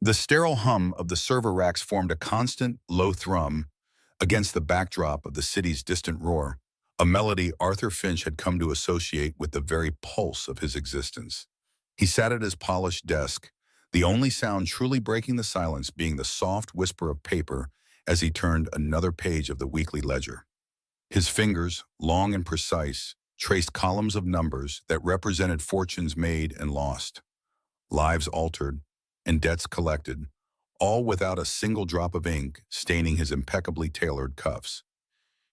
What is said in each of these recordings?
The sterile hum of the server racks formed a constant, low thrum against the backdrop of the city's distant roar, a melody Arthur Finch had come to associate with the very pulse of his existence. He sat at his polished desk, the only sound truly breaking the silence being the soft whisper of paper as he turned another page of the weekly ledger. His fingers, long and precise, traced columns of numbers that represented fortunes made and lost, lives altered, and debts collected, all without a single drop of ink staining his impeccably tailored cuffs.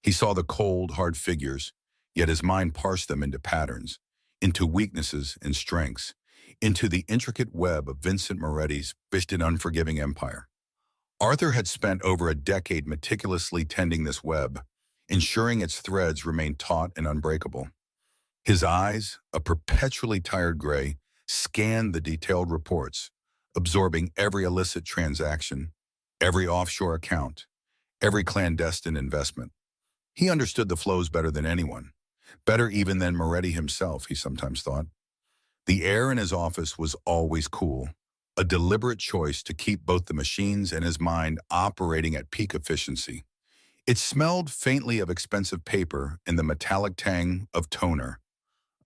He saw the cold, hard figures, yet his mind parsed them into patterns, into weaknesses and strengths, into the intricate web of Vincent Moretti's fished and unforgiving empire. Arthur had spent over a decade meticulously tending this web, ensuring its threads remained taut and unbreakable. His eyes, a perpetually tired gray, scanned the detailed reports, absorbing every illicit transaction, every offshore account, every clandestine investment. He understood the flows better than anyone, better even than Moretti himself, he sometimes thought. The air in his office was always cool, a deliberate choice to keep both the machines and his mind operating at peak efficiency. It smelled faintly of expensive paper and the metallic tang of toner,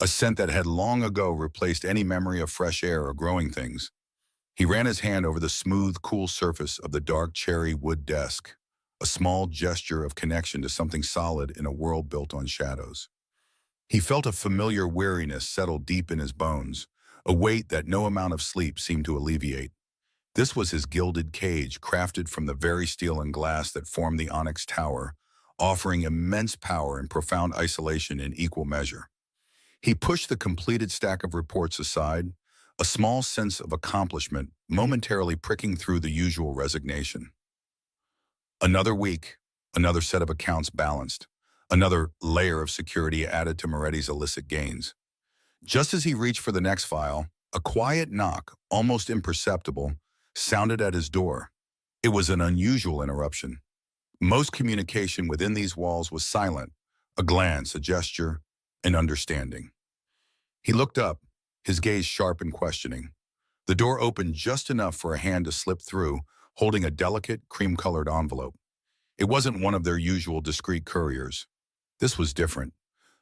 a scent that had long ago replaced any memory of fresh air or growing things. He ran his hand over the smooth, cool surface of the dark cherry wood desk, a small gesture of connection to something solid in a world built on shadows. He felt a familiar weariness settle deep in his bones, a weight that no amount of sleep seemed to alleviate. This was his gilded cage, crafted from the very steel and glass that formed the onyx tower, offering immense power and profound isolation in equal measure. He pushed the completed stack of reports aside, a small sense of accomplishment momentarily pricking through the usual resignation. Another week, another set of accounts balanced, another layer of security added to Moretti's illicit gains. Just as he reached for the next file, a quiet knock, almost imperceptible, sounded at his door. It was an unusual interruption. Most communication within these walls was silent, a glance, a gesture, an understanding. He looked up, his gaze sharp and questioning. The door opened just enough for a hand to slip through, holding a delicate, cream-colored envelope. It wasn't one of their usual discreet couriers. This was different.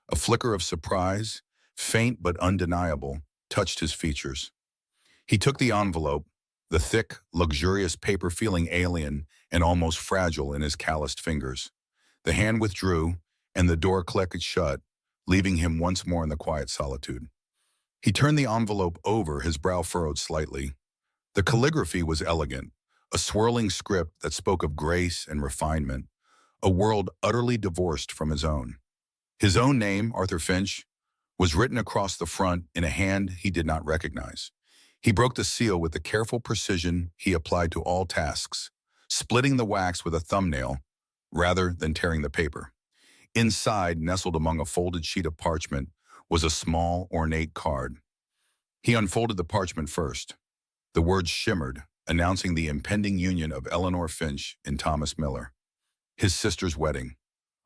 A flicker of surprise, faint but undeniable, touched his features. He took the envelope, the thick, luxurious paper feeling alien and almost fragile in his calloused fingers. The hand withdrew, and the door clicked shut, leaving him once more in the quiet solitude. He turned the envelope over, his brow furrowed slightly. The calligraphy was elegant, a swirling script that spoke of grace and refinement, a world utterly divorced from his own. His own name, Arthur Finch, was written across the front in a hand he did not recognize. He broke the seal with the careful precision he applied to all tasks, splitting the wax with a thumbnail rather than tearing the paper. Inside, nestled among a folded sheet of parchment, was a small, ornate card. He unfolded the parchment first. The words shimmered, announcing the impending union of Eleanor Finch and Thomas Miller, his sister's wedding.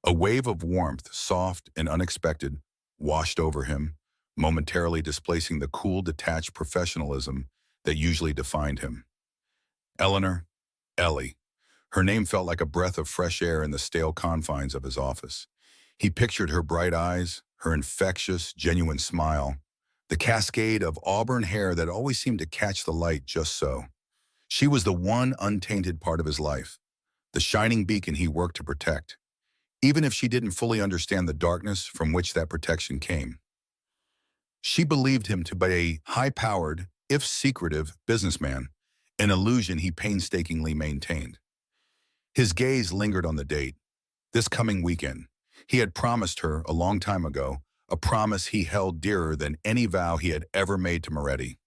A wave of warmth, soft and unexpected, washed over him, momentarily displacing the cool, detached professionalism that usually defined him. Eleanor, Ellie. Her name felt like a breath of fresh air in the stale confines of his office. He pictured her bright eyes, her infectious, genuine smile, the cascade of auburn hair that always seemed to catch the light just so. She was the one untainted part of his life, the shining beacon he worked to protect, even if she didn't fully understand the darkness from which that protection came. She believed him to be a high-powered, if secretive, businessman, an illusion he painstakingly maintained. His gaze lingered on the date, this coming weekend. He had promised her a long time ago, a promise he held dearer than any vow he had ever made to Moretti.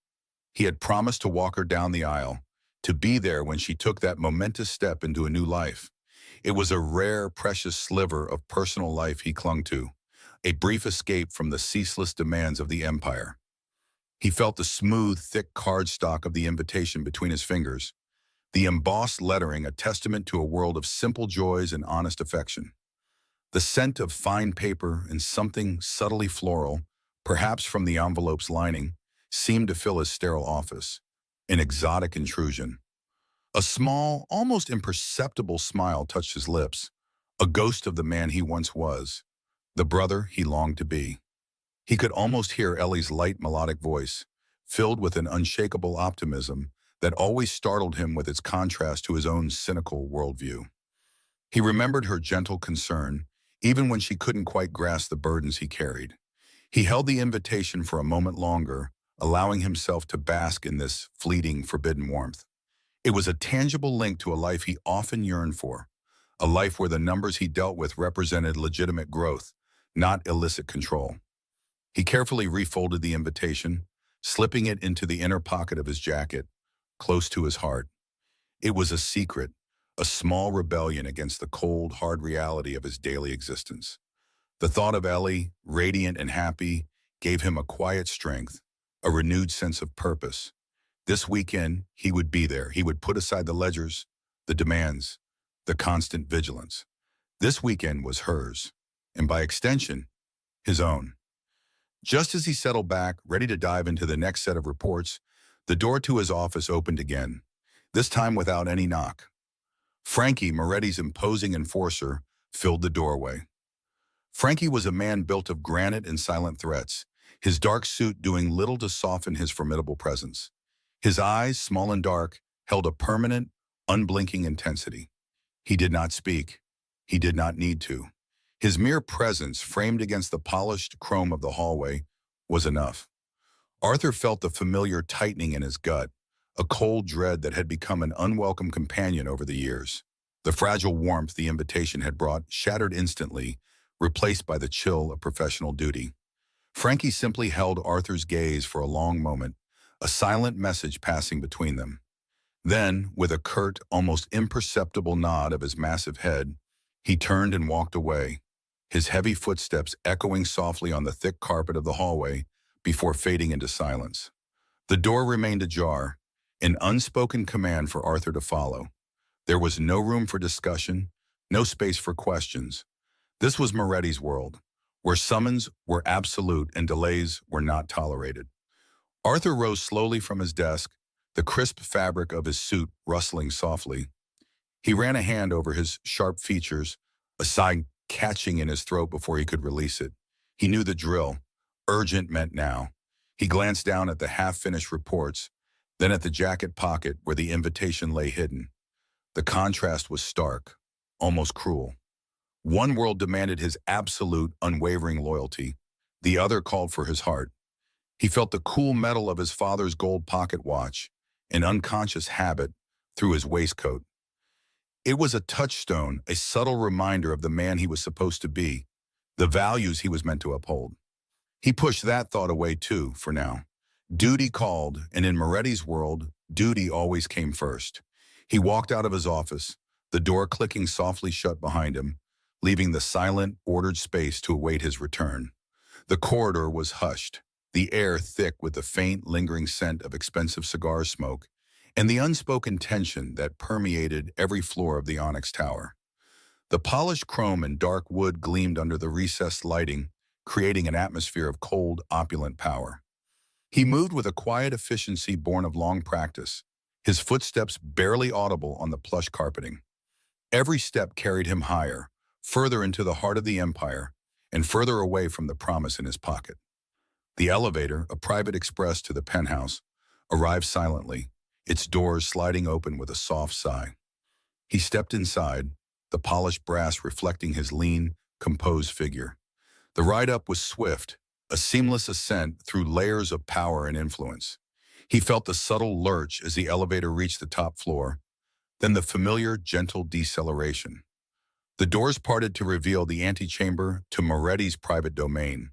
He had promised to walk her down the aisle, to be there when she took that momentous step into a new life. It was a rare, precious sliver of personal life he clung to, a brief escape from the ceaseless demands of the empire. He felt the smooth, thick cardstock of the invitation between his fingers, the embossed lettering a testament to a world of simple joys and honest affection. The scent of fine paper and something subtly floral, perhaps from the envelope's lining, seemed to fill his sterile office, an exotic intrusion. A small, almost imperceptible smile touched his lips, a ghost of the man he once was, the brother he longed to be. He could almost hear Ellie's light melodic voice, filled with an unshakable optimism that always startled him with its contrast to his own cynical worldview. He remembered her gentle concern, even when she couldn't quite grasp the burdens he carried. He held the invitation for a moment longer, allowing himself to bask in this fleeting, forbidden warmth. It was a tangible link to a life he often yearned for, a life where the numbers he dealt with represented legitimate growth, not illicit control. He carefully refolded the invitation, slipping it into the inner pocket of his jacket, close to his heart. It was a secret, a small rebellion against the cold, hard reality of his daily existence. The thought of Ellie, radiant and happy, gave him a quiet strength, a renewed sense of purpose. This weekend, he would be there. He would put aside the ledgers, the demands, the constant vigilance. This weekend was hers, and by extension, his own. Just as he settled back, ready to dive into the next set of reports, the door to his office opened again, this time without any knock. Frankie, Moretti's imposing enforcer, filled the doorway. Frankie was a man built of granite and silent threats, his dark suit doing little to soften his formidable presence. His eyes, small and dark, held a permanent, unblinking intensity. He did not speak. He did not need to. His mere presence, framed against the polished chrome of the hallway, was enough. Arthur felt the familiar tightening in his gut, a cold dread that had become an unwelcome companion over the years. The fragile warmth the invitation had brought shattered instantly, replaced by the chill of professional duty. Frankie simply held Arthur's gaze for a long moment, a silent message passing between them. Then, with a curt, almost imperceptible nod of his massive head, he turned and walked away, his heavy footsteps echoing softly on the thick carpet of the hallway before fading into silence. The door remained ajar, an unspoken command for Arthur to follow. There was no room for discussion, no space for questions. This was Moretti's world, where summons were absolute and delays were not tolerated. Arthur rose slowly from his desk, the crisp fabric of his suit rustling softly. He ran a hand over his sharp features, a sigh catching in his throat before he could release it. He knew the drill. Urgent meant now. He glanced down at the half-finished reports, then at the jacket pocket where the invitation lay hidden. The contrast was stark, almost cruel. One world demanded his absolute, unwavering loyalty. The other called for his heart. He felt the cool metal of his father's gold pocket watch, an unconscious habit, through his waistcoat. It was a touchstone, a subtle reminder of the man he was supposed to be, the values he was meant to uphold. He pushed that thought away too, for now. Duty called, and in Moretti's world, duty always came first. He walked out of his office, the door clicking softly shut behind him, leaving the silent, ordered space to await his return. The corridor was hushed, the air thick with the faint, lingering scent of expensive cigar smoke, and the unspoken tension that permeated every floor of the Onyx Tower. The polished chrome and dark wood gleamed under the recessed lighting, creating an atmosphere of cold, opulent power. He moved with a quiet efficiency born of long practice, his footsteps barely audible on the plush carpeting. Every step carried him higher, further into the heart of the empire, and further away from the promise in his pocket. The elevator, a private express to the penthouse, arrived silently, its doors sliding open with a soft sigh. He stepped inside, the polished brass reflecting his lean, composed figure. The ride up was swift, a seamless ascent through layers of power and influence. He felt the subtle lurch as the elevator reached the top floor, then the familiar, gentle deceleration. The doors parted to reveal the antechamber to Moretti's private domain,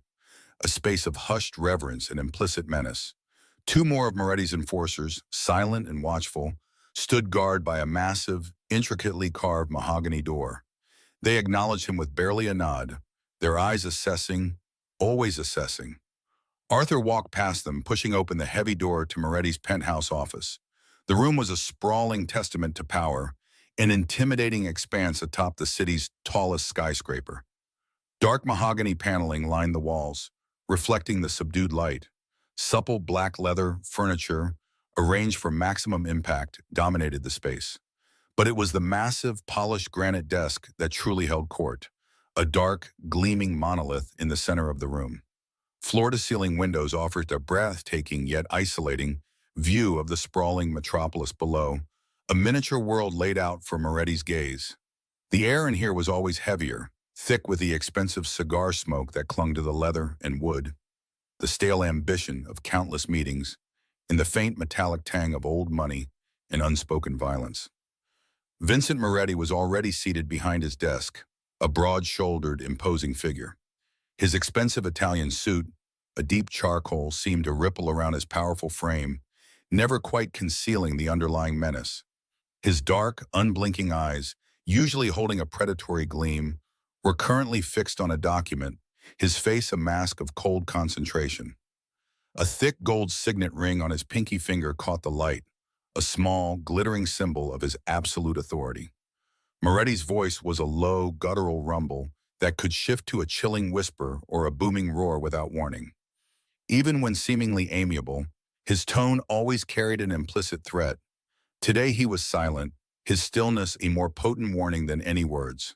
a space of hushed reverence and implicit menace. Two more of Moretti's enforcers, silent and watchful, stood guard by a massive, intricately carved mahogany door. They acknowledged him with barely a nod, their eyes assessing, always assessing. Arthur walked past them, pushing open the heavy door to Moretti's penthouse office. The room was a sprawling testament to power, an intimidating expanse atop the city's tallest skyscraper. Dark mahogany paneling lined the walls, reflecting the subdued light. Supple black leather furniture, arranged for maximum impact, dominated the space. But it was the massive, polished granite desk that truly held court, a dark, gleaming monolith in the center of the room. Floor-to-ceiling windows offered a breathtaking yet isolating view of the sprawling metropolis below, a miniature world laid out for Moretti's gaze. The air in here was always heavier, thick with the expensive cigar smoke that clung to the leather and wood, the stale ambition of countless meetings, and the faint metallic tang of old money and unspoken violence. Vincent Moretti was already seated behind his desk, a broad-shouldered, imposing figure. His expensive Italian suit, a deep charcoal, seemed to ripple around his powerful frame, never quite concealing the underlying menace. His dark, unblinking eyes, usually holding a predatory gleam, were currently fixed on a document, his face a mask of cold concentration. A thick gold signet ring on his pinky finger caught the light, a small, glittering symbol of his absolute authority. Moretti's voice was a low, guttural rumble that could shift to a chilling whisper or a booming roar without warning. Even when seemingly amiable, his tone always carried an implicit threat. Today he was silent, his stillness a more potent warning than any words.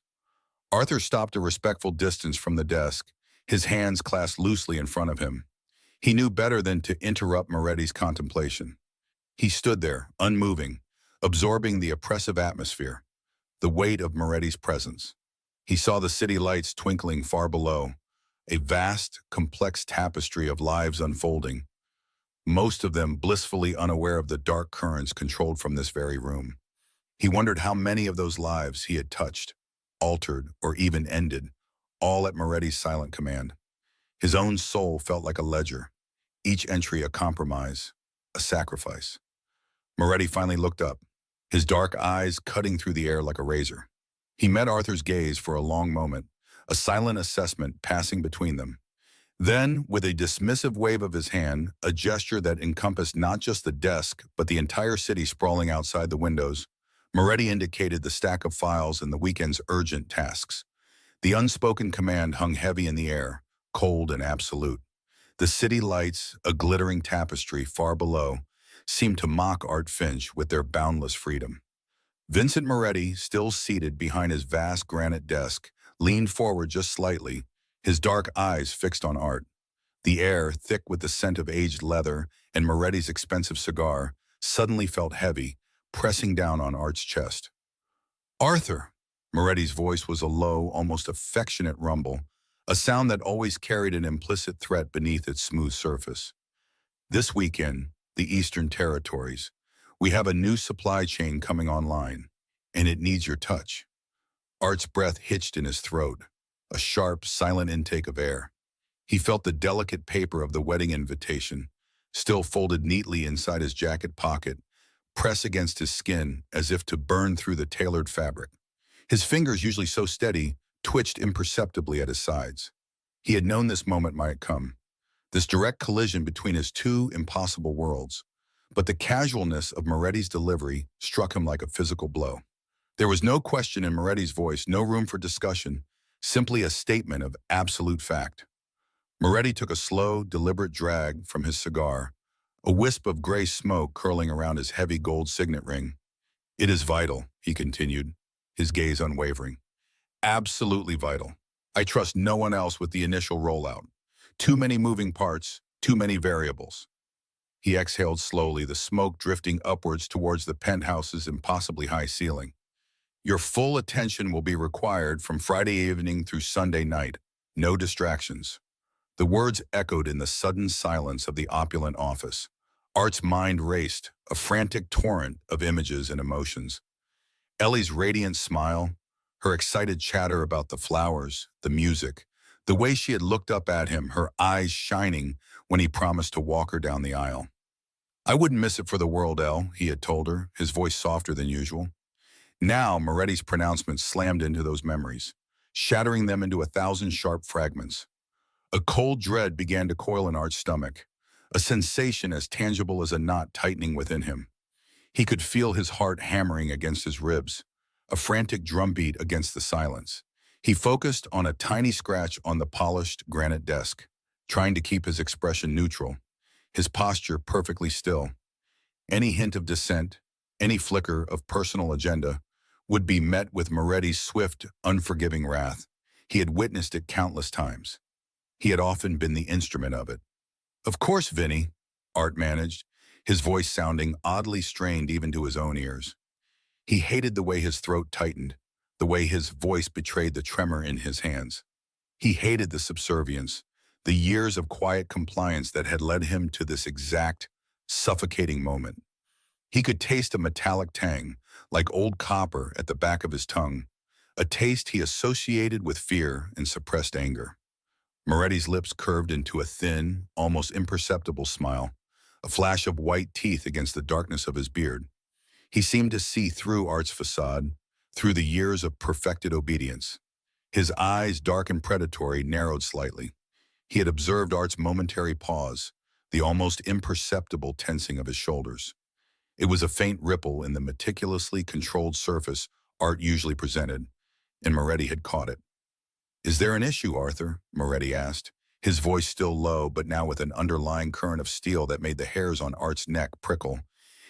Arthur stopped a respectful distance from the desk, his hands clasped loosely in front of him. He knew better than to interrupt Moretti's contemplation. He stood there, unmoving, absorbing the oppressive atmosphere, the weight of Moretti's presence. He saw the city lights twinkling far below, a vast, complex tapestry of lives unfolding, most of them blissfully unaware of the dark currents controlled from this very room. He wondered how many of those lives he had touched, altered, or even ended, all at Moretti's silent command. His own soul felt like a ledger, each entry a compromise, a sacrifice. Moretti finally looked up, his dark eyes cutting through the air like a razor. He met Arthur's gaze for a long moment, a silent assessment passing between them. Then, with a dismissive wave of his hand, a gesture that encompassed not just the desk, but the entire city sprawling outside the windows, Moretti indicated the stack of files and the weekend's urgent tasks. The unspoken command hung heavy in the air, cold and absolute. The city lights, a glittering tapestry far below, seemed to mock Art Finch with their boundless freedom. Vincent Moretti, still seated behind his vast granite desk, leaned forward just slightly, his dark eyes fixed on Art. The air, thick with the scent of aged leather and Moretti's expensive cigar, suddenly felt heavy, pressing down on Art's chest. "Arthur!" Moretti's voice was a low, almost affectionate rumble, a sound that always carried an implicit threat beneath its smooth surface. "This weekend, the Eastern Territories, we have a new supply chain coming online, and it needs your touch." Art's breath hitched in his throat, a sharp, silent intake of air. He felt the delicate paper of the wedding invitation, still folded neatly inside his jacket pocket, press against his skin as if to burn through the tailored fabric. His fingers, usually so steady, twitched imperceptibly at his sides. He had known this moment might come, this direct collision between his two impossible worlds. But the casualness of Moretti's delivery struck him like a physical blow. There was no question in Moretti's voice, no room for discussion, simply a statement of absolute fact. Moretti took a slow, deliberate drag from his cigar, a wisp of gray smoke curling around his heavy gold signet ring. "It is vital," he continued, his gaze unwavering. "Absolutely vital. I trust no one else with the initial rollout. Too many moving parts, too many variables." He exhaled slowly, the smoke drifting upwards towards the penthouse's impossibly high ceiling. "Your full attention will be required from Friday evening through Sunday night. No distractions." The words echoed in the sudden silence of the opulent office. Art's mind raced, a frantic torrent of images and emotions. Ellie's radiant smile, her excited chatter about the flowers, the music, the way she had looked up at him, her eyes shining when he promised to walk her down the aisle. "I wouldn't miss it for the world, Elle," he had told her, his voice softer than usual. Now, Moretti's pronouncement slammed into those memories, shattering them into 1,000 sharp fragments. A cold dread began to coil in Art's stomach, a sensation as tangible as a knot tightening within him. He could feel his heart hammering against his ribs, a frantic drumbeat against the silence. He focused on a tiny scratch on the polished granite desk, trying to keep his expression neutral, his posture perfectly still. Any hint of dissent, any flicker of personal agenda, would be met with Moretti's swift, unforgiving wrath. He had witnessed it countless times. He had often been the instrument of it. "Of course, Vinny," Art managed, his voice sounding oddly strained even to his own ears. He hated the way his throat tightened, the way his voice betrayed the tremor in his hands. He hated the subservience, the years of quiet compliance that had led him to this exact, suffocating moment. He could taste a metallic tang, like old copper at the back of his tongue, a taste he associated with fear and suppressed anger. Moretti's lips curved into a thin, almost imperceptible smile, a flash of white teeth against the darkness of his beard. He seemed to see through Art's facade, through the years of perfected obedience. His eyes, dark and predatory, narrowed slightly. He had observed Art's momentary pause, the almost imperceptible tensing of his shoulders. It was a faint ripple in the meticulously controlled surface Art usually presented, and Moretti had caught it. "Is there an issue, Arthur?" Moretti asked, his voice still low but now with an underlying current of steel that made the hairs on Art's neck prickle.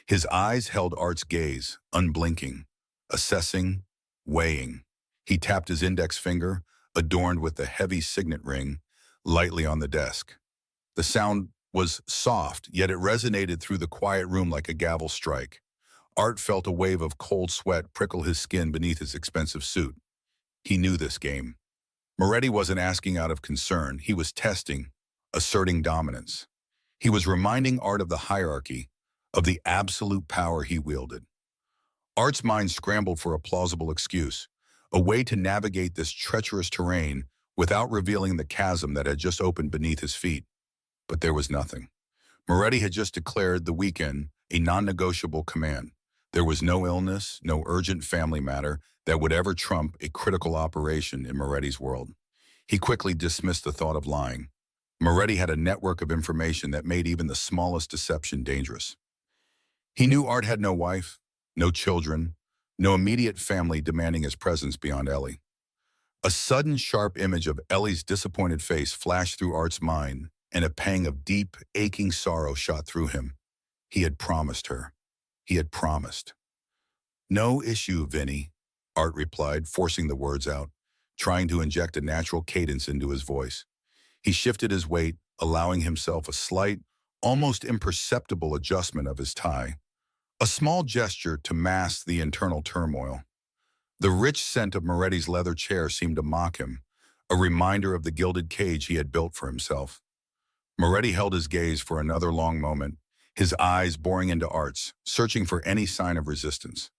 His eyes held Art's gaze, unblinking, assessing, weighing. He tapped his index finger, adorned with the heavy signet ring, lightly on the desk. The sound was soft, yet it resonated through the quiet room like a gavel strike. Art felt a wave of cold sweat prickle his skin beneath his expensive suit. He knew this game. Moretti wasn't asking out of concern, he was testing, asserting dominance. He was reminding Art of the hierarchy, of the absolute power he wielded. Art's mind scrambled for a plausible excuse, a way to navigate this treacherous terrain without revealing the chasm that had just opened beneath his feet. But there was nothing. Moretti had just declared the weekend a non-negotiable command. There was no illness, no urgent family matter that would ever trump a critical operation in Moretti's world. He quickly dismissed the thought of lying. Moretti had a network of information that made even the smallest deception dangerous. He knew Art had no wife, no children, no immediate family demanding his presence beyond Ellie. A sudden sharp image of Ellie's disappointed face flashed through Art's mind, and a pang of deep, aching sorrow shot through him. He had promised her. He had promised. "No issue, Vinny," Art replied, forcing the words out, trying to inject a natural cadence into his voice. He shifted his weight, allowing himself a slight, almost imperceptible adjustment of his tie, a small gesture to mask the internal turmoil. The rich scent of Moretti's leather chair seemed to mock him, a reminder of the gilded cage he had built for himself. Moretti held his gaze for another long moment, his eyes boring into Art's, searching for any sign of resistance.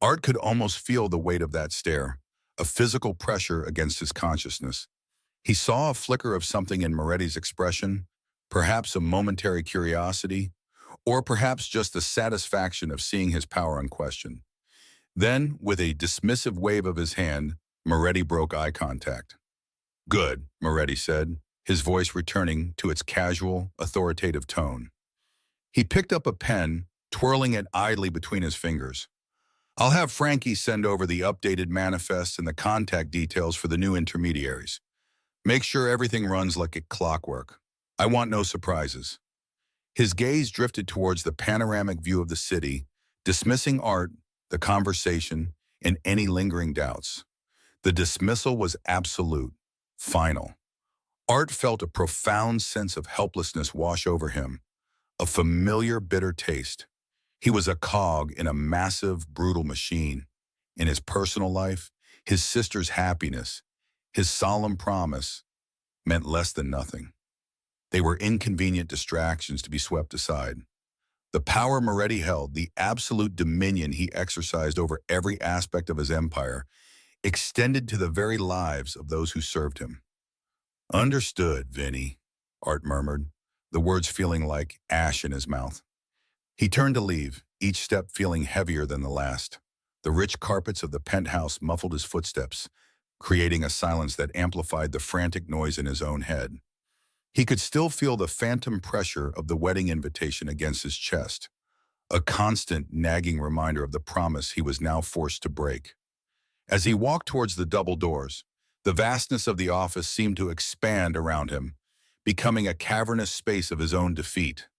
Art could almost feel the weight of that stare, a physical pressure against his consciousness. He saw a flicker of something in Moretti's expression, perhaps a momentary curiosity, or perhaps just the satisfaction of seeing his power unquestioned. Then, with a dismissive wave of his hand, Moretti broke eye contact. "Good," Moretti said, his voice returning to its casual, authoritative tone. He picked up a pen, twirling it idly between his fingers. "I'll have Frankie send over the updated manifest and the contact details for the new intermediaries. Make sure everything runs like a clockwork. I want no surprises." His gaze drifted towards the panoramic view of the city, dismissing Art, the conversation, and any lingering doubts. The dismissal was absolute, final. Art felt a profound sense of helplessness wash over him, a familiar bitter taste. He was a cog in a massive, brutal machine. In his personal life, his sister's happiness, his solemn promise, meant less than nothing. They were inconvenient distractions to be swept aside. The power Moretti held, the absolute dominion he exercised over every aspect of his empire, extended to the very lives of those who served him. "Understood, Vinny," Art murmured, the words feeling like ash in his mouth. He turned to leave, each step feeling heavier than the last. The rich carpets of the penthouse muffled his footsteps, creating a silence that amplified the frantic noise in his own head. He could still feel the phantom pressure of the wedding invitation against his chest, a constant nagging reminder of the promise he was now forced to break. As he walked towards the double doors, the vastness of the office seemed to expand around him, becoming a cavernous space of his own defeat.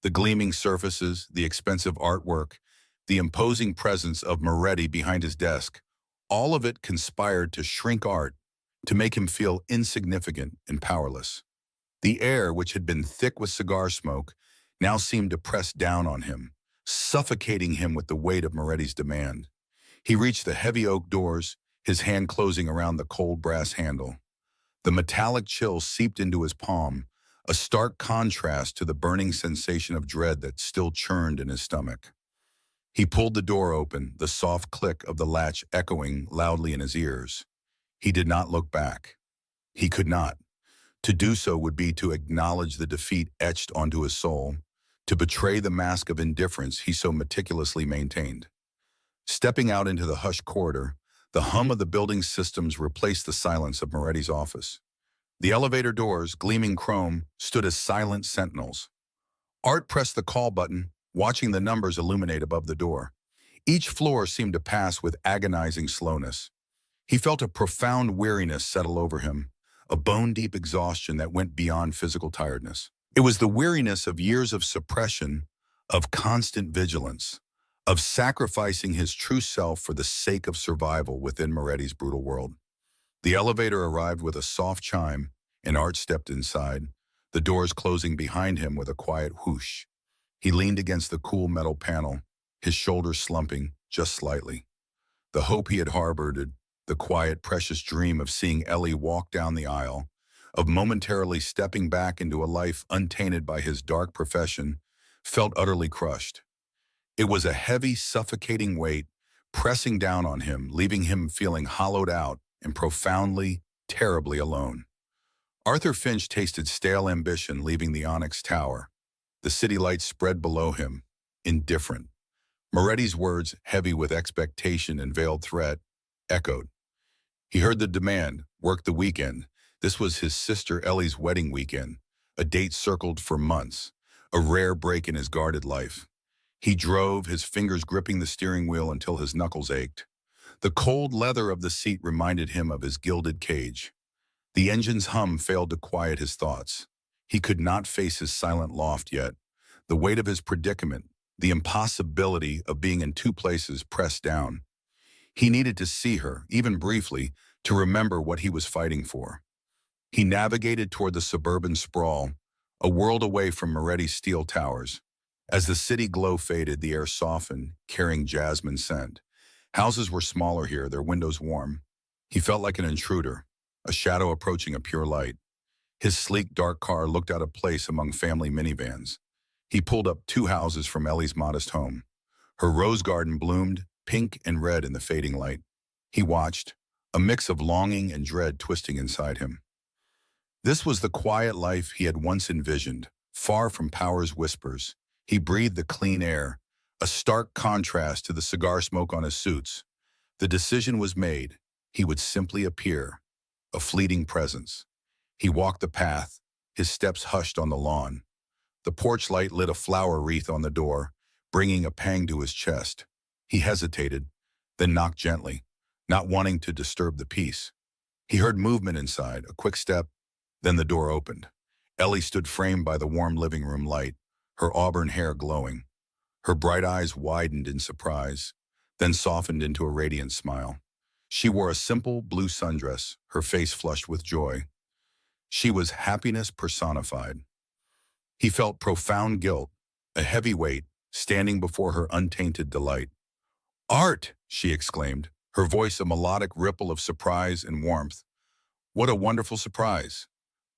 The gleaming surfaces, the expensive artwork, the imposing presence of Moretti behind his desk, all of it conspired to shrink Art, to make him feel insignificant and powerless. The air, which had been thick with cigar smoke, now seemed to press down on him, suffocating him with the weight of Moretti's demand. He reached the heavy oak doors, his hand closing around the cold brass handle. The metallic chill seeped into his palm, a stark contrast to the burning sensation of dread that still churned in his stomach. He pulled the door open, the soft click of the latch echoing loudly in his ears. He did not look back. He could not. To do so would be to acknowledge the defeat etched onto his soul, to betray the mask of indifference he so meticulously maintained. Stepping out into the hushed corridor, the hum of the building's systems replaced the silence of Moretti's office. The elevator doors, gleaming chrome, stood as silent sentinels. Art pressed the call button, watching the numbers illuminate above the door. Each floor seemed to pass with agonizing slowness. He felt a profound weariness settle over him, a bone-deep exhaustion that went beyond physical tiredness. It was the weariness of years of suppression, of constant vigilance, of sacrificing his true self for the sake of survival within Moretti's brutal world. The elevator arrived with a soft chime, and Art stepped inside, the doors closing behind him with a quiet whoosh. He leaned against the cool metal panel, his shoulders slumping just slightly. The hope he had harbored, the quiet, precious dream of seeing Ellie walk down the aisle, of momentarily stepping back into a life untainted by his dark profession, felt utterly crushed. It was a heavy, suffocating weight pressing down on him, leaving him feeling hollowed out and profoundly, terribly alone. Arthur Finch tasted stale ambition leaving the Onyx Tower. The city lights spread below him, indifferent. Moretti's words, heavy with expectation and veiled threat, echoed. He heard the demand, work the weekend. This was his sister Ellie's wedding weekend, a date circled for months, a rare break in his guarded life. He drove, his fingers gripping the steering wheel until his knuckles ached. The cold leather of the seat reminded him of his gilded cage. The engine's hum failed to quiet his thoughts. He could not face his silent loft yet. The weight of his predicament, the impossibility of being in two places pressed down. He needed to see her, even briefly, to remember what he was fighting for. He navigated toward the suburban sprawl, a world away from Moretti's steel towers. As the city glow faded, the air softened, carrying jasmine scent. Houses were smaller here, their windows warm. He felt like an intruder, a shadow approaching a pure light. His sleek, dark car looked out of place among family minivans. He pulled up 2 houses from Ellie's modest home. Her rose garden bloomed, pink and red in the fading light. He watched, a mix of longing and dread twisting inside him. This was the quiet life he had once envisioned, far from power's whispers. He breathed the clean air, a stark contrast to the cigar smoke on his suits. The decision was made. He would simply appear, a fleeting presence. He walked the path, his steps hushed on the lawn. The porch light lit a flower wreath on the door, bringing a pang to his chest. He hesitated, then knocked gently, not wanting to disturb the peace. He heard movement inside, a quick step, then the door opened. Ellie stood framed by the warm living room light, her auburn hair glowing. Her bright eyes widened in surprise, then softened into a radiant smile. She wore a simple blue sundress, her face flushed with joy. She was happiness personified. He felt profound guilt, a heavy weight, standing before her untainted delight. "Art!" she exclaimed, her voice a melodic ripple of surprise and warmth. "What a wonderful surprise.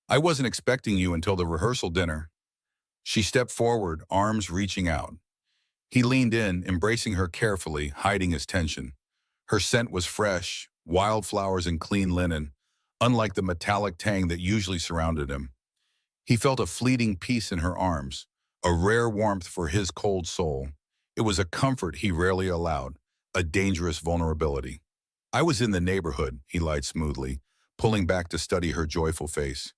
I wasn't expecting you until the rehearsal dinner." She stepped forward, arms reaching out. He leaned in, embracing her carefully, hiding his tension. Her scent was fresh, wildflowers and clean linen, unlike the metallic tang that usually surrounded him. He felt a fleeting peace in her arms, a rare warmth for his cold soul. It was a comfort he rarely allowed, a dangerous vulnerability. "I was in the neighborhood," he lied smoothly, pulling back to study her joyful face.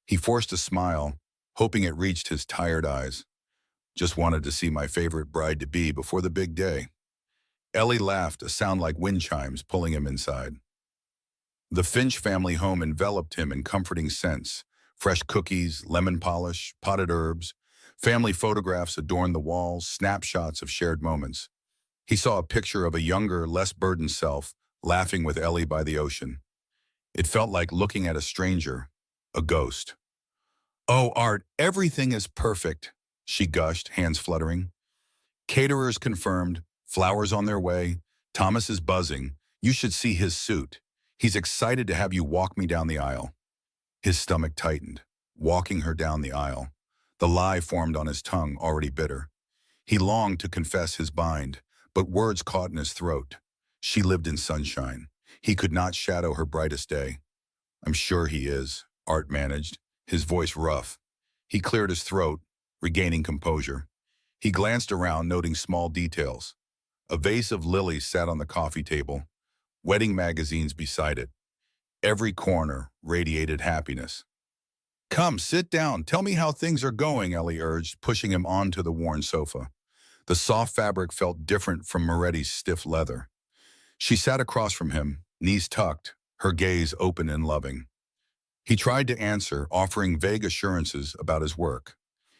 He forced a smile, hoping it reached his tired eyes. "Just wanted to see my favorite bride-to-be before the big day." Ellie laughed, a sound like wind chimes pulling him inside. The Finch family home enveloped him in comforting scents, fresh cookies, lemon polish, potted herbs, Family photographs adorned the walls, snapshots of shared moments. He saw a picture of a younger, less burdened self, laughing with Ellie by the ocean. It felt like looking at a stranger, a ghost. "Oh, Art, everything is perfect," she gushed, hands fluttering. "Caterers confirmed, flowers on their way, Thomas is buzzing. You should see his suit. He's excited to have you walk me down the aisle." His stomach tightened, walking her down the aisle. The lie formed on his tongue, already bitter. He longed to confess his bind, but words caught in his throat. She lived in sunshine. He could not shadow her brightest day. "I'm sure he is," Art managed, his voice rough. He cleared his throat, regaining composure. He glanced around, noting small details. A vase of lilies sat on the coffee table, wedding magazines beside it. Every corner radiated happiness. "Come, sit down. Tell me how things are going," Ellie urged, pushing him onto the worn sofa. The soft fabric felt different from Moretti's stiff leather. She sat across from him, knees tucked, her gaze open and loving. He tried to answer, offering vague assurances about his work.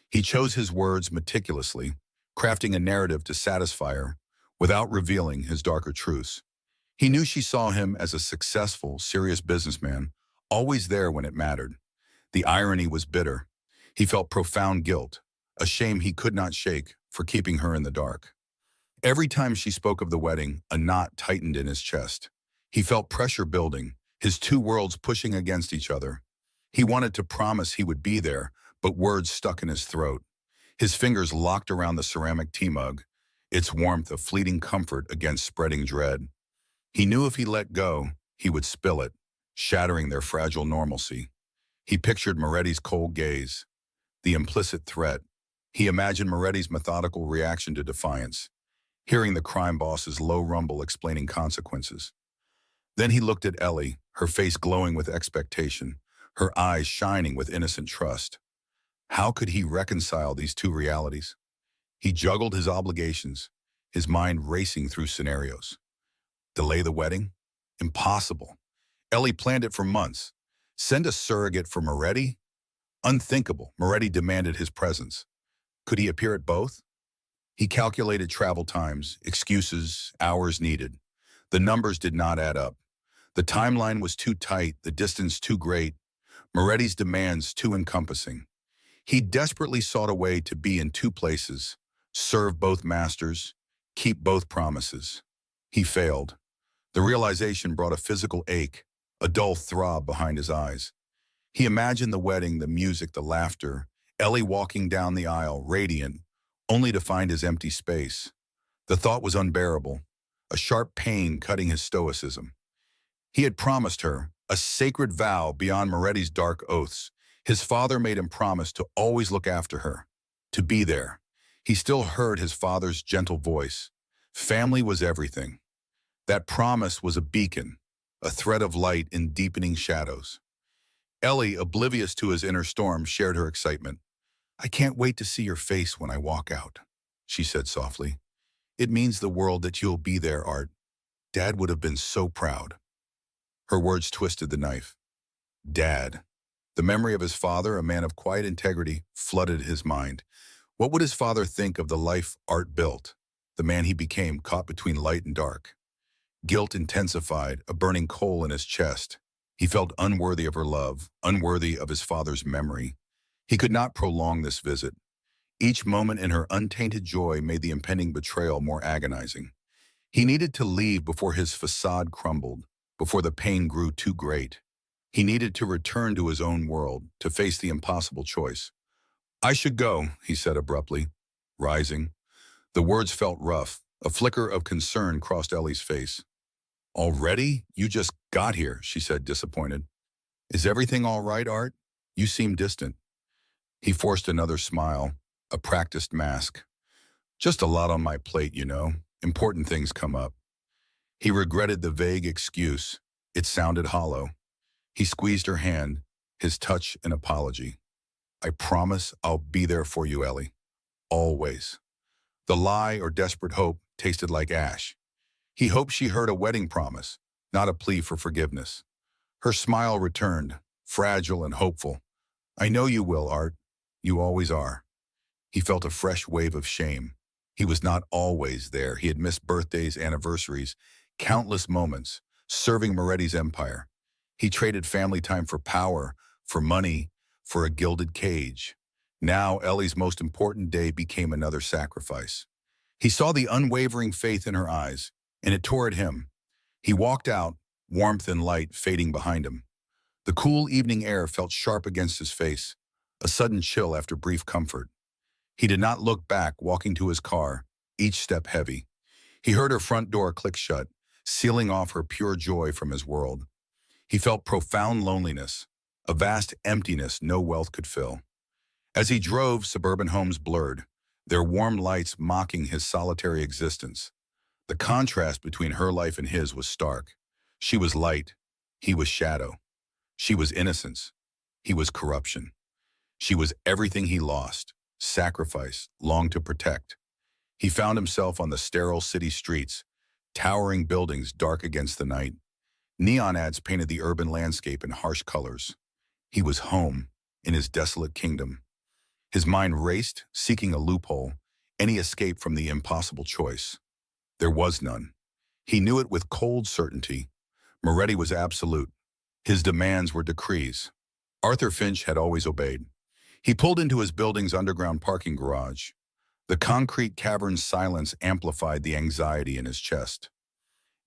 He chose his words meticulously, crafting a narrative to satisfy her, without revealing his darker truths. He knew she saw him as a successful, serious businessman, always there when it mattered. The irony was bitter. He felt profound guilt, a shame he could not shake for keeping her in the dark. Every time she spoke of the wedding, a knot tightened in his chest. He felt pressure building, his two worlds pushing against each other. He wanted to promise he would be there, but words stuck in his throat. His fingers locked around the ceramic tea mug, its warmth a fleeting comfort against spreading dread. He knew if he let go, he would spill it, shattering their fragile normalcy. He pictured Moretti's cold gaze, the implicit threat. He imagined Moretti's methodical reaction to defiance, hearing the crime boss's low rumble explaining consequences. Then he looked at Ellie, her face glowing with expectation, her eyes shining with innocent trust. How could he reconcile these two realities? He juggled his obligations, his mind racing through scenarios. Delay the wedding? Impossible. Ellie planned it for months. Send a surrogate for Moretti? Unthinkable. Moretti demanded his presence. Could he appear at both? He calculated travel times, excuses, hours needed. The numbers did not add up. The timeline was too tight, the distance too great, Moretti's demands too encompassing. He desperately sought a way to be in two places, serve both masters, keep both promises. He failed. The realization brought a physical ache, a dull throb behind his eyes. He imagined the wedding, the music, the laughter, Ellie walking down the aisle, radiant, only to find his empty space. The thought was unbearable, a sharp pain cutting his stoicism. He had promised her, a sacred vow beyond Moretti's dark oaths. His father made him promise to always look after her, to be there. He still heard his father's gentle voice. Family was everything. That promise was a beacon, a thread of light in deepening shadows. Ellie, oblivious to his inner storm, shared her excitement. "I can't wait to see your face when I walk out," she said softly. "It means the world that you'll be there, Art. Dad would have been so proud." Her words twisted the knife. Dad. The memory of his father, a man of quiet integrity, flooded his mind. What would his father think of the life Art built, the man he became caught between light and dark? Guilt intensified, a burning coal in his chest. He felt unworthy of her love, unworthy of his father's memory. He could not prolong this visit. Each moment in her untainted joy made the impending betrayal more agonizing. He needed to leave before his facade crumbled, before the pain grew too great. He needed to return to his own world, to face the impossible choice. "I should go," he said abruptly, rising. The words felt rough. A flicker of concern crossed Ellie's face. "Already? You just got here," she said, disappointed. "Is everything all right, Art? You seem distant." He forced another smile, a practiced mask. "Just a lot on my plate, you know. Important things come up." He regretted the vague excuse. It sounded hollow. He squeezed her hand, his touch an apology. "I promise I'll be there for you, Ellie. Always." The lie or desperate hope tasted like ash. He hoped she heard a wedding promise, not a plea for forgiveness. Her smile returned, fragile and hopeful. "I know you will, Art. You always are." He felt a fresh wave of shame. He was not always there. He had missed birthdays, anniversaries, countless moments, serving Moretti's empire. He traded family time for power, for money, for a gilded cage. Now, Ellie's most important day became another sacrifice. He saw the unwavering faith in her eyes, and it tore at him. He walked out, warmth and light fading behind him. The cool evening air felt sharp against his face, a sudden chill after brief comfort. He did not look back, walking to his car, each step heavy. He heard her front door click shut, sealing off her pure joy from his world. He felt profound loneliness, a vast emptiness no wealth could fill. As he drove, suburban homes blurred, their warm lights mocking his solitary existence. The contrast between her life and his was stark. She was light, he was shadow. She was innocence, he was corruption. She was everything he lost, sacrificed, longed to protect. He found himself on the sterile city streets, towering buildings dark against the night. Neon ads painted the urban landscape in harsh colors. He was home, in his desolate kingdom. His mind raced, seeking a loophole, any escape from the impossible choice. There was none. He knew it with cold certainty. Moretti was absolute. His demands were decrees. Arthur Finch had always obeyed. He pulled into his building's underground parking garage. The concrete cavern's silence amplified the anxiety in his chest.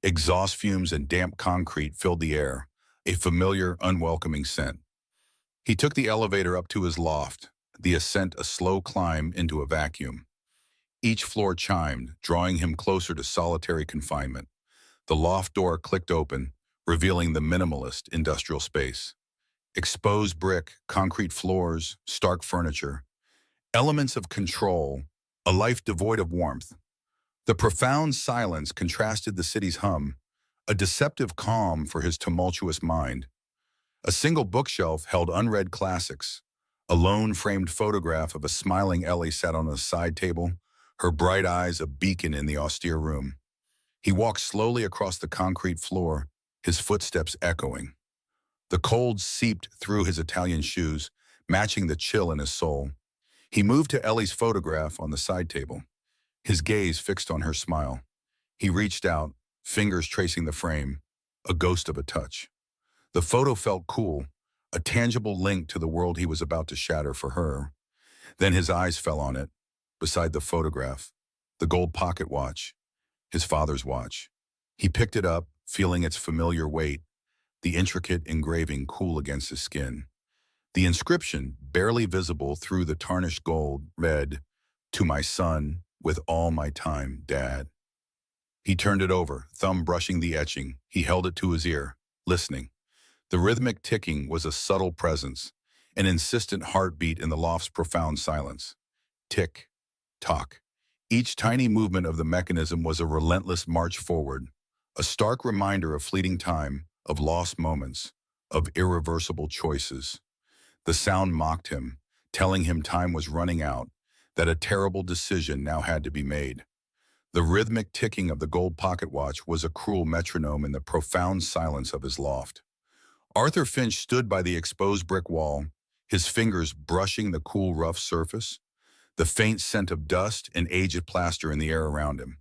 Exhaust fumes and damp concrete filled the air, a familiar, unwelcoming scent. He took the elevator up to his loft, the ascent a slow climb into a vacuum. Each floor chimed, drawing him closer to solitary confinement. The loft door clicked open, revealing the minimalist industrial space. Exposed brick, concrete floors, stark furniture. Elements of control, a life devoid of warmth. The profound silence contrasted the city's hum, a deceptive calm for his tumultuous mind. A single bookshelf held unread classics. A lone framed photograph of a smiling Ellie sat on a side table, her bright eyes a beacon in the austere room. He walked slowly across the concrete floor, his footsteps echoing. The cold seeped through his Italian shoes, matching the chill in his soul. He moved to Ellie's photograph on the side table, his gaze fixed on her smile. He reached out, fingers tracing the frame, a ghost of a touch. The photo felt cool, a tangible link to the world he was about to shatter for her. Then his eyes fell on it, beside the photograph, the gold pocket watch, his father's watch. He picked it up, feeling its familiar weight, the intricate engraving cool against his skin. The inscription, barely visible through the tarnished gold, read, "To my son, with all my time, Dad." He turned it over, thumb brushing the etching. He held it to his ear, listening. The rhythmic ticking was a subtle presence, an insistent heartbeat in the loft's profound silence. Tick, tock. Each tiny movement of the mechanism was a relentless march forward, a stark reminder of fleeting time, of lost moments, of irreversible choices. The sound mocked him, telling him time was running out, that a terrible decision now had to be made. The rhythmic ticking of the gold pocket watch was a cruel metronome in the profound silence of his loft. Arthur Finch stood by the exposed brick wall, his fingers brushing the cool, rough surface, the faint scent of dust and aged plaster in the air around him.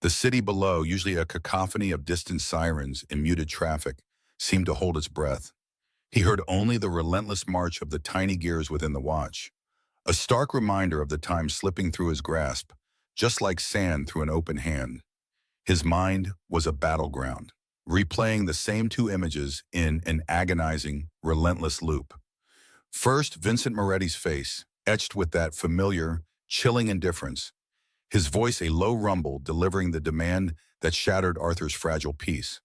The city below, usually a cacophony of distant sirens and muted traffic, seemed to hold its breath. He heard only the relentless march of the tiny gears within the watch, a stark reminder of the time slipping through his grasp, just like sand through an open hand. His mind was a battleground, replaying the same two images in an agonizing, relentless loop. First, Vincent Moretti's face, etched with that familiar, chilling indifference, his voice a low rumble delivering the demand that shattered Arthur's fragile peace.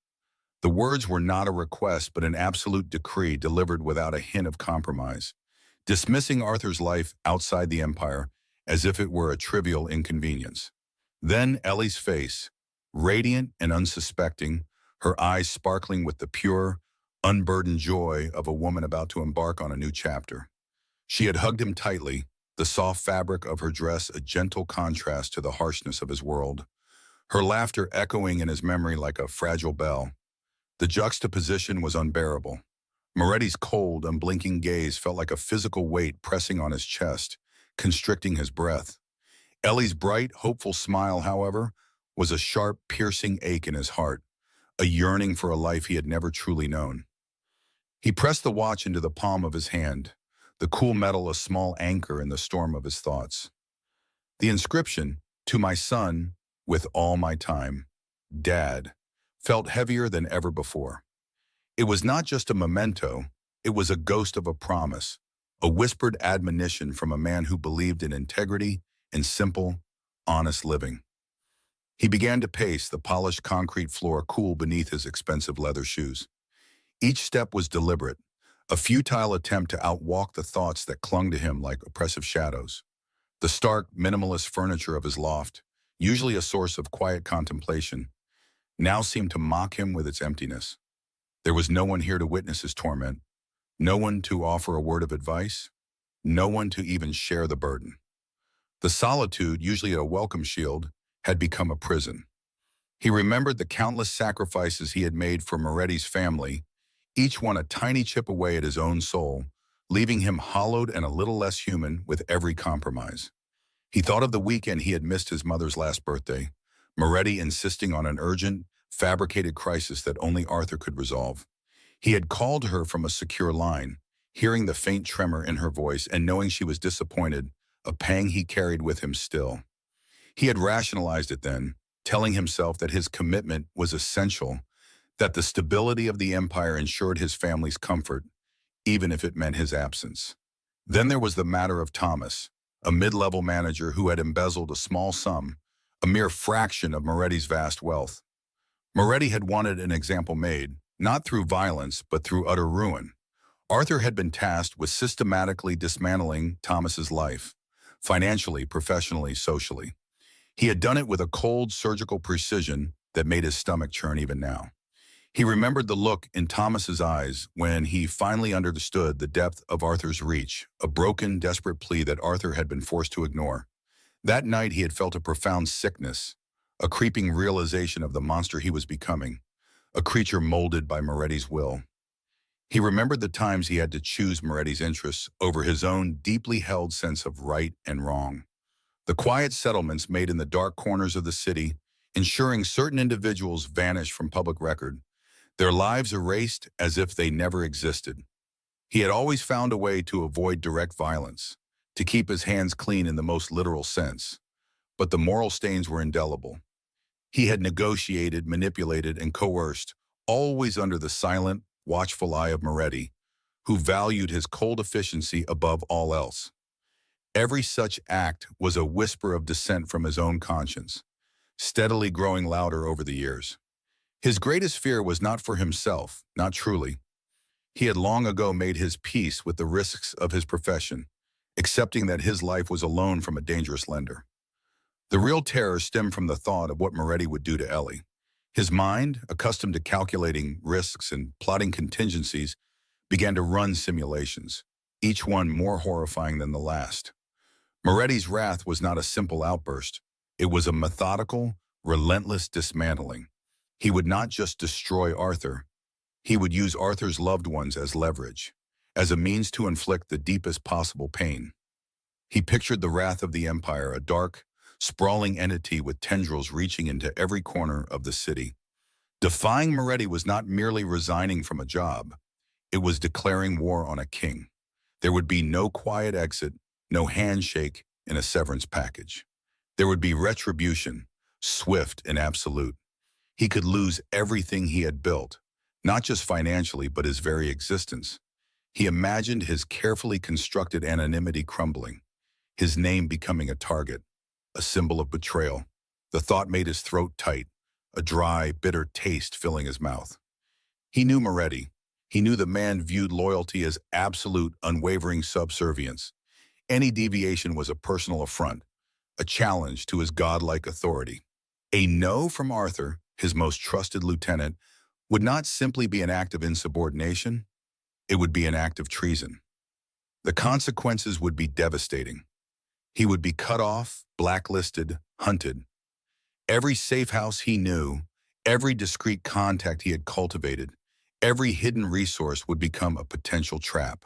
The words were not a request but an absolute decree delivered without a hint of compromise, dismissing Arthur's life outside the empire as if it were a trivial inconvenience. Then Ellie's face, radiant and unsuspecting, her eyes sparkling with the pure, unburdened joy of a woman about to embark on a new chapter. She had hugged him tightly, the soft fabric of her dress a gentle contrast to the harshness of his world, her laughter echoing in his memory like a fragile bell. The juxtaposition was unbearable. Moretti's cold, unblinking gaze felt like a physical weight pressing on his chest, constricting his breath. Ellie's bright, hopeful smile, however, was a sharp, piercing ache in his heart, a yearning for a life he had never truly known. He pressed the watch into the palm of his hand, the cool metal a small anchor in the storm of his thoughts. The inscription, "To my son, with all my time, Dad," felt heavier than ever before. It was not just a memento, it was a ghost of a promise, a whispered admonition from a man who believed in integrity and simple, honest living. He began to pace, the polished concrete floor cool beneath his expensive leather shoes. Each step was deliberate, a futile attempt to outwalk the thoughts that clung to him like oppressive shadows. The stark, minimalist furniture of his loft, usually a source of quiet contemplation, now seemed to mock him with its emptiness. There was no one here to witness his torment, no one to offer a word of advice, no one to even share the burden. The solitude, usually a welcome shield, had become a prison. He remembered the countless sacrifices he had made for Moretti's family, each one a tiny chip away at his own soul, leaving him hollowed and a little less human with every compromise. He thought of the weekend he had missed his mother's last birthday, Moretti insisting on an urgent, fabricated crisis that only Arthur could resolve. He had called her from a secure line, hearing the faint tremor in her voice and knowing she was disappointed, a pang he carried with him still. He had rationalized it then, telling himself that his commitment was essential, that the stability of the empire ensured his family's comfort, even if it meant his absence. Then there was the matter of Thomas, a mid-level manager who had embezzled a small sum, a mere fraction of Moretti's vast wealth. Moretti had wanted an example made, not through violence, but through utter ruin. Arthur had been tasked with systematically dismantling Thomas's life, financially, professionally, socially. He had done it with a cold, surgical precision that made his stomach churn even now. He remembered the look in Thomas's eyes when he finally understood the depth of Arthur's reach, a broken, desperate plea that Arthur had been forced to ignore. That night he had felt a profound sickness, a creeping realization of the monster he was becoming, a creature molded by Moretti's will. He remembered the times he had to choose Moretti's interests over his own deeply held sense of right and wrong. The quiet settlements made in the dark corners of the city, ensuring certain individuals vanished from public record, their lives erased as if they never existed. He had always found a way to avoid direct violence, to keep his hands clean in the most literal sense. But the moral stains were indelible. He had negotiated, manipulated, and coerced, always under the silent, watchful eye of Moretti, who valued his cold efficiency above all else. Every such act was a whisper of dissent from his own conscience, steadily growing louder over the years. His greatest fear was not for himself, not truly. He had long ago made his peace with the risks of his profession, accepting that his life was a loan from a dangerous lender. The real terror stemmed from the thought of what Moretti would do to Ellie. His mind, accustomed to calculating risks and plotting contingencies, began to run simulations, each one more horrifying than the last. Moretti's wrath was not a simple outburst. It was a methodical, relentless dismantling. He would not just destroy Arthur. He would use Arthur's loved ones as leverage, as a means to inflict the deepest possible pain. He pictured the wrath of the empire, a dark, sprawling entity with tendrils reaching into every corner of the city. Defying Moretti was not merely resigning from a job. It was declaring war on a king. There would be no quiet exit, no handshake in a severance package. There would be retribution, swift and absolute. He could lose everything he had built, not just financially, but his very existence. He imagined his carefully constructed anonymity crumbling, his name becoming a target, a symbol of betrayal. The thought made his throat tight, a dry, bitter taste filling his mouth. He knew Moretti. He knew the man viewed loyalty as absolute, unwavering subservience. Any deviation was a personal affront, a challenge to his godlike authority. A no from Arthur, his most trusted lieutenant, would not simply be an act of insubordination, it would be an act of treason. The consequences would be devastating. He would be cut off, blacklisted, hunted. Every safe house he knew, every discreet contact he had cultivated, every hidden resource would become a potential trap.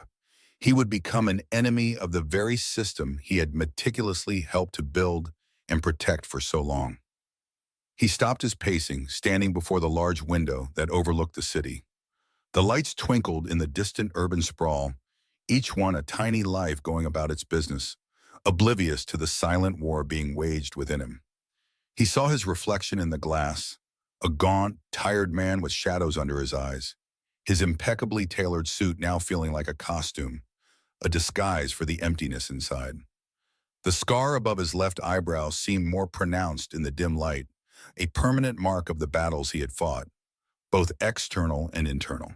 He would become an enemy of the very system he had meticulously helped to build and protect for so long. He stopped his pacing, standing before the large window that overlooked the city. The lights twinkled in the distant urban sprawl, each one a tiny life going about its business, oblivious to the silent war being waged within him. He saw his reflection in the glass, a gaunt, tired man with shadows under his eyes, his impeccably tailored suit now feeling like a costume, a disguise for the emptiness inside. The scar above his left eyebrow seemed more pronounced in the dim light, a permanent mark of the battles he had fought, both external and internal.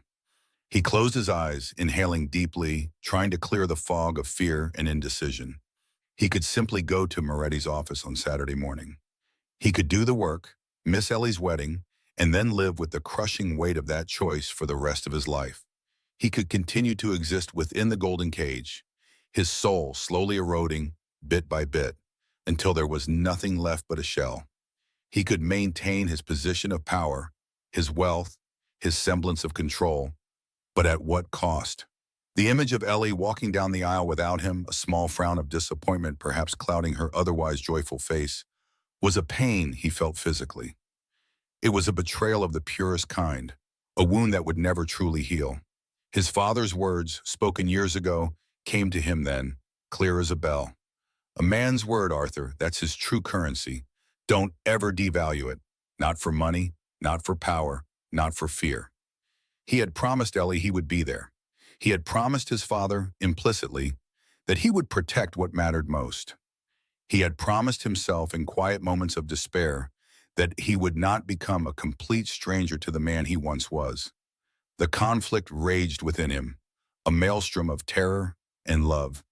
He closed his eyes, inhaling deeply, trying to clear the fog of fear and indecision. He could simply go to Moretti's office on Saturday morning. He could do the work, miss Ellie's wedding, and then live with the crushing weight of that choice for the rest of his life. He could continue to exist within the golden cage, his soul slowly eroding, bit by bit, until there was nothing left but a shell. He could maintain his position of power, his wealth, his semblance of control, but at what cost? The image of Ellie walking down the aisle without him, a small frown of disappointment perhaps clouding her otherwise joyful face, was a pain he felt physically. It was a betrayal of the purest kind, a wound that would never truly heal. His father's words, spoken years ago, came to him then, clear as a bell. A man's word, Arthur, that's his true currency. Don't ever devalue it. Not for money, not for power, not for fear. He had promised Ellie he would be there. He had promised his father, implicitly, that he would protect what mattered most. He had promised himself in quiet moments of despair that he would not become a complete stranger to the man he once was. The conflict raged within him, a maelstrom of terror and love,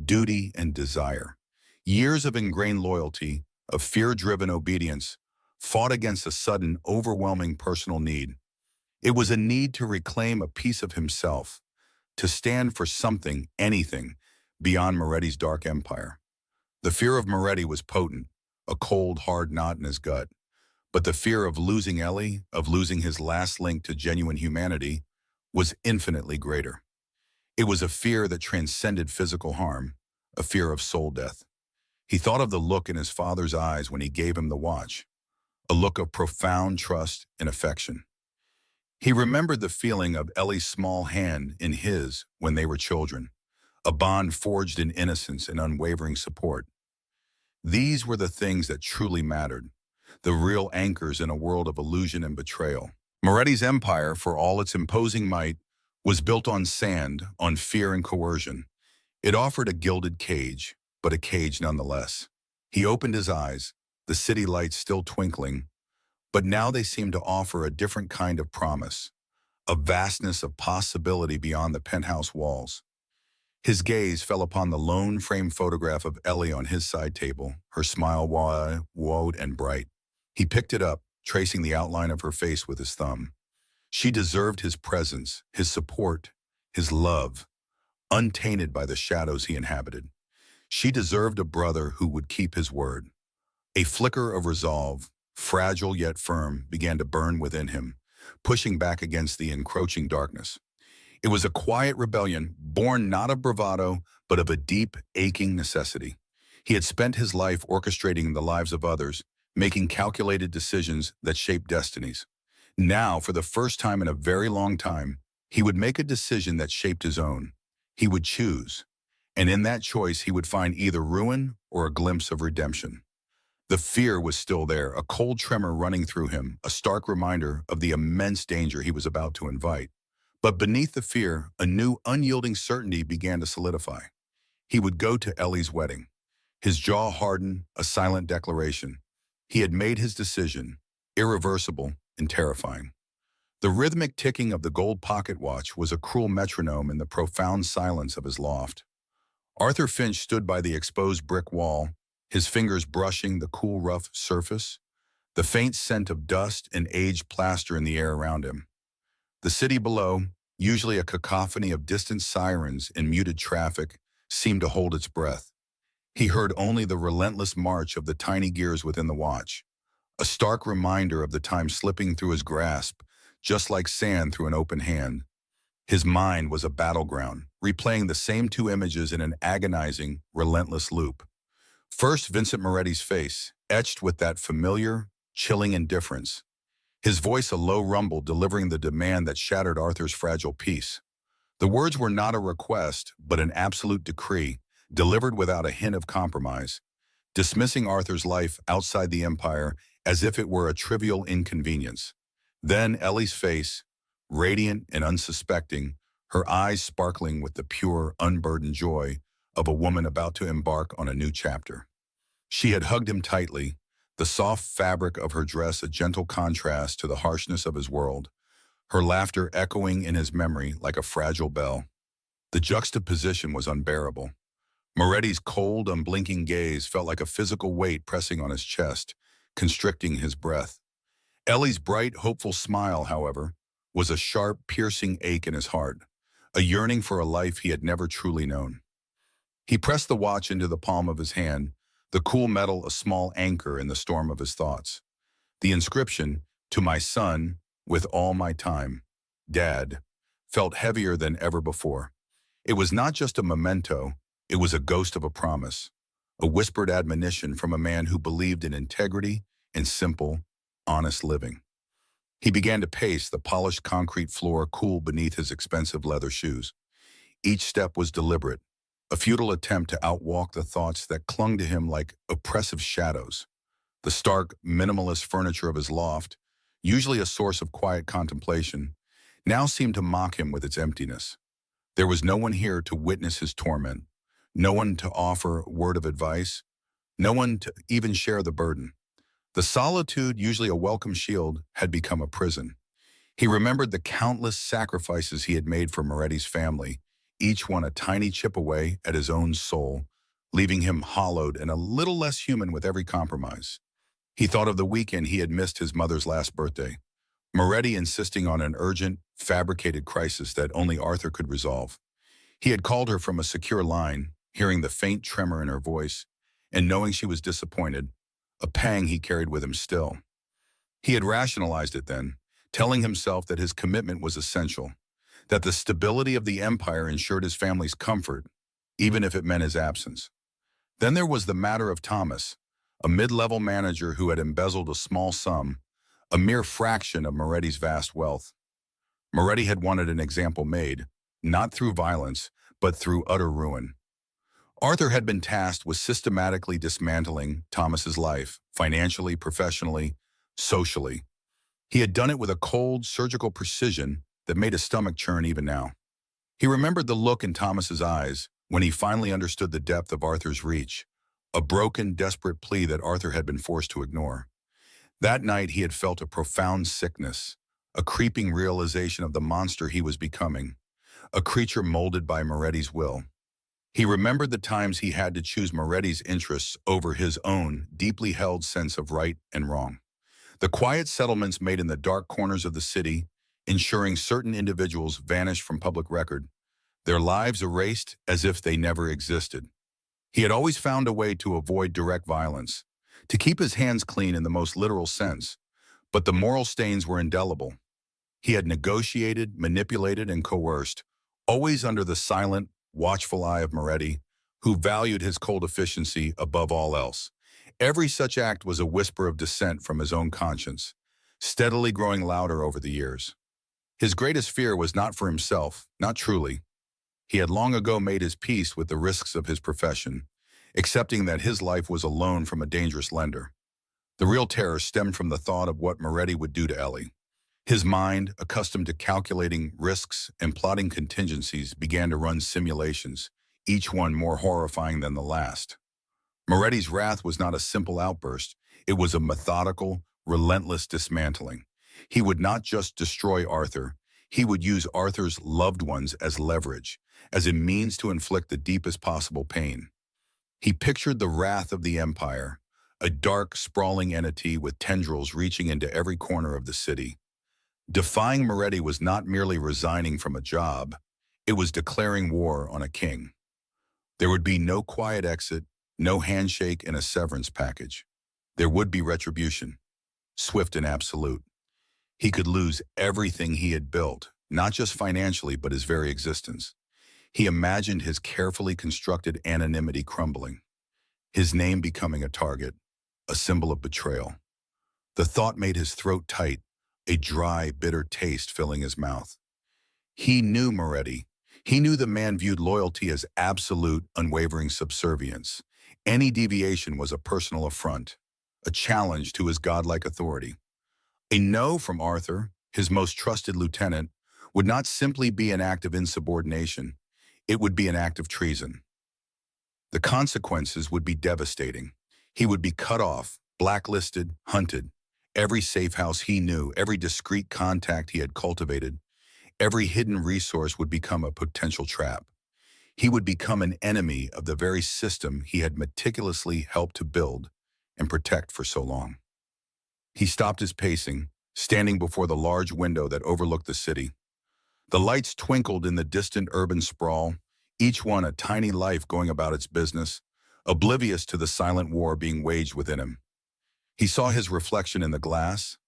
duty and desire. Years of ingrained loyalty, of fear-driven obedience, fought against a sudden, overwhelming personal need. It was a need to reclaim a piece of himself, to stand for something, anything, beyond Moretti's dark empire. The fear of Moretti was potent, a cold, hard knot in his gut. But the fear of losing Ellie, of losing his last link to genuine humanity, was infinitely greater. It was a fear that transcended physical harm, a fear of soul death. He thought of the look in his father's eyes when he gave him the watch, a look of profound trust and affection. He remembered the feeling of Ellie's small hand in his when they were children, a bond forged in innocence and unwavering support. These were the things that truly mattered, the real anchors in a world of illusion and betrayal. Moretti's empire, for all its imposing might, was built on sand, on fear and coercion. It offered a gilded cage, but a cage nonetheless. He opened his eyes, the city lights still twinkling, but now they seemed to offer a different kind of promise, a vastness of possibility beyond the penthouse walls. His gaze fell upon the lone frame photograph of Ellie on his side table, her smile wide and bright. He picked it up, tracing the outline of her face with his thumb. She deserved his presence, his support, his love, untainted by the shadows he inhabited. She deserved a brother who would keep his word. A flicker of resolve, fragile yet firm, began to burn within him, pushing back against the encroaching darkness. It was a quiet rebellion, born not of bravado, but of a deep, aching necessity. He had spent his life orchestrating the lives of others, making calculated decisions that shaped destinies. Now, for the first time in a very long time, he would make a decision that shaped his own. He would choose, and in that choice he would find either ruin or a glimpse of redemption. The fear was still there, a cold tremor running through him, a stark reminder of the immense danger he was about to invite. But beneath the fear, a new, unyielding certainty began to solidify. He would go to Ellie's wedding. His jaw hardened, a silent declaration. He had made his decision, irreversible and terrifying. The rhythmic ticking of the gold pocket watch was a cruel metronome in the profound silence of his loft. Arthur Finch stood by the exposed brick wall, his fingers brushing the cool, rough surface, the faint scent of dust and aged plaster in the air around him. The city below, usually a cacophony of distant sirens and muted traffic, seemed to hold its breath. He heard only the relentless march of the tiny gears within the watch, a stark reminder of the time slipping through his grasp, just like sand through an open hand. His mind was a battleground, replaying the same two images in an agonizing, relentless loop. First, Vincent Moretti's face, etched with that familiar, chilling indifference. His voice a low rumble delivering the demand that shattered Arthur's fragile peace. The words were not a request, but an absolute decree, delivered without a hint of compromise, dismissing Arthur's life outside the empire as if it were a trivial inconvenience. Then Ellie's face, radiant and unsuspecting, her eyes sparkling with the pure, unburdened joy of a woman about to embark on a new chapter. She had hugged him tightly, the soft fabric of her dress a gentle contrast to the harshness of his world, her laughter echoing in his memory like a fragile bell. The juxtaposition was unbearable. Moretti's cold, unblinking gaze felt like a physical weight pressing on his chest, constricting his breath. Ellie's bright, hopeful smile, however, was a sharp, piercing ache in his heart, a yearning for a life he had never truly known. He pressed the watch into the palm of his hand, the cool metal a small anchor in the storm of his thoughts. The inscription, "To my son, with all my time, Dad," felt heavier than ever before. It was not just a memento, it was a ghost of a promise, a whispered admonition from a man who believed in integrity and simple, honest living. He began to pace the polished concrete floor cool beneath his expensive leather shoes. Each step was deliberate, a futile attempt to outwalk the thoughts that clung to him like oppressive shadows. The stark, minimalist furniture of his loft, usually a source of quiet contemplation, now seemed to mock him with its emptiness. There was no one here to witness his torment, no one to offer a word of advice, no one to even share the burden. The solitude, usually a welcome shield, had become a prison. He remembered the countless sacrifices he had made for Moretti's family, each one a tiny chip away at his own soul, leaving him hollowed and a little less human with every compromise. He thought of the weekend he had missed his mother's last birthday, Moretti insisting on an urgent, fabricated crisis that only Arthur could resolve. He had called her from a secure line, hearing the faint tremor in her voice, and knowing she was disappointed, a pang he carried with him still. He had rationalized it then, telling himself that his commitment was essential, that the stability of the empire ensured his family's comfort, even if it meant his absence. Then there was the matter of Thomas, a mid-level manager who had embezzled a small sum, a mere fraction of Moretti's vast wealth. Moretti had wanted an example made, not through violence, but through utter ruin. Arthur had been tasked with systematically dismantling Thomas's life, financially, professionally, socially. He had done it with a cold, surgical precision that made his stomach churn even now. He remembered the look in Thomas's eyes when he finally understood the depth of Arthur's reach, a broken, desperate plea that Arthur had been forced to ignore. That night he had felt a profound sickness, a creeping realization of the monster he was becoming, a creature molded by Moretti's will. He remembered the times he had to choose Moretti's interests over his own deeply held sense of right and wrong. The quiet settlements made in the dark corners of the city, ensuring certain individuals vanished from public record, their lives erased as if they never existed. He had always found a way to avoid direct violence, to keep his hands clean in the most literal sense, but the moral stains were indelible. He had negotiated, manipulated, and coerced, always under the silent, watchful eye of Moretti, who valued his cold efficiency above all else. Every such act was a whisper of dissent from his own conscience, steadily growing louder over the years. His greatest fear was not for himself, not truly. He had long ago made his peace with the risks of his profession, accepting that his life was a loan from a dangerous lender. The real terror stemmed from the thought of what Moretti would do to Ellie. His mind, accustomed to calculating risks and plotting contingencies, began to run simulations, each one more horrifying than the last. Moretti's wrath was not a simple outburst. It was a methodical, relentless dismantling. He would not just destroy Arthur. He would use Arthur's loved ones as leverage, as a means to inflict the deepest possible pain. He pictured the wrath of the empire, a dark, sprawling entity with tendrils reaching into every corner of the city. Defying Moretti was not merely resigning from a job, it was declaring war on a king. There would be no quiet exit, no handshake and a severance package. There would be retribution, swift and absolute. He could lose everything he had built, not just financially, but his very existence. He imagined his carefully constructed anonymity crumbling, his name becoming a target, a symbol of betrayal. The thought made his throat tight, a dry, bitter taste filling his mouth. He knew Moretti. He knew the man viewed loyalty as absolute, unwavering subservience. Any deviation was a personal affront, a challenge to his godlike authority. A no from Arthur, his most trusted lieutenant, would not simply be an act of insubordination. It would be an act of treason. The consequences would be devastating. He would be cut off, blacklisted, hunted. Every safe house he knew, every discreet contact he had cultivated, every hidden resource would become a potential trap. He would become an enemy of the very system he had meticulously helped to build and protect for so long. He stopped his pacing, standing before the large window that overlooked the city. The lights twinkled in the distant urban sprawl, each one a tiny life going about its business, oblivious to the silent war being waged within him. He saw his reflection in the glass,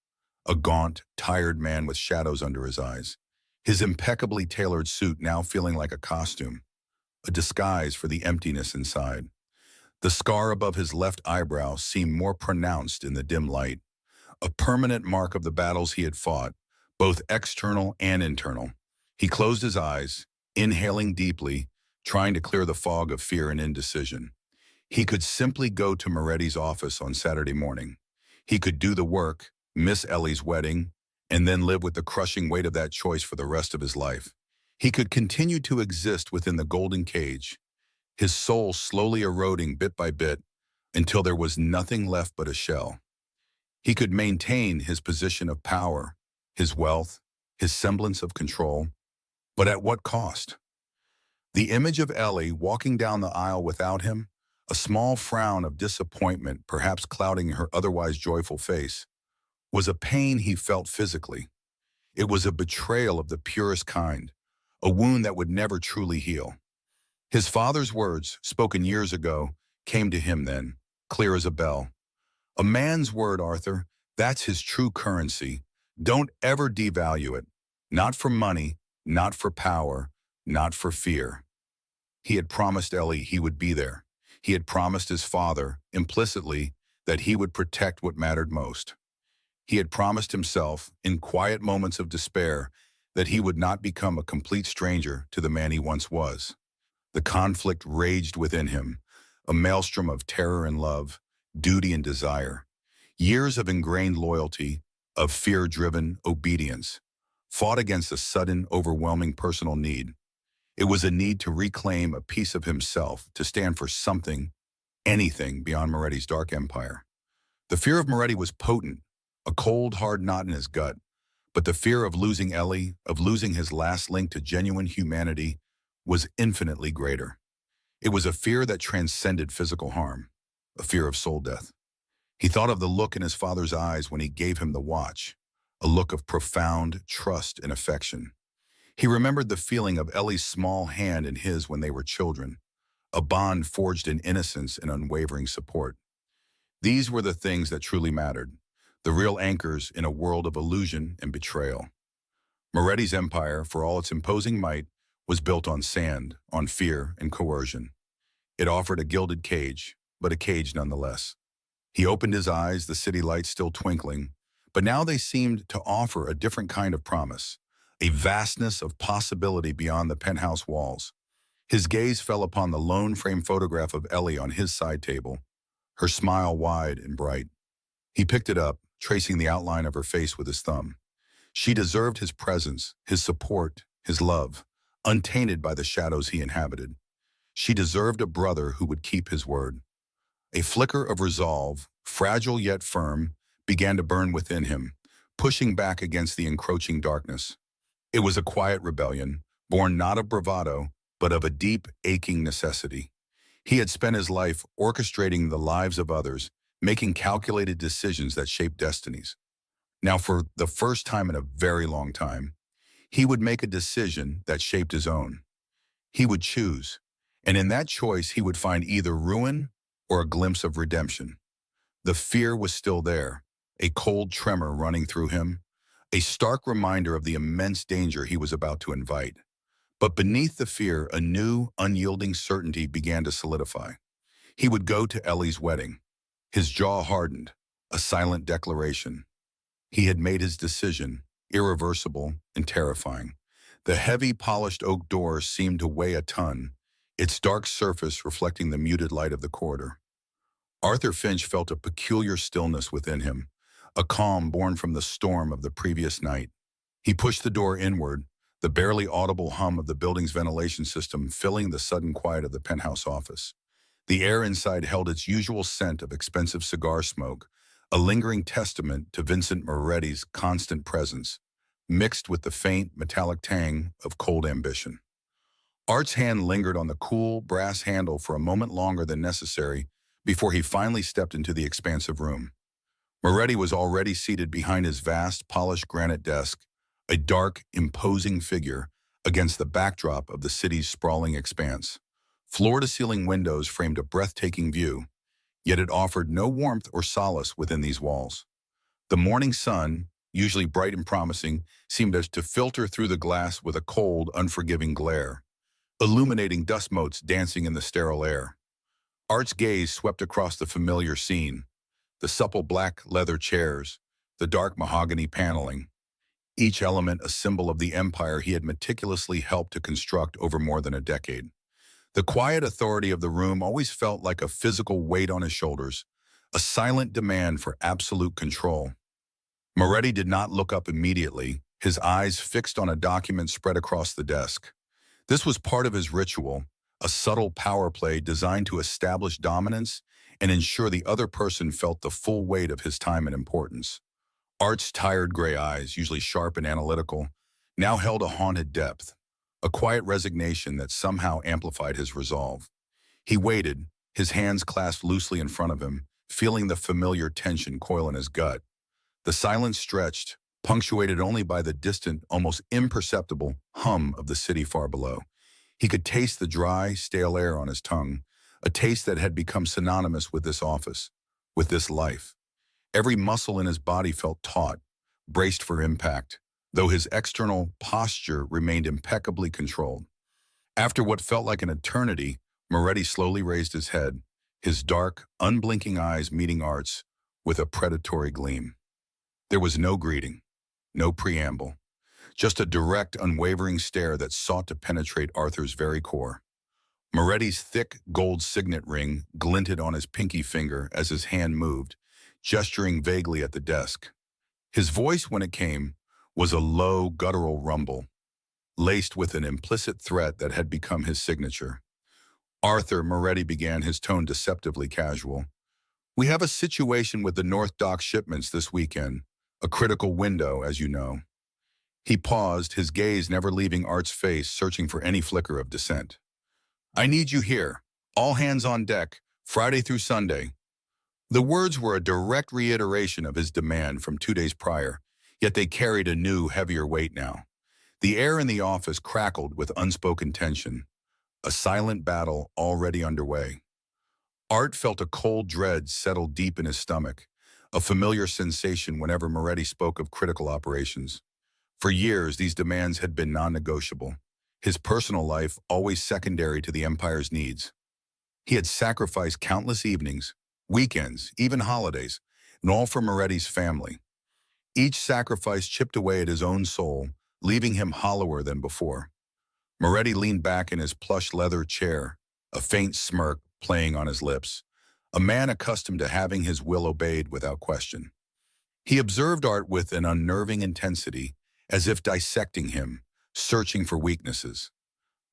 a gaunt, tired man with shadows under his eyes, his impeccably tailored suit now feeling like a costume, a disguise for the emptiness inside. The scar above his left eyebrow seemed more pronounced in the dim light, a permanent mark of the battles he had fought, both external and internal. He closed his eyes, inhaling deeply, trying to clear the fog of fear and indecision. He could simply go to Moretti's office on Saturday morning. He could do the work, miss Ellie's wedding, and then live with the crushing weight of that choice for the rest of his life. He could continue to exist within the golden cage, his soul slowly eroding bit by bit until there was nothing left but a shell. He could maintain his position of power, his wealth, his semblance of control, but at what cost? The image of Ellie walking down the aisle without him, a small frown of disappointment perhaps clouding her otherwise joyful face, was a pain he felt physically. It was a betrayal of the purest kind, a wound that would never truly heal. His father's words, spoken years ago, came to him then, clear as a bell. A man's word, Arthur, that's his true currency. Don't ever devalue it. Not for money, not for power, not for fear. He had promised Ellie he would be there. He had promised his father, implicitly, that he would protect what mattered most. He had promised himself, in quiet moments of despair, that he would not become a complete stranger to the man he once was. The conflict raged within him, a maelstrom of terror and love, duty and desire. Years of ingrained loyalty, of fear-driven obedience, fought against a sudden, overwhelming personal need. It was a need to reclaim a piece of himself, to stand for something, anything beyond Moretti's dark empire. The fear of Moretti was potent, a cold, hard knot in his gut, but the fear of losing Ellie, of losing his last link to genuine humanity, was infinitely greater. It was a fear that transcended physical harm, a fear of soul death. He thought of the look in his father's eyes when he gave him the watch, a look of profound trust and affection. He remembered the feeling of Ellie's small hand in his when they were children, a bond forged in innocence and unwavering support. These were the things that truly mattered, the real anchors in a world of illusion and betrayal. Moretti's empire, for all its imposing might, was built on sand, on fear and coercion. It offered a gilded cage, but a cage nonetheless. He opened his eyes, the city lights still twinkling, but now they seemed to offer a different kind of promise, a vastness of possibility beyond the penthouse walls. His gaze fell upon the lone frame photograph of Ellie on his side table, her smile wide and bright. He picked it up, tracing the outline of her face with his thumb. She deserved his presence, his support, his love, untainted by the shadows he inhabited. She deserved a brother who would keep his word. A flicker of resolve, fragile yet firm, began to burn within him, pushing back against the encroaching darkness. It was a quiet rebellion, born not of bravado, but of a deep, aching necessity. He had spent his life orchestrating the lives of others, making calculated decisions that shaped destinies. Now, for the first time in a very long time, he would make a decision that shaped his own. He would choose, and in that choice he would find either ruin or a glimpse of redemption. The fear was still there, a cold tremor running through him, a stark reminder of the immense danger he was about to invite. But beneath the fear, a new, unyielding certainty began to solidify. He would go to Ellie's wedding. His jaw hardened, a silent declaration. He had made his decision, irreversible and terrifying. The heavy, polished oak door seemed to weigh a ton, its dark surface reflecting the muted light of the corridor. Arthur Finch felt a peculiar stillness within him, a calm born from the storm of the previous night. He pushed the door inward, the barely audible hum of the building's ventilation system filling the sudden quiet of the penthouse office. The air inside held its usual scent of expensive cigar smoke, a lingering testament to Vincent Moretti's constant presence, mixed with the faint, metallic tang of cold ambition. Art's hand lingered on the cool, brass handle for a moment longer than necessary before he finally stepped into the expansive room. Moretti was already seated behind his vast, polished granite desk, a dark, imposing figure against the backdrop of the city's sprawling expanse. Floor-to-ceiling windows framed a breathtaking view, yet it offered no warmth or solace within these walls. The morning sun, usually bright and promising, seemed as to filter through the glass with a cold, unforgiving glare, illuminating dust motes dancing in the sterile air. Art's gaze swept across the familiar scene, the supple black leather chairs, the dark mahogany paneling, each element a symbol of the empire he had meticulously helped to construct over more than a decade. The quiet authority of the room always felt like a physical weight on his shoulders, a silent demand for absolute control. Moretti did not look up immediately, his eyes fixed on a document spread across the desk. This was part of his ritual, a subtle power play designed to establish dominance and ensure the other person felt the full weight of his time and importance. Art's tired gray eyes, usually sharp and analytical, now held a haunted depth, a quiet resignation that somehow amplified his resolve. He waited, his hands clasped loosely in front of him, feeling the familiar tension coil in his gut. The silence stretched, punctuated only by the distant, almost imperceptible hum of the city far below. He could taste the dry, stale air on his tongue, a taste that had become synonymous with this office, with this life. Every muscle in his body felt taut, braced for impact, though his external posture remained impeccably controlled. After what felt like an eternity, Moretti slowly raised his head, his dark, unblinking eyes meeting Art's with a predatory gleam. There was no greeting, no preamble, just a direct, unwavering stare that sought to penetrate Arthur's very core. Moretti's thick gold signet ring glinted on his pinky finger as his hand moved, gesturing vaguely at the desk. His voice, when it came, was a low, guttural rumble, laced with an implicit threat that had become his signature. "Arthur," Moretti began, his tone deceptively casual. "We have a situation with the North Dock shipments this weekend, a critical window, as you know." He paused, his gaze never leaving Art's face, searching for any flicker of dissent. "I need you here, all hands on deck, Friday through Sunday." The words were a direct reiteration of his demand from 2 days prior, yet they carried a new, heavier weight now. The air in the office crackled with unspoken tension, a silent battle already underway. Art felt a cold dread settle deep in his stomach, a familiar sensation whenever Moretti spoke of critical operations. For years, these demands had been non-negotiable, his personal life always secondary to the Empire's needs. He had sacrificed countless evenings, weekends, even holidays, and all for Moretti's family. Each sacrifice chipped away at his own soul, leaving him hollower than before. Moretti leaned back in his plush leather chair, a faint smirk playing on his lips, a man accustomed to having his will obeyed without question. He observed Art with an unnerving intensity, as if dissecting him, searching for weaknesses.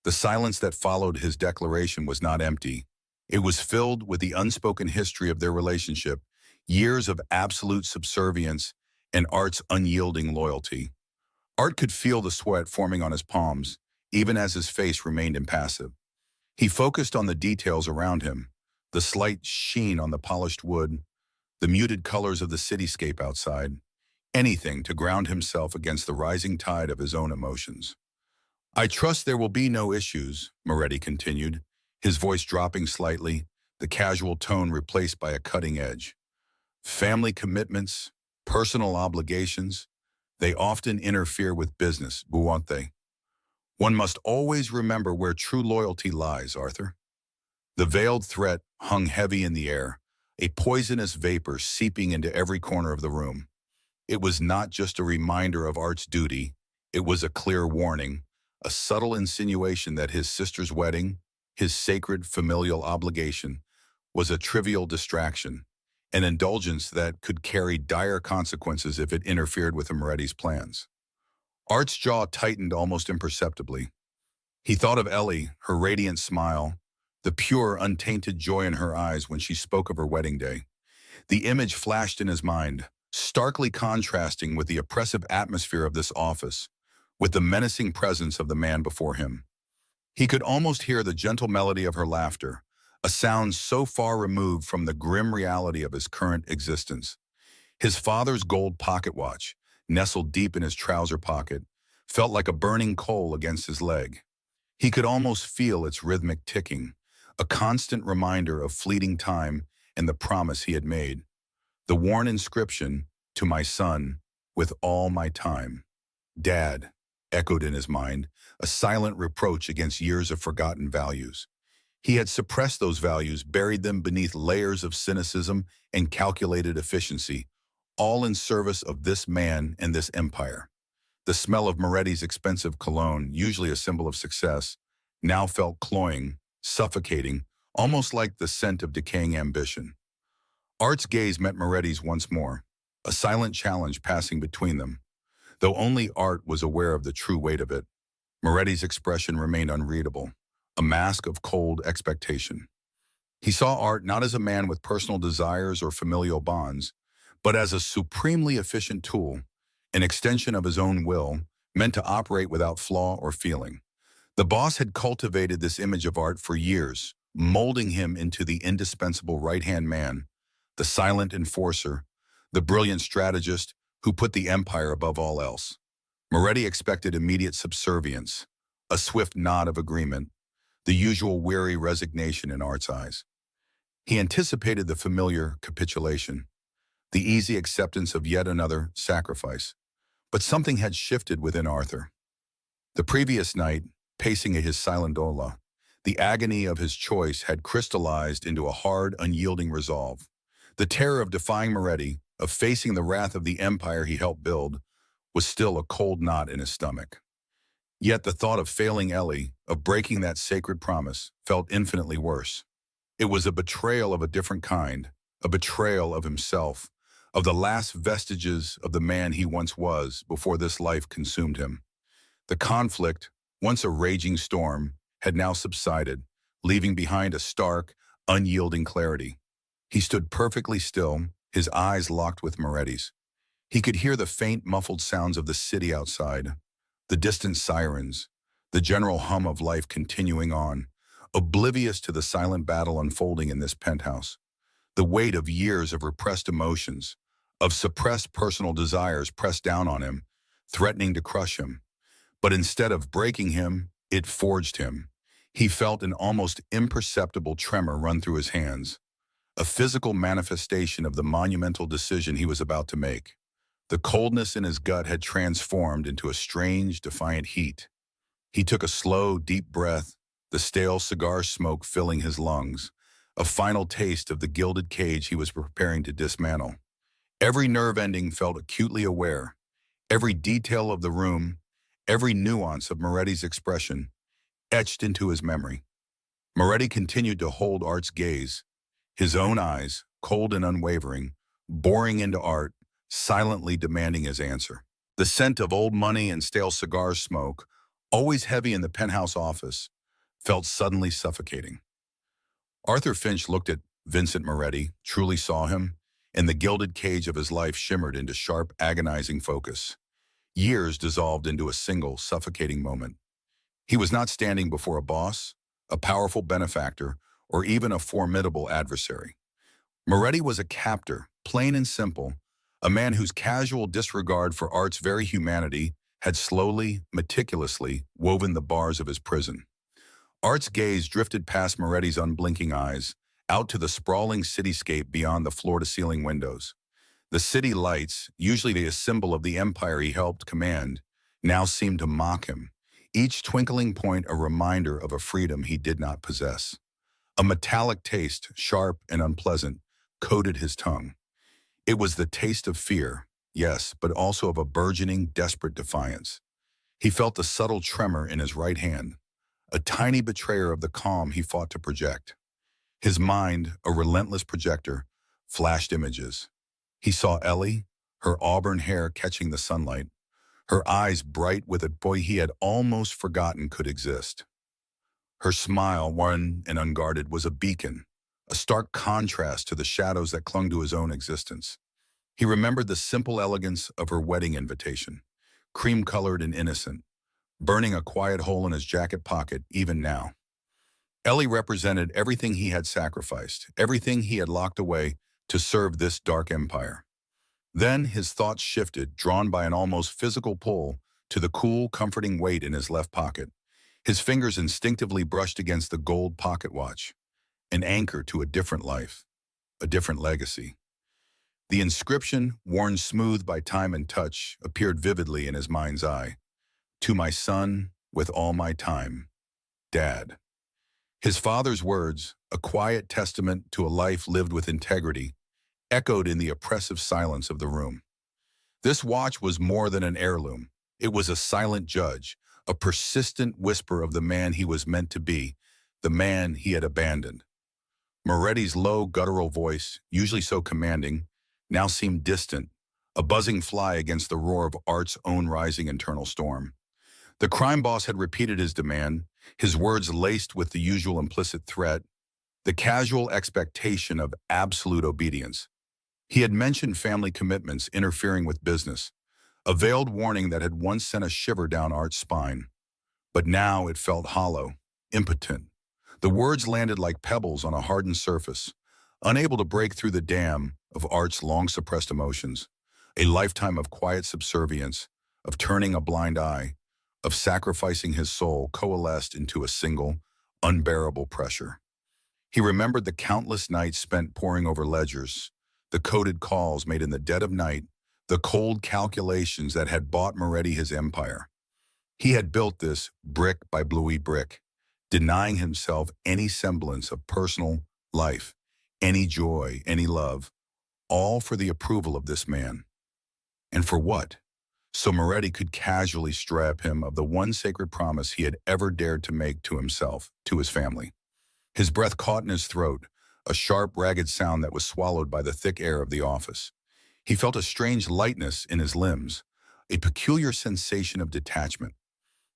The silence that followed his declaration was not empty. It was filled with the unspoken history of their relationship, years of absolute subservience, and Art's unyielding loyalty. Art could feel the sweat forming on his palms, even as his face remained impassive. He focused on the details around him, the slight sheen on the polished wood, the muted colors of the cityscape outside, anything to ground himself against the rising tide of his own emotions. "I trust there will be no issues," Moretti continued, his voice dropping slightly, the casual tone replaced by a cutting edge. "Family commitments, personal obligations, They often interfere with business, won't they? One must always remember where true loyalty lies, Arthur. The veiled threat hung heavy in the air, a poisonous vapor seeping into every corner of the room. It was not just a reminder of Art's duty, it was a clear warning, a subtle insinuation that his sister's wedding, his sacred familial obligation, was a trivial distraction, an indulgence that could carry dire consequences if it interfered with the Moretti's plans. Art's jaw tightened almost imperceptibly. He thought of Ellie, her radiant smile, the pure, untainted joy in her eyes when she spoke of her wedding day. The image flashed in his mind, starkly contrasting with the oppressive atmosphere of this office, with the menacing presence of the man before him. He could almost hear the gentle melody of her laughter, a sound so far removed from the grim reality of his current existence. His father's gold pocket watch, nestled deep in his trouser pocket, felt like a burning coal against his leg. He could almost feel its rhythmic ticking, a constant reminder of fleeting time and the promise he had made. The worn inscription, "To my son, with all my time." "Dad," echoed in his mind, a silent reproach against years of forgotten values. He had suppressed those values, buried them beneath layers of cynicism and calculated efficiency, all in service of this man and this empire. The smell of Moretti's expensive cologne, usually a symbol of success, now felt cloying, suffocating, almost like the scent of decaying ambition. Art's gaze met Moretti's once more, a silent challenge passing between them. Though only Art was aware of the true weight of it, Moretti's expression remained unreadable, a mask of cold expectation. He saw Art not as a man with personal desires or familial bonds, but as a supremely efficient tool, an extension of his own will, meant to operate without flaw or feeling. The boss had cultivated this image of Art for years, molding him into the indispensable right-hand man, the silent enforcer, the brilliant strategist who put the empire above all else. Moretti expected immediate subservience, a swift nod of agreement, the usual weary resignation in Art's eyes. He anticipated the familiar capitulation, the easy acceptance of yet another sacrifice. But something had shifted within Arthur. The previous night, pacing at his silent Ola, the agony of his choice had crystallized into a hard, unyielding resolve. The terror of defying Moretti, of facing the wrath of the empire he helped build, was still a cold knot in his stomach. Yet the thought of failing Ellie, of breaking that sacred promise, felt infinitely worse. It was a betrayal of a different kind, a betrayal of himself, of the last vestiges of the man he once was before this life consumed him. The conflict, once a raging storm, had now subsided, leaving behind a stark, unyielding clarity. He stood perfectly still, his eyes locked with Moretti's. He could hear the faint, muffled sounds of the city outside, the distant sirens, the general hum of life continuing on, oblivious to the silent battle unfolding in this penthouse. The weight of years of repressed emotions, of suppressed personal desires pressed down on him, threatening to crush him. But instead of breaking him, it forged him. He felt an almost imperceptible tremor run through his hands, a physical manifestation of the monumental decision he was about to make. The coldness in his gut had transformed into a strange, defiant heat. He took a slow, deep breath, the stale cigar smoke filling his lungs, a final taste of the gilded cage he was preparing to dismantle. Every nerve ending felt acutely aware. Every detail of the room, every nuance of Moretti's expression, etched into his memory. Moretti continued to hold Art's gaze, his own eyes, cold and unwavering, boring into Art, silently demanding his answer. The scent of old money and stale cigar smoke, always heavy in the penthouse office, felt suddenly suffocating. Arthur Finch looked at Vincent Moretti, truly saw him, and the gilded cage of his life shimmered into sharp, agonizing focus. Years dissolved into a single, suffocating moment. He was not standing before a boss, a powerful benefactor, or even a formidable adversary. Moretti was a captor, plain and simple, a man whose casual disregard for Art's very humanity had slowly, meticulously woven the bars of his prison. Art's gaze drifted past Moretti's unblinking eyes, out to the sprawling cityscape beyond the floor-to-ceiling windows. The city lights, usually a symbol of the empire he helped command, now seemed to mock him, each twinkling point a reminder of a freedom he did not possess. A metallic taste, sharp and unpleasant, coated his tongue. It was the taste of fear, yes, but also of a burgeoning, desperate defiance. He felt a subtle tremor in his right hand, a tiny betrayer of the calm he fought to project. His mind, a relentless projector, flashed images. He saw Ellie, her auburn hair catching the sunlight, her eyes bright with a boy he had almost forgotten could exist. Her smile, one and unguarded, was a beacon, a stark contrast to the shadows that clung to his own existence. He remembered the simple elegance of her wedding invitation, cream-colored and innocent, burning a quiet hole in his jacket pocket even now. Ellie represented everything he had sacrificed, everything he had locked away to serve this dark empire. Then his thoughts shifted, drawn by an almost physical pull, to the cool, comforting weight in his left pocket. His fingers instinctively brushed against the gold pocket watch, an anchor to a different life, a different legacy. The inscription, worn smooth by time and touch, appeared vividly in his mind's eye. To my son, with all my time, Dad. His father's words, a quiet testament to a life lived with integrity, echoed in the oppressive silence of the room. This watch was more than an heirloom. It was a silent judge, a persistent whisper of the man he was meant to be, the man he had abandoned. Moretti's low, guttural voice, usually so commanding, now seemed distant, a buzzing fly against the roar of Art's own rising internal storm. The crime boss had repeated his demand, his words laced with the usual implicit threat, the casual expectation of absolute obedience. He had mentioned family commitments interfering with business, a veiled warning that had once sent a shiver down Art's spine. But now it felt hollow, impotent. The words landed like pebbles on a hardened surface, unable to break through the dam of Art's long-suppressed emotions. A lifetime of quiet subservience, of turning a blind eye, of sacrificing his soul coalesced into a single, unbearable pressure. He remembered the countless nights spent poring over ledgers, the coded calls made in the dead of night, the cold calculations that had bought Moretti his empire. He had built this brick by bluey brick, denying himself any semblance of personal life, any joy, any love, all for the approval of this man. And for what? So Moretti could casually strip him of the one sacred promise he had ever dared to make to himself, to his family. His breath caught in his throat, a sharp, ragged sound that was swallowed by the thick air of the office. He felt a strange lightness in his limbs, a peculiar sensation of detachment.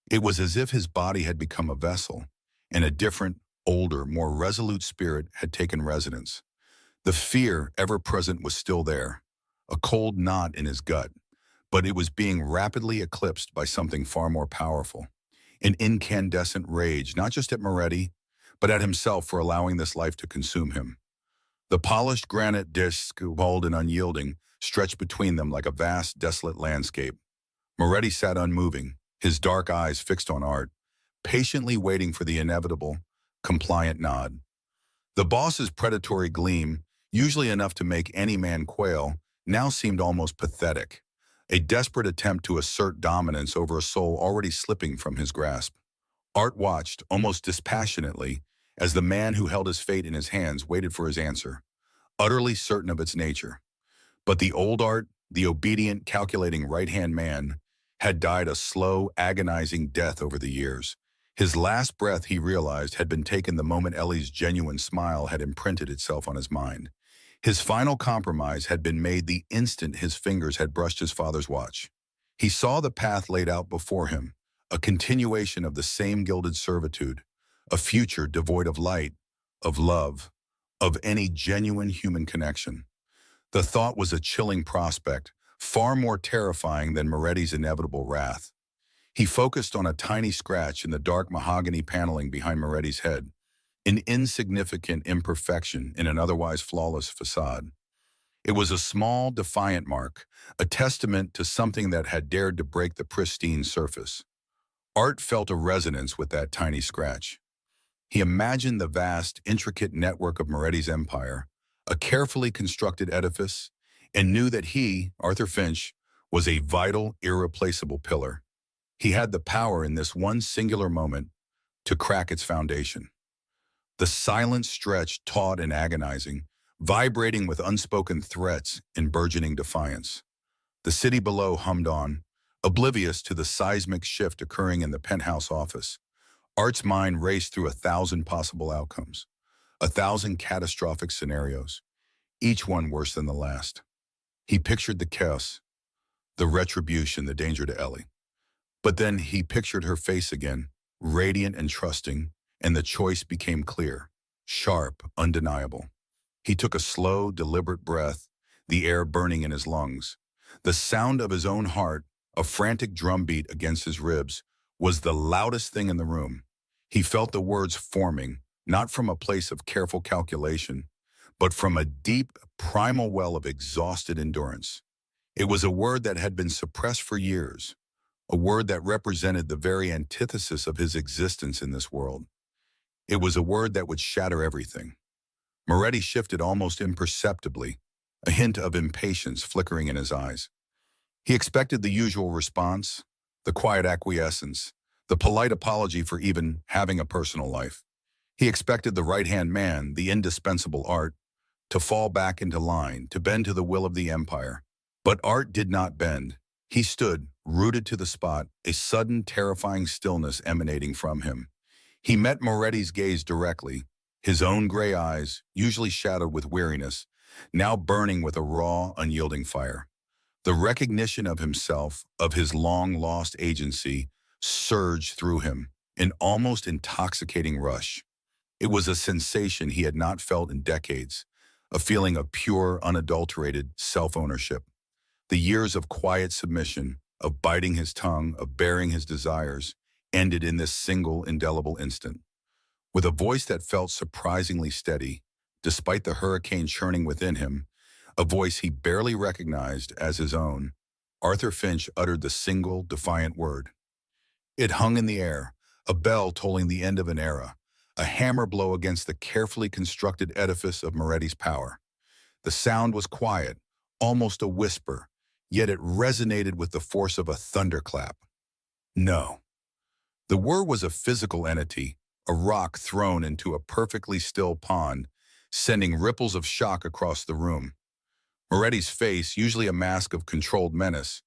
It was as if his body had become a vessel, and a different, older, more resolute spirit had taken residence. The fear, ever present, was still there, a cold knot in his gut, but it was being rapidly eclipsed by something far more powerful, an incandescent rage, not just at Moretti, but at himself for allowing this life to consume him. The polished granite disc, bald and unyielding, stretched between them like a vast, desolate landscape. Moretti sat unmoving, his dark eyes fixed on Art, patiently waiting for the inevitable, compliant nod. The boss's predatory gleam, usually enough to make any man quail, now seemed almost pathetic, a desperate attempt to assert dominance over a soul already slipping from his grasp. Art watched, almost dispassionately, as the man who held his fate in his hands waited for his answer, utterly certain of its nature. But the old Art, the obedient, calculating right-hand man, had died a slow, agonizing death over the years. His last breath, he realized, had been taken the moment Ellie's genuine smile had imprinted itself on his mind. His final compromise had been made the instant his fingers had brushed his father's watch. He saw the path laid out before him, a continuation of the same gilded servitude, a future devoid of light, of love, of any genuine human connection. The thought was a chilling prospect, far more terrifying than Moretti's inevitable wrath. He focused on a tiny scratch in the dark mahogany paneling behind Moretti's head, an insignificant imperfection in an otherwise flawless facade. It was a small, defiant mark, a testament to something that had dared to break the pristine surface. Art felt a resonance with that tiny scratch. He imagined the vast, intricate network of Moretti's empire, a carefully constructed edifice, and knew that he, Arthur Finch, was a vital, irreplaceable pillar. He had the power in this one singular moment to crack its foundation. The silence stretched taut and agonizing, vibrating with unspoken threats and burgeoning defiance. The city below hummed on, oblivious to the seismic shift occurring in the penthouse office. Art's mind raced through 1,000 possible outcomes, 1,000 catastrophic scenarios, each one worse than the last. He pictured the chaos, the retribution, the danger to Ellie. But then he pictured her face again, radiant and trusting, and the choice became clear, sharp, undeniable. He took a slow, deliberate breath, the air burning in his lungs. The sound of his own heart, a frantic drumbeat against his ribs, was the loudest thing in the room. He felt the words forming, not from a place of careful calculation, but from a deep, primal well of exhausted endurance. It was a word that had been suppressed for years, a word that represented the very antithesis of his existence in this world. It was a word that would shatter everything. Moretti shifted almost imperceptibly, a hint of impatience flickering in his eyes. He expected the usual response, the quiet acquiescence, the polite apology for even having a personal life. He expected the right-hand man, the indispensable Art, to fall back into line, to bend to the will of the empire. But Art did not bend. He stood, rooted to the spot, a sudden, terrifying stillness emanating from him. He met Moretti's gaze directly, his own gray eyes, usually shadowed with weariness, now burning with a raw, unyielding fire. The recognition of himself, of his long-lost agency, surged through him, an almost intoxicating rush. It was a sensation he had not felt in decades, a feeling of pure, unadulterated self-ownership. The years of quiet submission, of biting his tongue, of bearing his desires, ended in this single, indelible instant. With a voice that felt surprisingly steady, despite the hurricane churning within him, a voice he barely recognized as his own, Arthur Finch uttered the single, defiant word. It hung in the air, a bell tolling the end of an era, a hammer blow against the carefully constructed edifice of Moretti's power. The sound was quiet, almost a whisper, yet it resonated with the force of a thunderclap. No. The word was a physical entity, a rock thrown into a perfectly still pond, sending ripples of shock across the room. Moretti's face, usually a mask of controlled menace,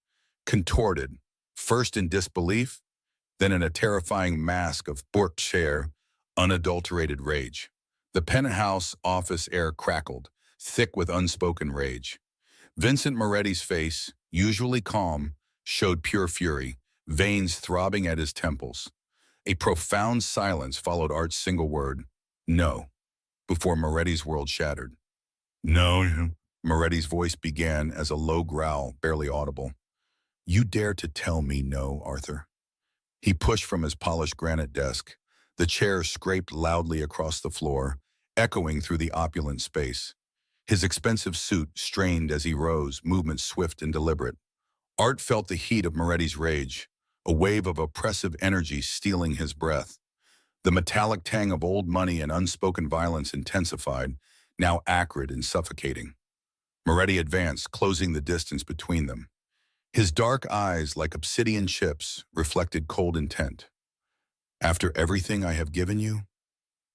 contorted, first in disbelief, then in a terrifying mask of Berkshire, unadulterated rage. The penthouse office air crackled, thick with unspoken rage. Vincent Moretti's face, usually calm, showed pure fury, veins throbbing at his temples. A profound silence followed Art's single word, no, before Moretti's world shattered. No, Moretti's voice began as a low growl, barely audible. You dare to tell me no, Arthur? He pushed from his polished granite desk. The chair scraped loudly across the floor, echoing through the opulent space. His expensive suit strained as he rose, movement swift and deliberate. Art felt the heat of Moretti's rage, a wave of oppressive energy stealing his breath. The metallic tang of old money and unspoken violence intensified, now acrid and suffocating. Moretti advanced, closing the distance between them. His dark eyes, like obsidian chips, reflected cold intent. After everything I have given you,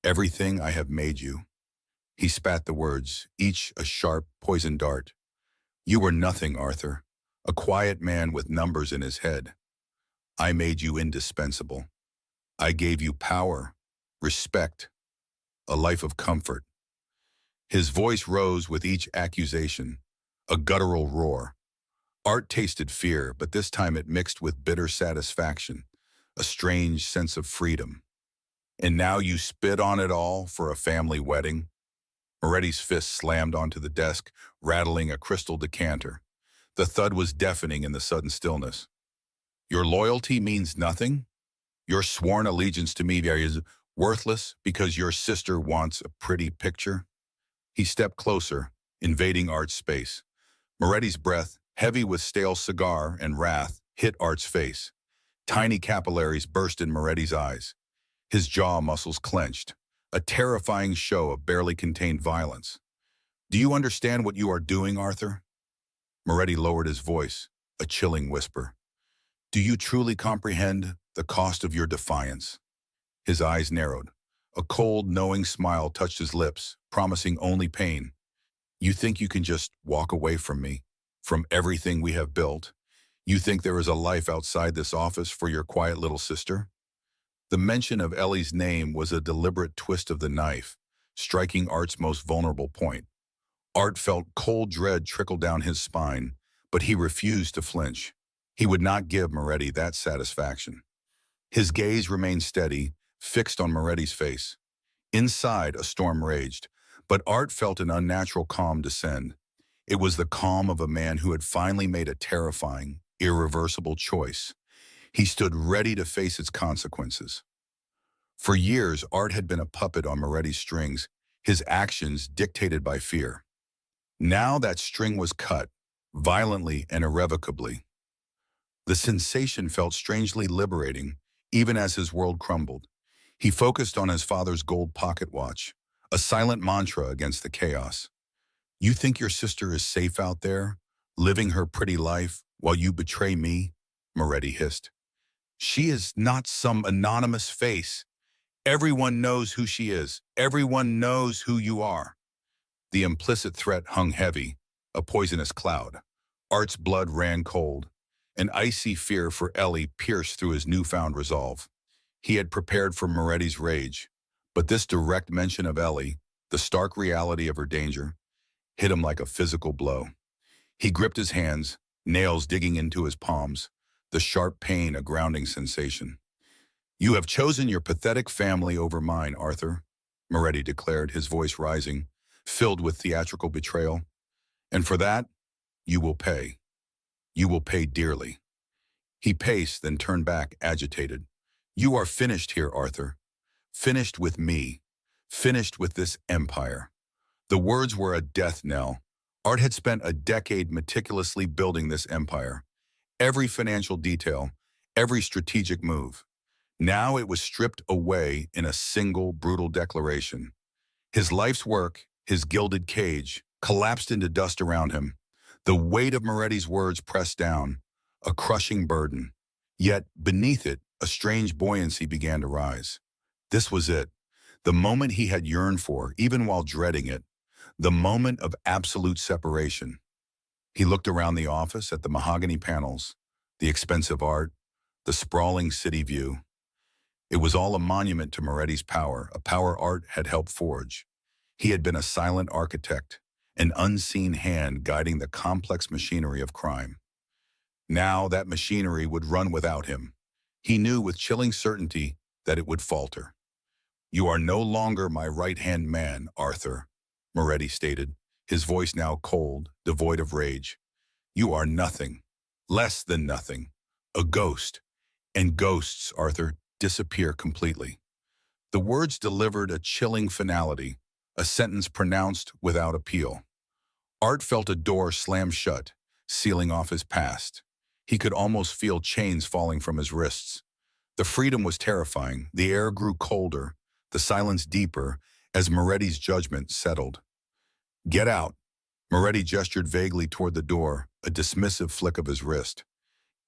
everything I have made you. He spat the words, each a sharp, poisoned dart. You were nothing, Arthur, a quiet man with numbers in his head. I made you indispensable. I gave you power, respect, a life of comfort. His voice rose with each accusation, a guttural roar. Art tasted fear, but this time it mixed with bitter satisfaction, a strange sense of freedom. And now you spit on it all for a family wedding? Moretti's fist slammed onto the desk, rattling a crystal decanter. The thud was deafening in the sudden stillness. Your loyalty means nothing? Your sworn allegiance to me is worthless because your sister wants a pretty picture? He stepped closer, invading Art's space. Moretti's breath, heavy with stale cigar and wrath, hit Art's face. Tiny capillaries burst in Moretti's eyes. His jaw muscles clenched, a terrifying show of barely contained violence. Do you understand what you are doing, Arthur? Moretti lowered his voice, a chilling whisper. Do you truly comprehend the cost of your defiance? His eyes narrowed. A cold, knowing smile touched his lips, promising only pain. You think you can just walk away from me, from everything we have built? You think there is a life outside this office for your quiet little sister? The mention of Ellie's name was a deliberate twist of the knife, striking Art's most vulnerable point. Art felt cold dread trickle down his spine, but he refused to flinch. He would not give Moretti that satisfaction. His gaze remained steady, fixed on Moretti's face. Inside, a storm raged, but Art felt an unnatural calm descend. It was the calm of a man who had finally made a terrifying, irreversible choice. He stood ready to face its consequences. For years, Art had been a puppet on Moretti's strings, his actions dictated by fear. Now that string was cut, violently and irrevocably. The sensation felt strangely liberating, even as his world crumbled. He focused on his father's gold pocket watch, a silent mantra against the chaos. You think your sister is safe out there, living her pretty life, while you betray me? Moretti hissed. She is not some anonymous face. Everyone knows who she is. Everyone knows who you are. The implicit threat hung heavy, a poisonous cloud. Art's blood ran cold. An icy fear for Ellie pierced through his newfound resolve. He had prepared for Moretti's rage, but this direct mention of Ellie, the stark reality of her danger, hit him like a physical blow. He gripped his hands, nails digging into his palms, the sharp pain a grounding sensation. You have chosen your pathetic family over mine, Arthur, Moretti declared, his voice rising, filled with theatrical betrayal. And for that, you will pay. You will pay dearly. He paced, then turned back, agitated. You are finished here, Arthur. Finished with me. Finished with this empire. The words were a death knell. Art had spent a decade meticulously building this empire. Every financial detail, every strategic move. Now it was stripped away in a single brutal declaration. His life's work, his gilded cage, collapsed into dust around him. The weight of Moretti's words pressed down, a crushing burden. Yet, beneath it, a strange buoyancy began to rise. This was it, the moment he had yearned for, even while dreading it, the moment of absolute separation. He looked around the office at the mahogany panels, the expensive art, the sprawling city view. It was all a monument to Moretti's power, a power Art had helped forge. He had been a silent architect, an unseen hand guiding the complex machinery of crime. Now that machinery would run without him. He knew with chilling certainty that it would falter. You are no longer my right-hand man, Arthur, Moretti stated, his voice now cold, devoid of rage. You are nothing, less than nothing, a ghost. And ghosts, Arthur, disappear completely. The words delivered a chilling finality, a sentence pronounced without appeal. Art felt a door slam shut, sealing off his past. He could almost feel chains falling from his wrists. The freedom was terrifying. The air grew colder, the silence deeper, as Moretti's judgment settled. Get out. Moretti gestured vaguely toward the door, a dismissive flick of his wrist.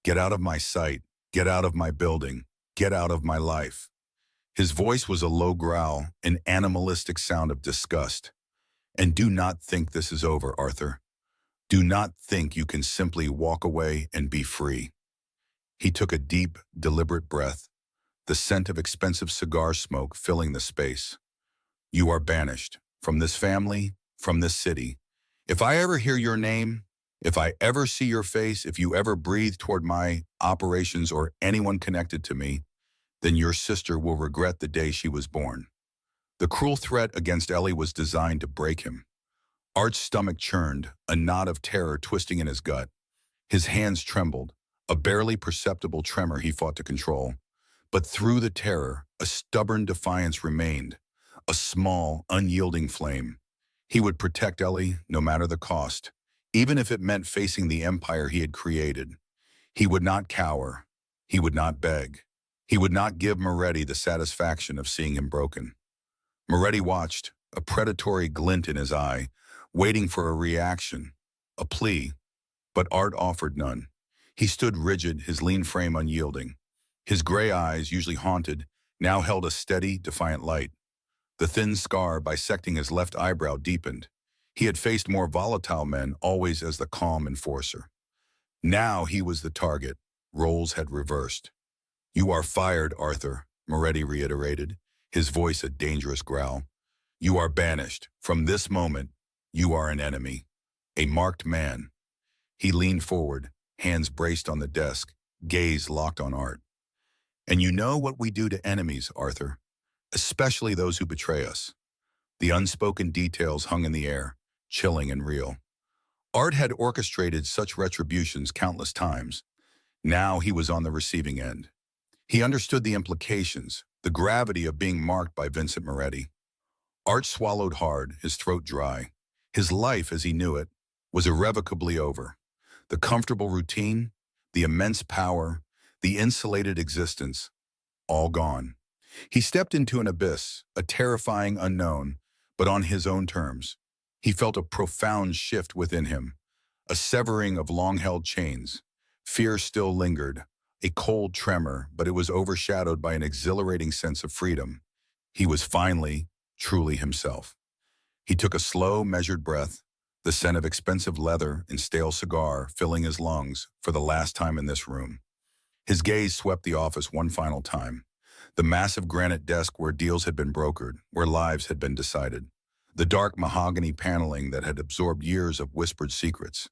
Get out of my sight. Get out of my building. Get out of my life. His voice was a low growl, an animalistic sound of disgust. And do not think this is over, Arthur. Do not think you can simply walk away and be free. He took a deep, deliberate breath, the scent of expensive cigar smoke filling the space. You are banished from this family, from this city. If I ever hear your name, if I ever see your face, if you ever breathe toward my operations or anyone connected to me, then your sister will regret the day she was born. The cruel threat against Ellie was designed to break him. Art's stomach churned, a knot of terror twisting in his gut. His hands trembled, a barely perceptible tremor he fought to control. But through the terror, a stubborn defiance remained, a small, unyielding flame. He would protect Ellie, no matter the cost, even if it meant facing the empire he had created. He would not cower. He would not beg. He would not give Moretti the satisfaction of seeing him broken. Moretti watched, a predatory glint in his eye, waiting for a reaction, a plea. But Art offered none. He stood rigid, his lean frame unyielding. His gray eyes, usually haunted, now held a steady, defiant light. The thin scar bisecting his left eyebrow deepened. He had faced more volatile men, always as the calm enforcer. Now he was the target. Roles had reversed. "You are fired, Arthur," Moretti reiterated, his voice a dangerous growl. "You are banished. From this moment, you are an enemy. A marked man." He leaned forward, hands braced on the desk, gaze locked on Art. "And you know what we do to enemies, Arthur, especially those who betray us." The unspoken details hung in the air, chilling and real. Art had orchestrated such retributions countless times. Now he was on the receiving end. He understood the implications, the gravity of being marked by Vincent Moretti. Art swallowed hard, his throat dry. His life, as he knew it, was irrevocably over. The comfortable routine, the immense power, the insulated existence, all gone. He stepped into an abyss, a terrifying unknown, but on his own terms. He felt a profound shift within him, a severing of long-held chains. Fear still lingered, a cold tremor, but it was overshadowed by an exhilarating sense of freedom. He was finally, truly himself. He took a slow, measured breath, the scent of expensive leather and stale cigar filling his lungs for the last time in this room. His gaze swept the office one final time. The massive granite desk where deals had been brokered, where lives had been decided. The dark mahogany paneling that had absorbed years of whispered secrets.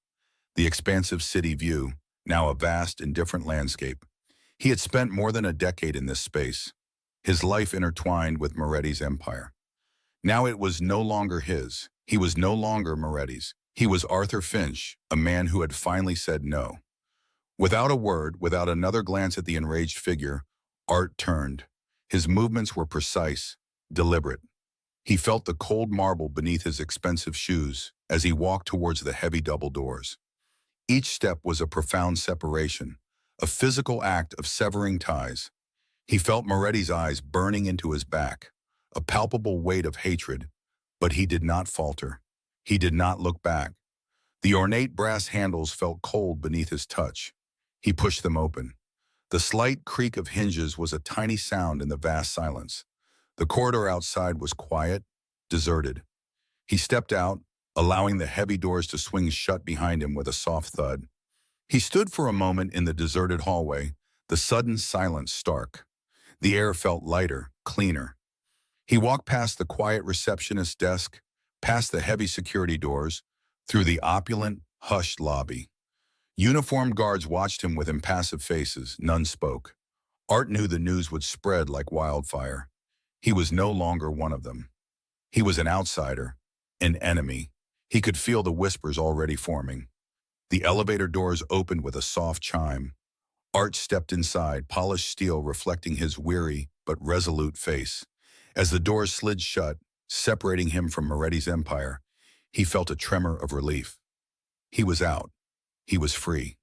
The expansive city view, now a vast, indifferent landscape. He had spent more than a decade in this space, his life intertwined with Moretti's empire. Now it was no longer his. He was no longer Moretti's. He was Arthur Finch, a man who had finally said no. Without a word, without another glance at the enraged figure, Art turned. His movements were precise, deliberate. He felt the cold marble beneath his expensive shoes as he walked towards the heavy double doors. Each step was a profound separation, a physical act of severing ties. He felt Moretti's eyes burning into his back, a palpable weight of hatred, but he did not falter. He did not look back. The ornate brass handles felt cold beneath his touch. He pushed them open. The slight creak of hinges was a tiny sound in the vast silence. The corridor outside was quiet, deserted. He stepped out, allowing the heavy doors to swing shut behind him with a soft thud. He stood for a moment in the deserted hallway, the sudden silence stark. The air felt lighter, cleaner. He walked past the quiet receptionist's desk, past the heavy security doors, through the opulent, hushed lobby. Uniformed guards watched him with impassive faces. None spoke. Art knew the news would spread like wildfire. He was no longer one of them. He was an outsider, an enemy. He could feel the whispers already forming. The elevator doors opened with a soft chime. Art stepped inside, polished steel reflecting his weary but resolute face. As the doors slid shut, separating him from Moretti's empire, he felt a tremor of relief. He was out. He was free.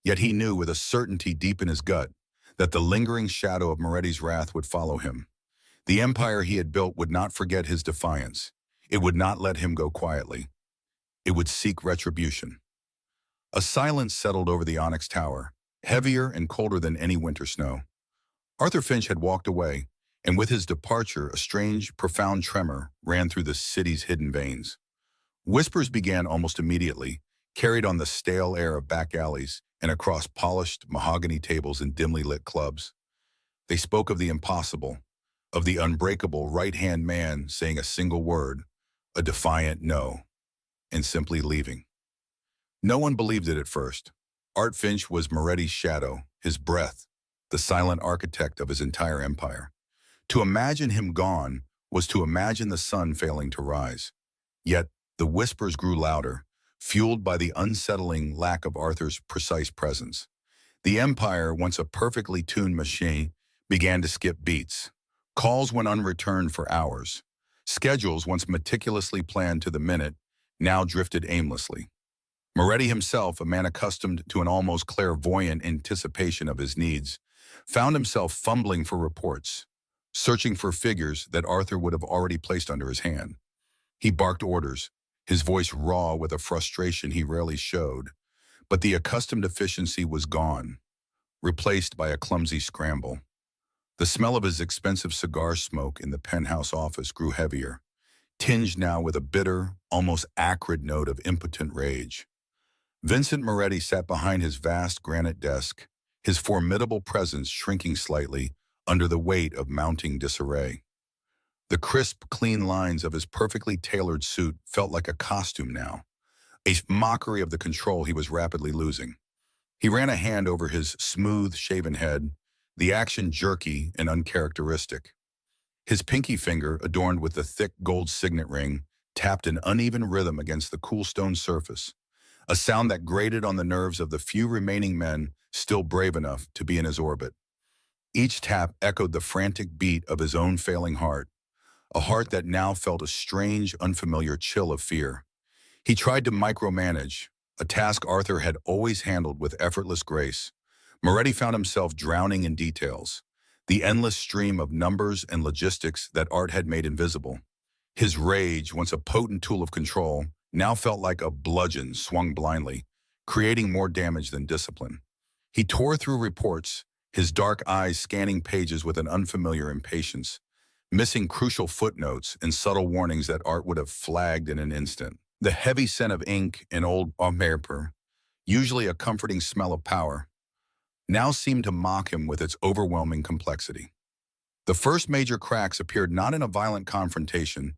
Yet he knew with a certainty deep in his gut that the lingering shadow of Moretti's wrath would follow him. The empire he had built would not forget his defiance. It would not let him go quietly. It would seek retribution. A silence settled over the Onyx Tower, heavier and colder than any winter snow. Arthur Finch had walked away, and with his departure, a strange, profound tremor ran through the city's hidden veins. Whispers began almost immediately, carried on the stale air of back alleys and across polished mahogany tables in dimly lit clubs. They spoke of the impossible, of the unbreakable right-hand man saying a single word, a defiant no, and simply leaving. No one believed it at first. Art Finch was Moretti's shadow, his breath, the silent architect of his entire empire. To imagine him gone was to imagine the sun failing to rise. Yet the whispers grew louder, fueled by the unsettling lack of Arthur's precise presence. The empire, once a perfectly tuned machine, began to skip beats. Calls went unreturned for hours. Schedules, once meticulously planned to the minute, now drifted aimlessly. Moretti himself, a man accustomed to an almost clairvoyant anticipation of his needs, found himself fumbling for reports, searching for figures that Arthur would have already placed under his hand. He barked orders, his voice raw with a frustration he rarely showed, But the accustomed efficiency was gone, replaced by a clumsy scramble. The smell of his expensive cigar smoke in the penthouse office grew heavier, tinged now with a bitter, almost acrid note of impotent rage. Vincent Moretti sat behind his vast granite desk, his formidable presence shrinking slightly under the weight of mounting disarray. The crisp, clean lines of his perfectly tailored suit felt like a costume now, a mockery of the control he was rapidly losing. He ran a hand over his smooth, shaven head, the action jerky and uncharacteristic. His pinky finger, adorned with the thick gold signet ring, tapped an uneven rhythm against the cool stone surface, a sound that grated on the nerves of the few remaining men still brave enough to be in his orbit. Each tap echoed the frantic beat of his own failing heart, a heart that now felt a strange, unfamiliar chill of fear. He tried to micromanage, a task Arthur had always handled with effortless grace. Moretti found himself drowning in details, the endless stream of numbers and logistics that Art had made invisible. His rage, once a potent tool of control, now felt like a bludgeon swung blindly, creating more damage than discipline. He tore through reports, his dark eyes scanning pages with an unfamiliar impatience, missing crucial footnotes and subtle warnings that Art would have flagged in an instant. The heavy scent of ink and old paper, usually a comforting smell of power, now seemed to mock him with its overwhelming complexity. The first major cracks appeared not in a violent confrontation,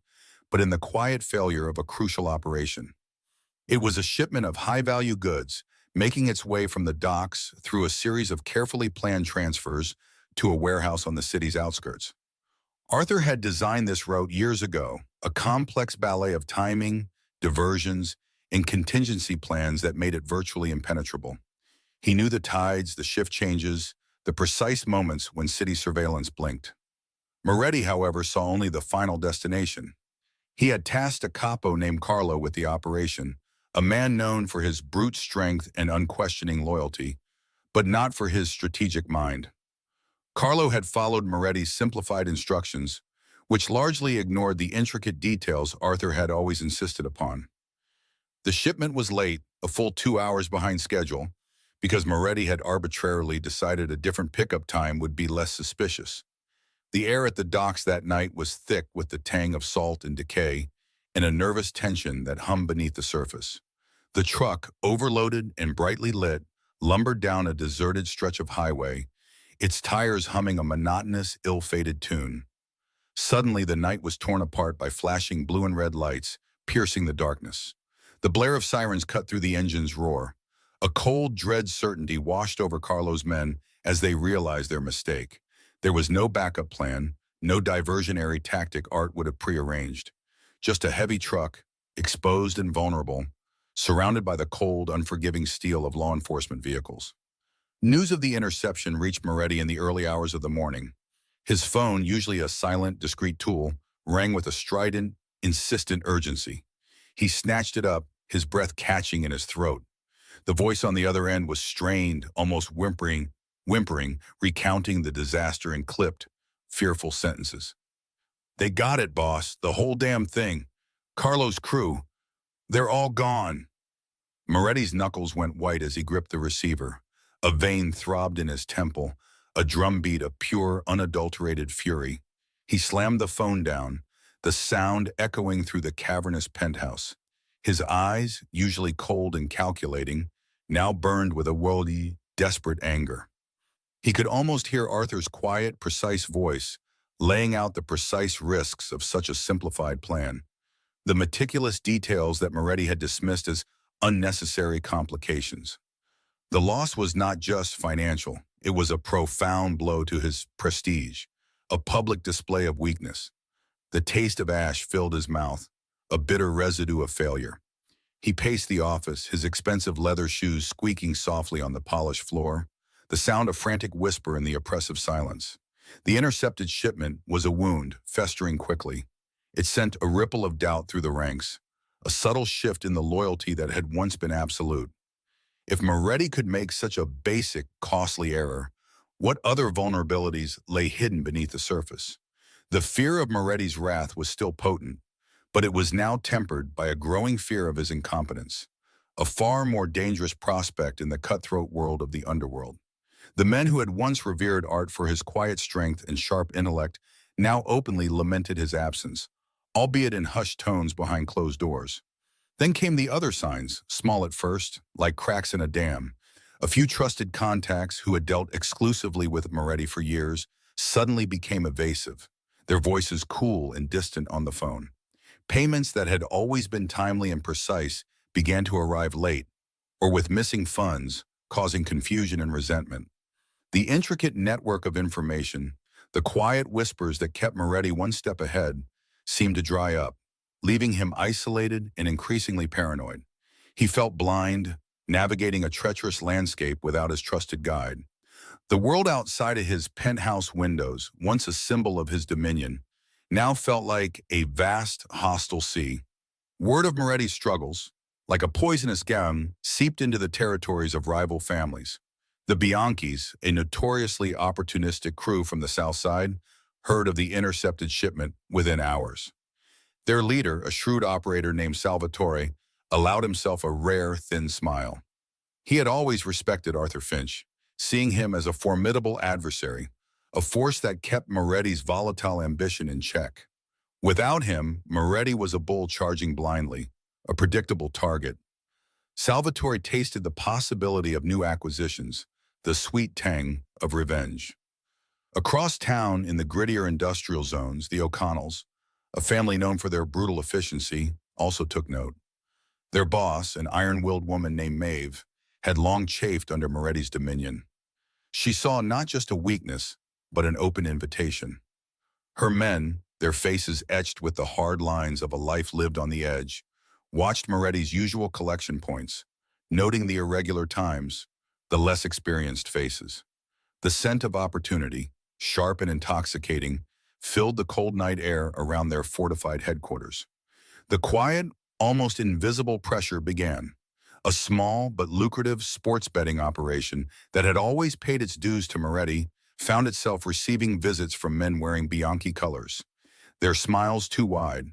but in the quiet failure of a crucial operation. It was a shipment of high-value goods, making its way from the docks through a series of carefully planned transfers to a warehouse on the city's outskirts. Arthur had designed this route years ago, a complex ballet of timing, diversions, and contingency plans that made it virtually impenetrable. He knew the tides, the shift changes, the precise moments when city surveillance blinked. Moretti, however, saw only the final destination. He had tasked a capo named Carlo with the operation, a man known for his brute strength and unquestioning loyalty, but not for his strategic mind. Carlo had followed Moretti's simplified instructions, which largely ignored the intricate details Arthur had always insisted upon. The shipment was late, a full 2 hours behind schedule, because Moretti had arbitrarily decided a different pickup time would be less suspicious. The air at the docks that night was thick with the tang of salt and decay, and a nervous tension that hummed beneath the surface. The truck, overloaded and brightly lit, lumbered down a deserted stretch of highway, its tires humming a monotonous, ill-fated tune. Suddenly, the night was torn apart by flashing blue and red lights, piercing the darkness. The blare of sirens cut through the engine's roar. A cold, dread certainty washed over Carlo's men as they realized their mistake. There was no backup plan, no diversionary tactic Art would have prearranged. Just a heavy truck, exposed and vulnerable, surrounded by the cold, unforgiving steel of law enforcement vehicles. News of the interception reached Moretti in the early hours of the morning. His phone, usually a silent, discreet tool, rang with a strident, insistent urgency. He snatched it up, his breath catching in his throat. The voice on the other end was strained, almost whimpering, recounting the disaster in clipped, fearful sentences. "They got it, boss, the whole damn thing. Carlo's crew. They're all gone." Moretti's knuckles went white as he gripped the receiver. A vein throbbed in his temple, a drumbeat of pure, unadulterated fury. He slammed the phone down, the sound echoing through the cavernous penthouse. His eyes, usually cold and calculating, now burned with a worldly, desperate anger. He could almost hear Arthur's quiet, precise voice, laying out the precise risks of such a simplified plan, the meticulous details that Moretti had dismissed as unnecessary complications. The loss was not just financial, it was a profound blow to his prestige, a public display of weakness. The taste of ash filled his mouth, a bitter residue of failure. He paced the office, his expensive leather shoes squeaking softly on the polished floor, the sound of frantic whisper in the oppressive silence. The intercepted shipment was a wound, festering quickly. It sent a ripple of doubt through the ranks, a subtle shift in the loyalty that had once been absolute. If Moretti could make such a basic, costly error, what other vulnerabilities lay hidden beneath the surface? The fear of Moretti's wrath was still potent, but it was now tempered by a growing fear of his incompetence. a far more dangerous prospect in the cutthroat world of the underworld. The men who had once revered Art for his quiet strength and sharp intellect now openly lamented his absence, albeit in hushed tones behind closed doors. Then came the other signs, small at first, like cracks in a dam. A few trusted contacts who had dealt exclusively with Moretti for years suddenly became evasive, their voices cool and distant on the phone. Payments that had always been timely and precise began to arrive late, or with missing funds, causing confusion and resentment. The intricate network of information, the quiet whispers that kept Moretti one step ahead, seemed to dry up, leaving him isolated and increasingly paranoid. He felt blind, navigating a treacherous landscape without his trusted guide. The world outside of his penthouse windows, once a symbol of his dominion, now felt like a vast, hostile sea. Word of Moretti's struggles, like a poisonous gum, seeped into the territories of rival families. The Bianchis, a notoriously opportunistic crew from the South Side, heard of the intercepted shipment within hours. Their leader, a shrewd operator named Salvatore, allowed himself a rare, thin smile. He had always respected Arthur Finch, seeing him as a formidable adversary, a force that kept Moretti's volatile ambition in check. Without him, Moretti was a bull charging blindly, a predictable target. Salvatore tasted the possibility of new acquisitions, the sweet tang of revenge. Across town in the grittier industrial zones, the O'Connells, a family known for their brutal efficiency, also took note. Their boss, an iron-willed woman named Maeve, had long chafed under Moretti's dominion. She saw not just a weakness, but an open invitation. Her men, their faces etched with the hard lines of a life lived on the edge, watched Moretti's usual collection points, noting the irregular times, the less experienced faces. The scent of opportunity, sharp and intoxicating, filled the cold night air around their fortified headquarters. The quiet, almost invisible pressure began. A small but lucrative sports betting operation that had always paid its dues to Moretti found itself receiving visits from men wearing Bianchi colors. Their smiles too wide,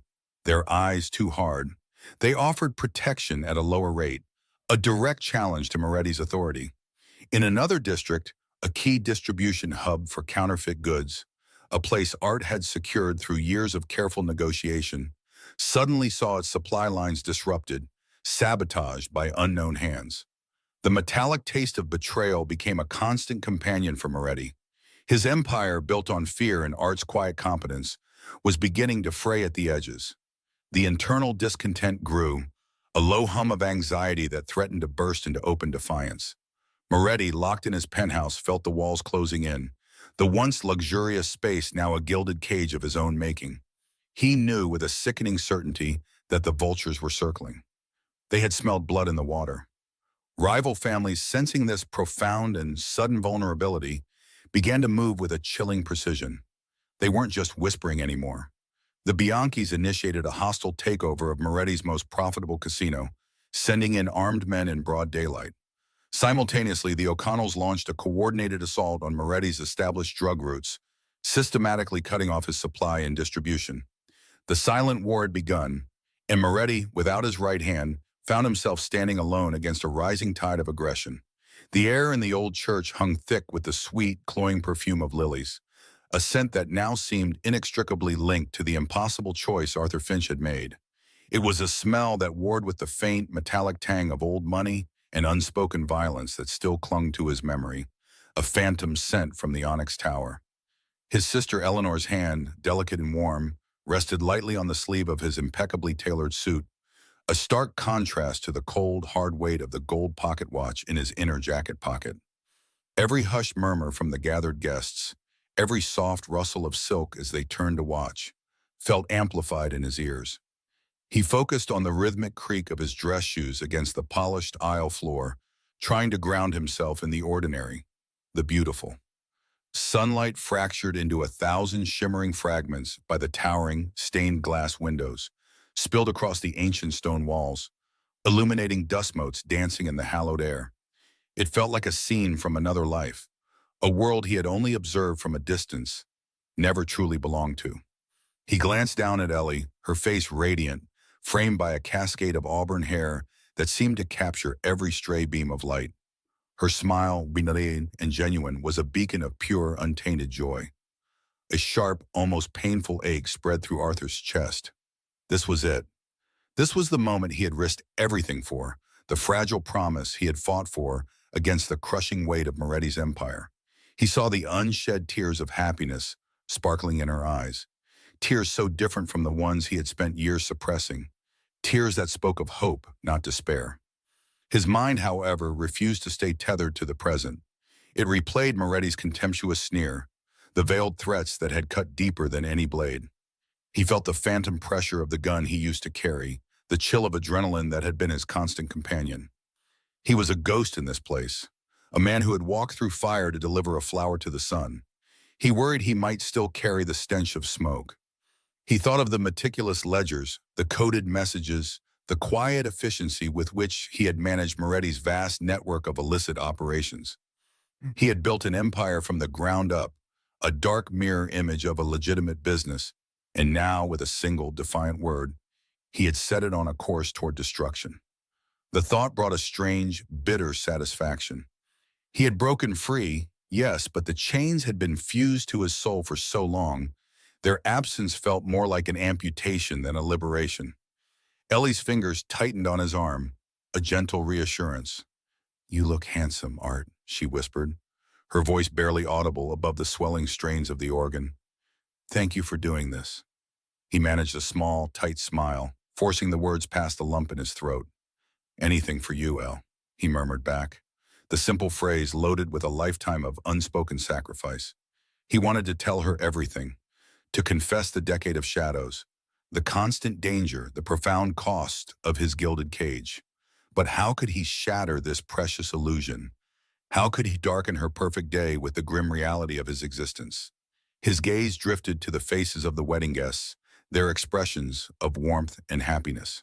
their eyes too hard. They offered protection at a lower rate, a direct challenge to Moretti's authority. In another district, a key distribution hub for counterfeit goods, a place Art had secured through years of careful negotiation, suddenly saw its supply lines disrupted, sabotaged by unknown hands. The metallic taste of betrayal became a constant companion for Moretti. His empire, built on fear and Art's quiet competence, was beginning to fray at the edges. The internal discontent grew, a low hum of anxiety that threatened to burst into open defiance. Moretti, locked in his penthouse, felt the walls closing in, the once luxurious space now a gilded cage of his own making. He knew with a sickening certainty that the vultures were circling. They had smelled blood in the water. Rival families, sensing this profound and sudden vulnerability, began to move with a chilling precision. They weren't just whispering anymore. The Bianchis initiated a hostile takeover of Moretti's most profitable casino, sending in armed men in broad daylight. Simultaneously, the O'Connells launched a coordinated assault on Moretti's established drug routes, systematically cutting off his supply and distribution. The silent war had begun, and Moretti, without his right hand, found himself standing alone against a rising tide of aggression. The air in the old church hung thick with the sweet, cloying perfume of lilies, a scent that now seemed inextricably linked to the impossible choice Arthur Finch had made. It was a smell that warred with the faint, metallic tang of old money and unspoken violence that still clung to his memory, a phantom scent from the Onyx Tower. His sister Eleanor's hand, delicate and warm, rested lightly on the sleeve of his impeccably tailored suit, a stark contrast to the cold, hard weight of the gold pocket watch in his inner jacket pocket. Every hushed murmur from the gathered guests, every soft rustle of silk as they turned to watch, felt amplified in his ears. He focused on the rhythmic creak of his dress shoes against the polished aisle floor, trying to ground himself in the ordinary, the beautiful. Sunlight fractured into 1,000 shimmering fragments by the towering, stained glass windows, spilled across the ancient stone walls, illuminating dust motes dancing in the hallowed air. It felt like a scene from another life, a world he had only observed from a distance, never truly belonged to. He glanced down at Ellie, her face radiant, framed by a cascade of auburn hair that seemed to capture every stray beam of light. Her smile, benign and genuine, was a beacon of pure, untainted joy. A sharp, almost painful ache spread through Arthur's chest. This was it. This was the moment he had risked everything for, the fragile promise he had fought for against the crushing weight of Moretti's empire. He saw the unshed tears of happiness sparkling in her eyes, tears so different from the ones he had spent years suppressing, tears that spoke of hope, not despair. His mind, however, refused to stay tethered to the present. It replayed Moretti's contemptuous sneer, the veiled threats that had cut deeper than any blade. He felt the phantom pressure of the gun he used to carry, the chill of adrenaline that had been his constant companion. He was a ghost in this place, a man who had walked through fire to deliver a flower to the sun. He worried he might still carry the stench of smoke. He thought of the meticulous ledgers, the coded messages, the quiet efficiency with which he had managed Moretti's vast network of illicit operations. He had built an empire from the ground up, a dark mirror image of a legitimate business, and now, with a single defiant word, he had set it on a course toward destruction. The thought brought a strange, bitter satisfaction. He had broken free, yes, but the chains had been fused to his soul for so long, their absence felt more like an amputation than a liberation. Ellie's fingers tightened on his arm, a gentle reassurance. "You look handsome, Art," she whispered, her voice barely audible above the swelling strains of the organ. "Thank you for doing this." He managed a small, tight smile, forcing the words past the lump in his throat. "Anything for you, Elle," he murmured back, the simple phrase loaded with a lifetime of unspoken sacrifice. He wanted to tell her everything, to confess the decade of shadows, the constant danger, the profound cost of his gilded cage. But how could he shatter this precious illusion? How could he darken her perfect day with the grim reality of his existence? His gaze drifted to the faces of the wedding guests, their expressions of warmth and happiness.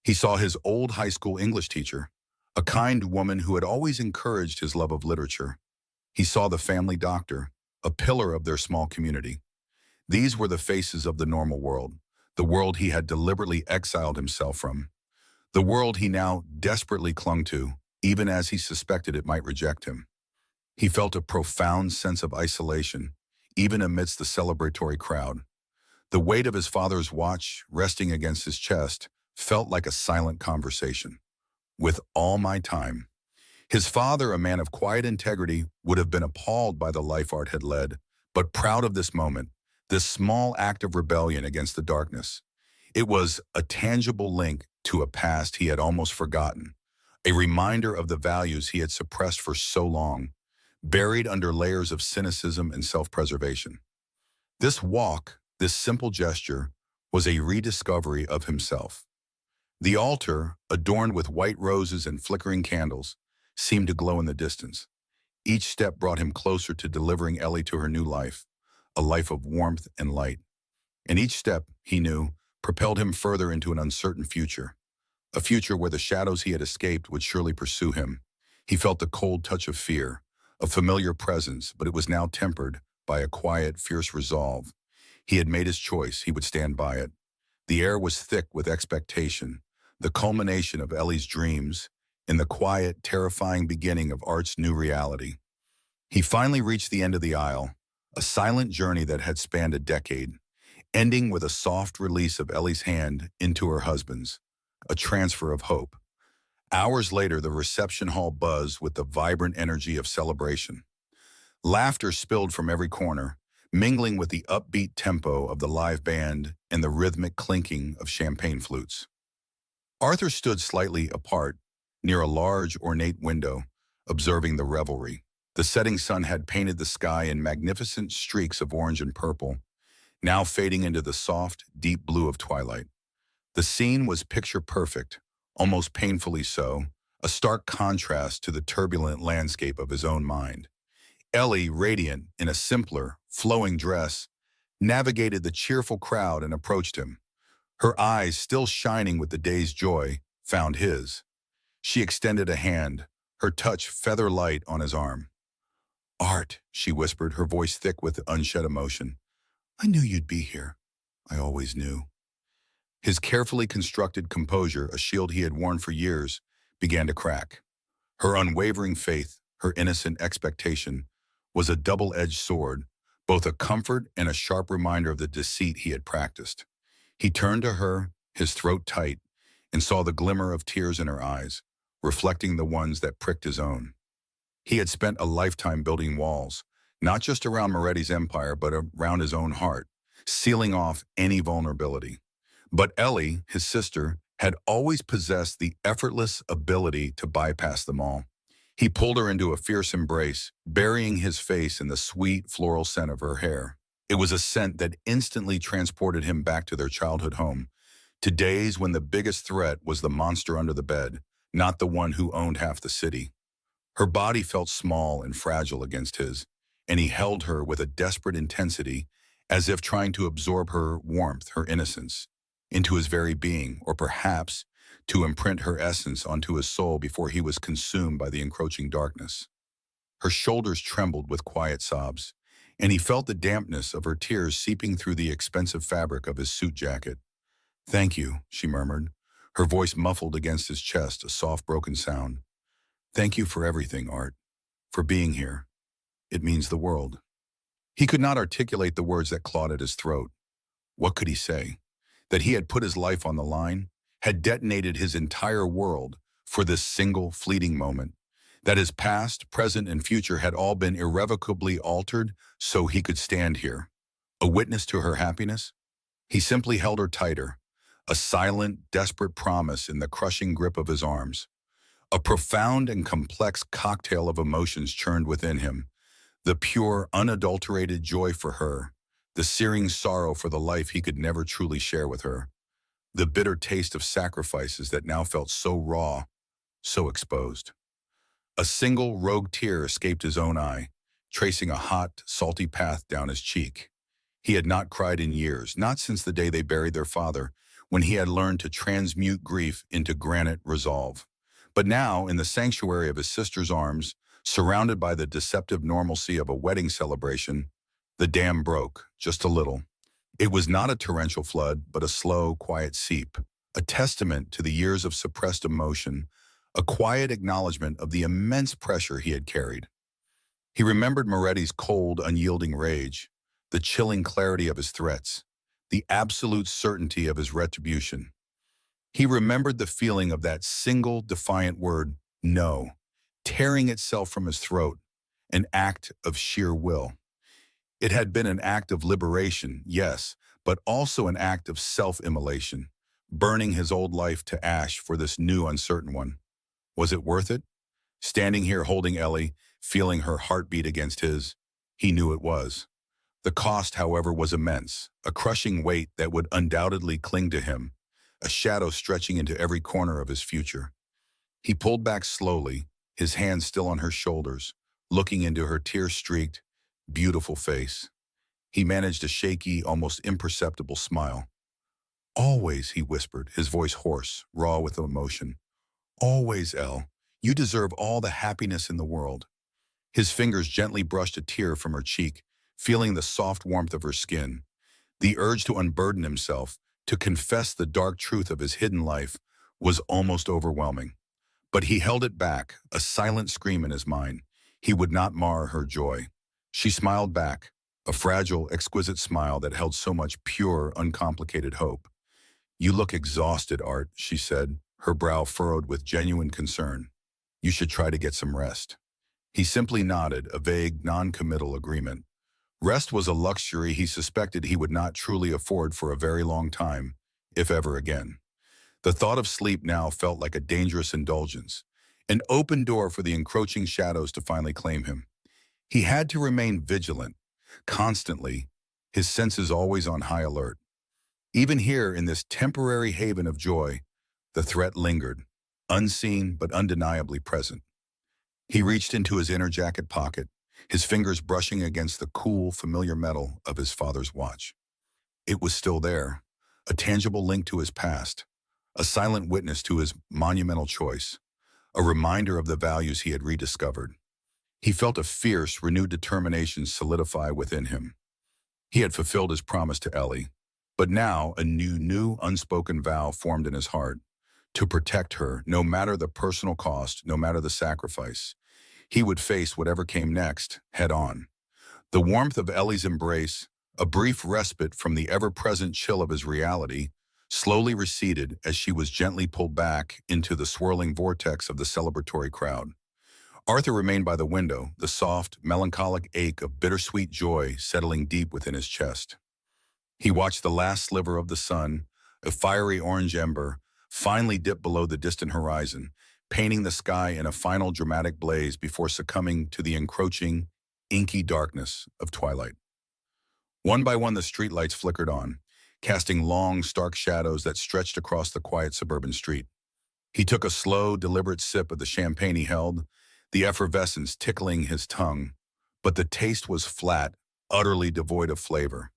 He saw his old high school English teacher, a kind woman who had always encouraged his love of literature. He saw the family doctor, a pillar of their small community. These were the faces of the normal world, the world he had deliberately exiled himself from, the world he now desperately clung to, even as he suspected it might reject him. He felt a profound sense of isolation, even amidst the celebratory crowd. The weight of his father's watch, resting against his chest, felt like a silent conversation. "With all my time." His father, a man of quiet integrity, would have been appalled by the life Art had led, but proud of this moment, this small act of rebellion against the darkness. It was a tangible link to a past he had almost forgotten, a reminder of the values he had suppressed for so long, buried under layers of cynicism and self-preservation. This walk, this simple gesture, was a rediscovery of himself. The altar, adorned with white roses and flickering candles, seemed to glow in the distance. Each step brought him closer to delivering Ellie to her new life, a life of warmth and light. And each step, he knew, propelled him further into an uncertain future, a future where the shadows he had escaped would surely pursue him. He felt the cold touch of fear, a familiar presence, but it was now tempered by a quiet, fierce resolve. He had made his choice, he would stand by it. The air was thick with expectation, the culmination of Ellie's dreams, in the quiet, terrifying beginning of Art's new reality. He finally reached the end of the aisle, a silent journey that had spanned a decade, ending with a soft release of Ellie's hand into her husband's, a transfer of hope. Hours later, the reception hall buzzed with the vibrant energy of celebration. Laughter spilled from every corner, mingling with the upbeat tempo of the live band and the rhythmic clinking of champagne flutes. Arthur stood slightly apart, near a large, ornate window, observing the revelry. The setting sun had painted the sky in magnificent streaks of orange and purple, now fading into the soft, deep blue of twilight. The scene was picture perfect, almost painfully so, a stark contrast to the turbulent landscape of his own mind. Ellie, radiant in a simpler, flowing dress, navigated the cheerful crowd and approached him. Her eyes, still shining with the day's joy, found his. She extended a hand, her touch feather light on his arm. "Art," she whispered, her voice thick with unshed emotion. "I knew you'd be here. I always knew." His carefully constructed composure, a shield he had worn for years, began to crack. Her unwavering faith, her innocent expectation, was a double-edged sword, both a comfort and a sharp reminder of the deceit he had practiced. He turned to her, his throat tight, and saw the glimmer of tears in her eyes, reflecting the ones that pricked his own. He had spent a lifetime building walls, not just around Moretti's empire, but around his own heart, sealing off any vulnerability. But Ellie, his sister, had always possessed the effortless ability to bypass them all. He pulled her into a fierce embrace, burying his face in the sweet floral scent of her hair. It was a scent that instantly transported him back to their childhood home, to days when the biggest threat was the monster under the bed, not the one who owned half the city. Her body felt small and fragile against his, and he held her with a desperate intensity, as if trying to absorb her warmth, her innocence, into his very being, or perhaps to imprint her essence onto his soul before he was consumed by the encroaching darkness. Her shoulders trembled with quiet sobs, and he felt the dampness of her tears seeping through the expensive fabric of his suit jacket. "Thank you," she murmured, her voice muffled against his chest, a soft broken sound. "Thank you for everything, Art. For being here. It means the world." He could not articulate the words that clawed at his throat. What could he say? That he had put his life on the line, had detonated his entire world for this single fleeting moment, that his past, present, and future had all been irrevocably altered so he could stand here, a witness to her happiness? He simply held her tighter, a silent, desperate promise in the crushing grip of his arms. A profound and complex cocktail of emotions churned within him, the pure, unadulterated joy for her, the searing sorrow for the life he could never truly share with her, the bitter taste of sacrifices that now felt so raw, so exposed. A single rogue tear escaped his own eye, tracing a hot, salty path down his cheek. He had not cried in years, not since the day they buried their father, when he had learned to transmute grief into granite resolve. But now, in the sanctuary of his sister's arms, surrounded by the deceptive normalcy of a wedding celebration, the dam broke, just a little. It was not a torrential flood, but a slow, quiet seep, a testament to the years of suppressed emotion, a quiet acknowledgement of the immense pressure he had carried. He remembered Moretti's cold, unyielding rage, the chilling clarity of his threats, the absolute certainty of his retribution. He remembered the feeling of that single defiant word, no, tearing itself from his throat, an act of sheer will. It had been an act of liberation, yes, but also an act of self-immolation, burning his old life to ash for this new uncertain one. Was it worth it? Standing here holding Ellie, feeling her heartbeat against his, he knew it was. The cost, however, was immense, a crushing weight that would undoubtedly cling to him, a shadow stretching into every corner of his future. He pulled back slowly, his hands still on her shoulders, looking into her tear-streaked, beautiful face. He managed a shaky, almost imperceptible smile. "Always," he whispered, his voice hoarse, raw with emotion. "Always, Elle. You deserve all the happiness in the world." His fingers gently brushed a tear from her cheek, feeling the soft warmth of her skin. The urge to unburden himself, to confess the dark truth of his hidden life, was almost overwhelming. But he held it back, a silent scream in his mind. He would not mar her joy. She smiled back, a fragile, exquisite smile that held so much pure, uncomplicated hope. "You look exhausted, Art," she said, her brow furrowed with genuine concern. "You should try to get some rest." He simply nodded, a vague, non-committal agreement. Rest was a luxury he suspected he would not truly afford for a very long time, if ever again. The thought of sleep now felt like a dangerous indulgence, an open door for the encroaching shadows to finally claim him. He had to remain vigilant, constantly, his senses always on high alert. Even here in this temporary haven of joy, the threat lingered, unseen but undeniably present. He reached into his inner jacket pocket, his fingers brushing against the cool, familiar metal of his father's watch. It was still there, a tangible link to his past, a silent witness to his monumental choice, a reminder of the values he had rediscovered. He felt a fierce, renewed determination solidify within him. He had fulfilled his promise to Ellie, but now a new, unspoken vow formed in his heart, to protect her, no matter the personal cost, no matter the sacrifice. He would face whatever came next, head on. The warmth of Ellie's embrace, a brief respite from the ever-present chill of his reality, slowly receded as she was gently pulled back into the swirling vortex of the celebratory crowd. Arthur remained by the window, the soft, melancholic ache of bittersweet joy settling deep within his chest. He watched the last sliver of the sun, a fiery orange ember, finally dip below the distant horizon, painting the sky in a final dramatic blaze before succumbing to the encroaching, inky darkness of twilight. One by one the streetlights flickered on, casting long, stark shadows that stretched across the quiet suburban street. He took a slow, deliberate sip of the champagne he held, the effervescence tickling his tongue, but the taste was flat, utterly devoid of flavor.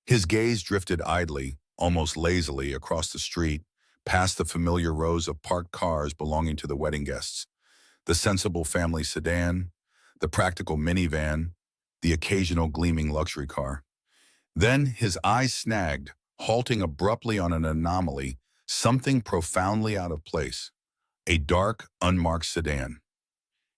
His gaze drifted idly, almost lazily, across the street, past the familiar rows of parked cars belonging to the wedding guests, the sensible family sedan, the practical minivan, the occasional gleaming luxury car. Then his eyes snagged, halting abruptly on an anomaly, something profoundly out of place, a dark, unmarked sedan.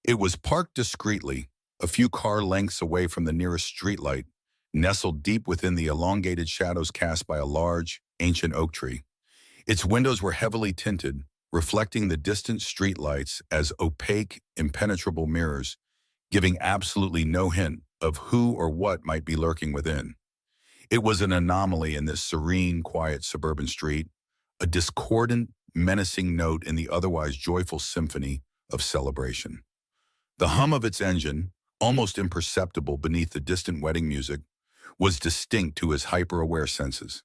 It was parked discreetly, a few car lengths away from the nearest streetlight, nestled deep within the elongated shadows cast by a large, ancient oak tree. Its windows were heavily tinted, reflecting the distant streetlights as opaque, impenetrable mirrors, giving absolutely no hint of who or what might be lurking within. It was an anomaly in this serene, quiet suburban street, a discordant, menacing note in the otherwise joyful symphony of celebration. The hum of its engine, almost imperceptible beneath the distant wedding music, was distinct to his hyper-aware senses.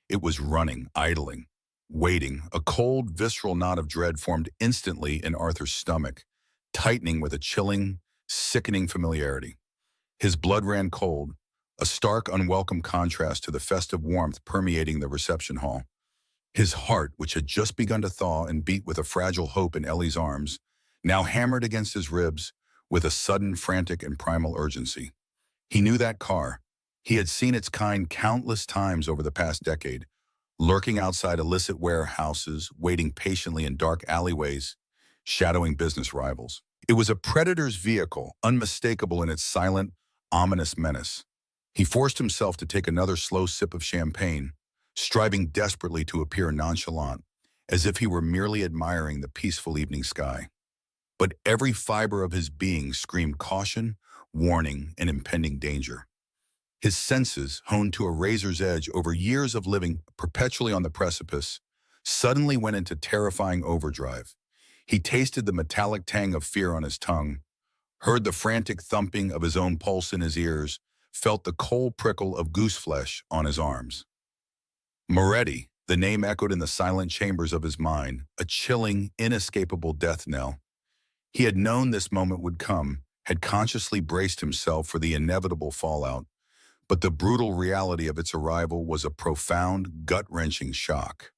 It was running, idling, waiting. A cold, visceral knot of dread formed instantly in Arthur's stomach, tightening with a chilling, sickening familiarity. His blood ran cold, a stark, unwelcome contrast to the festive warmth permeating the reception hall. His heart, which had just begun to thaw and beat with a fragile hope in Ellie's arms, now hammered against his ribs with a sudden, frantic, and primal urgency. He knew that car. He had seen its kind countless times over the past decade, lurking outside illicit warehouses, waiting patiently in dark alleyways, shadowing business rivals. It was a predator's vehicle, unmistakable in its silent, ominous menace. He forced himself to take another slow sip of champagne, striving desperately to appear nonchalant, as if he were merely admiring the peaceful evening sky. But every fiber of his being screamed caution, warning, and impending danger. His senses, honed to a razor's edge over years of living perpetually on the precipice, suddenly went into terrifying overdrive. He tasted the metallic tang of fear on his tongue, heard the frantic thumping of his own pulse in his ears, felt the cold prickle of gooseflesh on his arms. Moretti, the name echoed in the silent chambers of his mind, a chilling, inescapable death knell. He had known this moment would come, had consciously braced himself for the inevitable fallout, but the brutal reality of its arrival was a profound, gut-wrenching shock.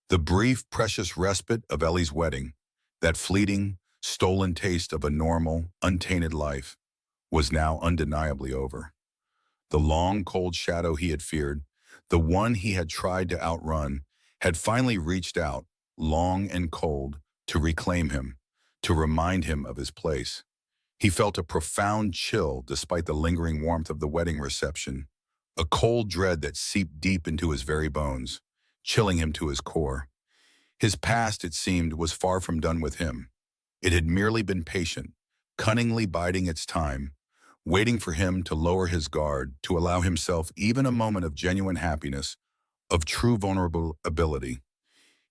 The brief, precious respite of Ellie's wedding, that fleeting, stolen taste of a normal, untainted life, was now undeniably over. The long, cold shadow he had feared, the one he had tried to outrun, had finally reached out, long and cold, to reclaim him, to remind him of his place. He felt a profound chill despite the lingering warmth of the wedding reception, a cold dread that seeped deep into his very bones, chilling him to his core. His past, it seemed, was far from done with him. It had merely been patient, cunningly biding its time, waiting for him to lower his guard, to allow himself even a moment of genuine happiness, of true vulnerability.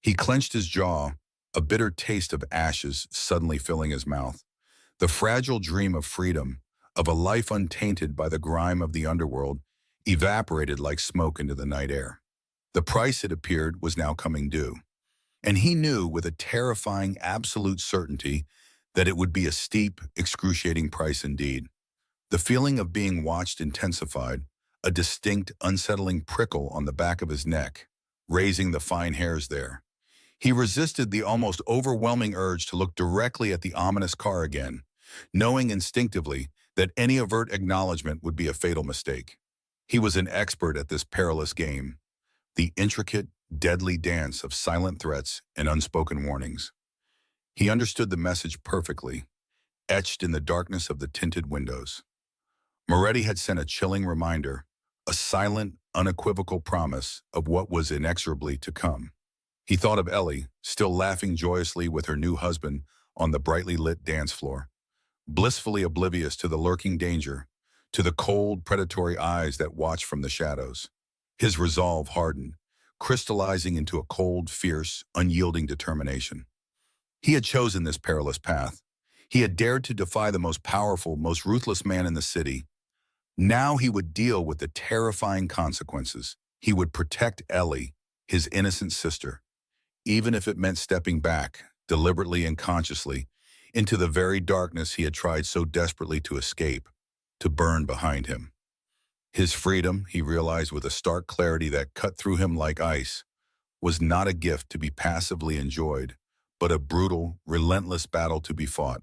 He clenched his jaw, a bitter taste of ashes suddenly filling his mouth. The fragile dream of freedom, of a life untainted by the grime of the underworld, evaporated like smoke into the night air. The price, it appeared, was now coming due. And he knew with a terrifying absolute certainty that it would be a steep, excruciating price indeed. The feeling of being watched intensified, a distinct, unsettling prickle on the back of his neck, raising the fine hairs there. He resisted the almost overwhelming urge to look directly at the ominous car again, knowing instinctively that any overt acknowledgement would be a fatal mistake. He was an expert at this perilous game, the intricate, deadly dance of silent threats and unspoken warnings. He understood the message perfectly, etched in the darkness of the tinted windows. Moretti had sent a chilling reminder, a silent, unequivocal promise of what was inexorably to come. He thought of Ellie, still laughing joyously with her new husband on the brightly lit dance floor, blissfully oblivious to the lurking danger, to the cold, predatory eyes that watched from the shadows. His resolve hardened, crystallizing into a cold, fierce, unyielding determination. He had chosen this perilous path. He had dared to defy the most powerful, most ruthless man in the city. Now he would deal with the terrifying consequences. He would protect Ellie, his innocent sister, even if it meant stepping back, deliberately and consciously, into the very darkness he had tried so desperately to escape, to burn behind him. His freedom, he realized with a stark clarity that cut through him like ice, was not a gift to be passively enjoyed, but a brutal, relentless battle to be fought.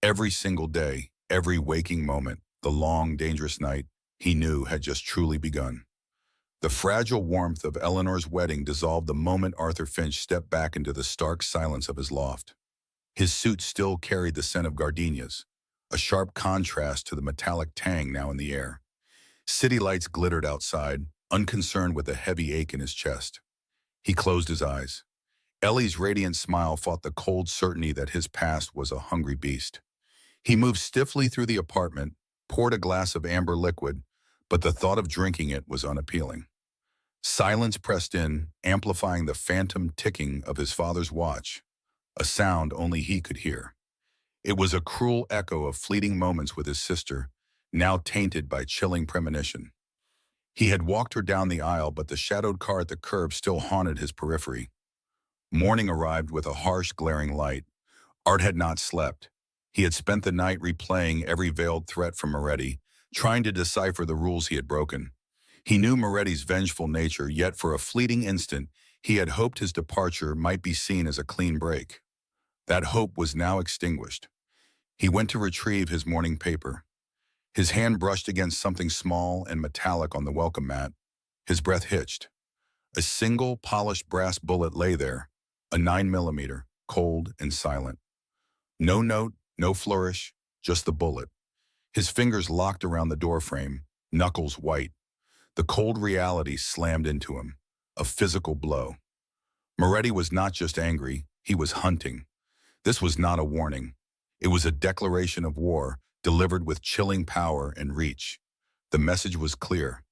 Every single day, every waking moment, the long, dangerous night, he knew had just truly begun. The fragile warmth of Eleanor's wedding dissolved the moment Arthur Finch stepped back into the stark silence of his loft. His suit still carried the scent of gardenias, a sharp contrast to the metallic tang now in the air. City lights glittered outside, unconcerned with a heavy ache in his chest. He closed his eyes. Ellie's radiant smile fought the cold certainty that his past was a hungry beast. He moved stiffly through the apartment, poured a glass of amber liquid, but the thought of drinking it was unappealing. Silence pressed in, amplifying the phantom ticking of his father's watch, a sound only he could hear. It was a cruel echo of fleeting moments with his sister, now tainted by chilling premonition. He had walked her down the aisle, but the shadowed car at the curb still haunted his periphery. Morning arrived with a harsh, glaring light. Art had not slept. He had spent the night replaying every veiled threat from Moretti, trying to decipher the rules he had broken. He knew Moretti's vengeful nature, yet for a fleeting instant, he had hoped his departure might be seen as a clean break. That hope was now extinguished. He went to retrieve his morning paper. His hand brushed against something small and metallic on the welcome mat. His breath hitched. A single polished brass bullet lay there, a 9mm, cold and silent. No note, no flourish, just the bullet. His fingers locked around the doorframe, knuckles white. The cold reality slammed into him, a physical blow. Moretti was not just angry, he was hunting. This was not a warning. It was a declaration of war, delivered with chilling power and reach. The message was clear.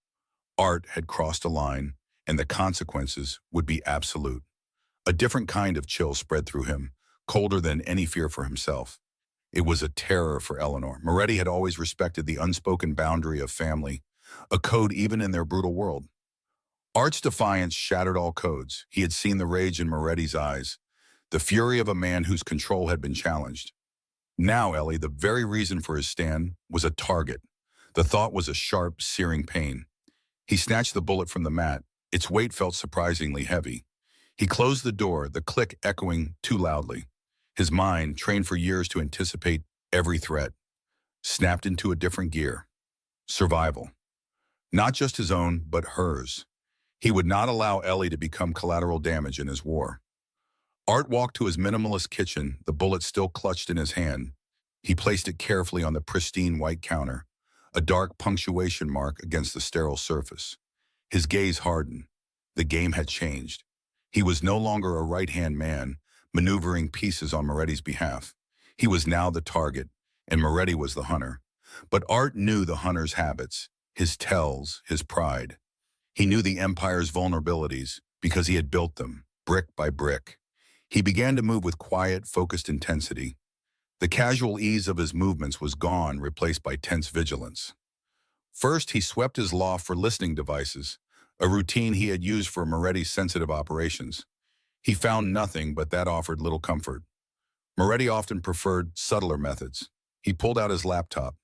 Art had crossed a line, and the consequences would be absolute. A different kind of chill spread through him, colder than any fear for himself. It was a terror for Eleanor. Moretti had always respected the unspoken boundary of family, a code even in their brutal world. Art's defiance shattered all codes. He had seen the rage in Moretti's eyes, the fury of a man whose control had been challenged. Now, Ellie, the very reason for his stand, was a target. The thought was a sharp, searing pain. He snatched the bullet from the mat. Its weight felt surprisingly heavy. He closed the door, the click echoing too loudly. His mind, trained for years to anticipate every threat, snapped into a different gear. Survival. Not just his own, but hers. He would not allow Ellie to become collateral damage in his war. Art walked to his minimalist kitchen, the bullet still clutched in his hand. He placed it carefully on the pristine white counter, a dark punctuation mark against the sterile surface. His gaze hardened. The game had changed. He was no longer a right-hand man, maneuvering pieces on Moretti's behalf. He was now the target, and Moretti was the hunter. But Art knew the hunter's habits, his tells, his pride. He knew the Empire's vulnerabilities because he had built them, brick by brick. He began to move with quiet, focused intensity. The casual ease of his movements was gone, replaced by tense vigilance. First, he swept his loft for listening devices, a routine he had used for Moretti's sensitive operations. He found nothing, but that offered little comfort. Moretti often preferred subtler methods. He pulled out his laptop.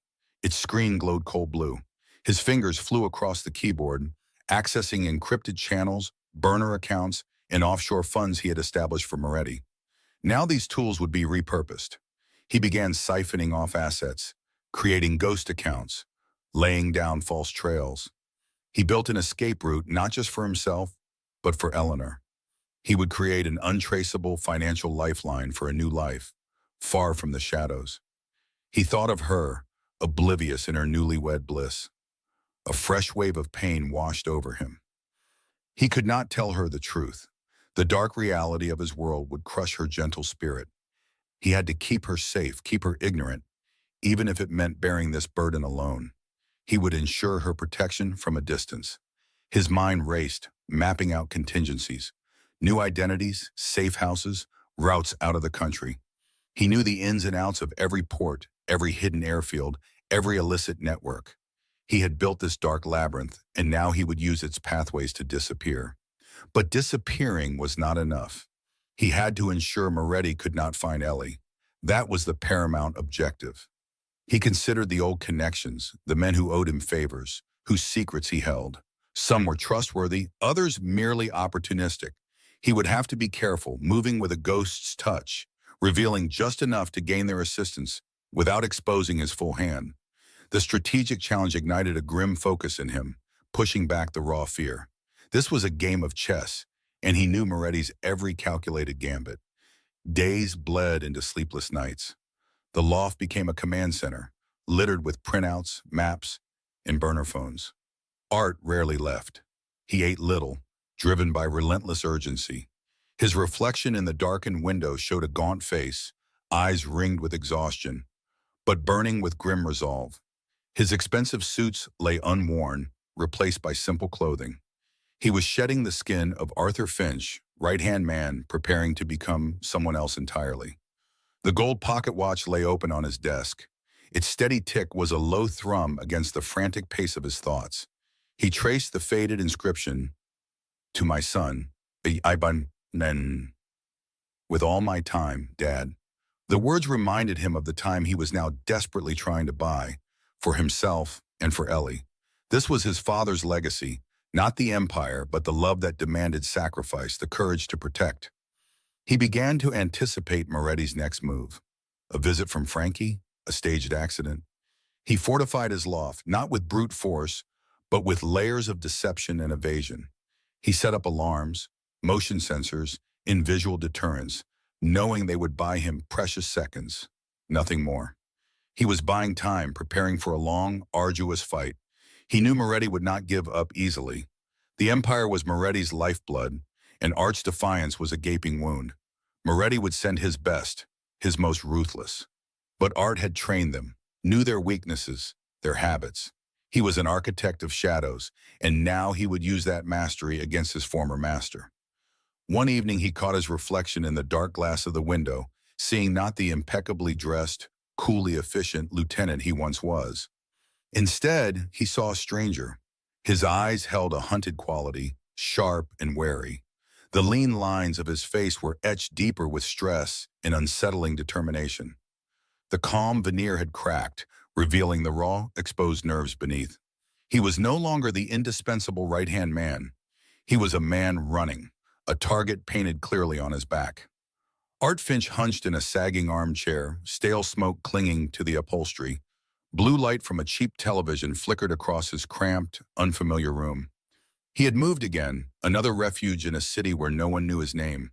Its screen glowed cold blue. His fingers flew across the keyboard, accessing encrypted channels, burner accounts, and offshore funds he had established for Moretti. Now these tools would be repurposed. He began siphoning off assets, creating ghost accounts, laying down false trails. He built an escape route not just for himself, but for Eleanor. He would create an untraceable financial lifeline for a new life, far from the shadows. He thought of her, oblivious in her newlywed bliss. A fresh wave of pain washed over him. He could not tell her the truth. The dark reality of his world would crush her gentle spirit. He had to keep her safe, keep her ignorant, even if it meant bearing this burden alone. He would ensure her protection from a distance. His mind raced, mapping out contingencies, new identities, safe houses, routes out of the country. He knew the ins and outs of every port, every hidden airfield, every illicit network. He had built this dark labyrinth, and now he would use its pathways to disappear. But disappearing was not enough. He had to ensure Moretti could not find Ellie. That was the paramount objective. He considered the old connections, the men who owed him favors, whose secrets he held. Some were trustworthy, others merely opportunistic. He would have to be careful, moving with a ghost's touch, revealing just enough to gain their assistance without exposing his full hand. The strategic challenge ignited a grim focus in him, pushing back the raw fear. This was a game of chess, and he knew Moretti's every calculated gambit. Days bled into sleepless nights. The loft became a command center, littered with printouts, maps, and burner phones. Art rarely left. He ate little, driven by relentless urgency. His reflection in the darkened window showed a gaunt face, eyes ringed with exhaustion, but burning with grim resolve. His expensive suits lay unworn, replaced by simple clothing. He was shedding the skin of Arthur Finch, right-hand man, preparing to become someone else entirely. The gold pocket watch lay open on his desk. Its steady tick was a low thrum against the frantic pace of his thoughts. He traced the faded inscription, "To my son, Iban Nen. With all my time, Dad." The words reminded him of the time he was now desperately trying to buy, for himself and for Ellie. This was his father's legacy, not the empire, but the love that demanded sacrifice, the courage to protect. He began to anticipate Moretti's next move. A visit from Frankie, a staged accident. He fortified his loft, not with brute force, but with layers of deception and evasion. He set up alarms, motion sensors, and visual deterrence, knowing they would buy him precious seconds, nothing more. He was buying time, preparing for a long, arduous fight. He knew Moretti would not give up easily. The empire was Moretti's lifeblood, and Art's defiance was a gaping wound. Moretti would send his best, his most ruthless. But Art had trained them, knew their weaknesses, their habits. He was an architect of shadows, and now he would use that mastery against his former master. One evening he caught his reflection in the dark glass of the window, seeing not the impeccably dressed, coolly efficient lieutenant he once was. Instead, he saw a stranger. His eyes held a hunted quality, sharp and wary. The lean lines of his face were etched deeper with stress and unsettling determination. The calm veneer had cracked, revealing the raw, exposed nerves beneath. He was no longer the indispensable right-hand man. He was a man running, a target painted clearly on his back. Art Finch hunched in a sagging armchair, stale smoke clinging to the upholstery. Blue light from a cheap television flickered across his cramped, unfamiliar room. He had moved again, another refuge in a city where no one knew his name.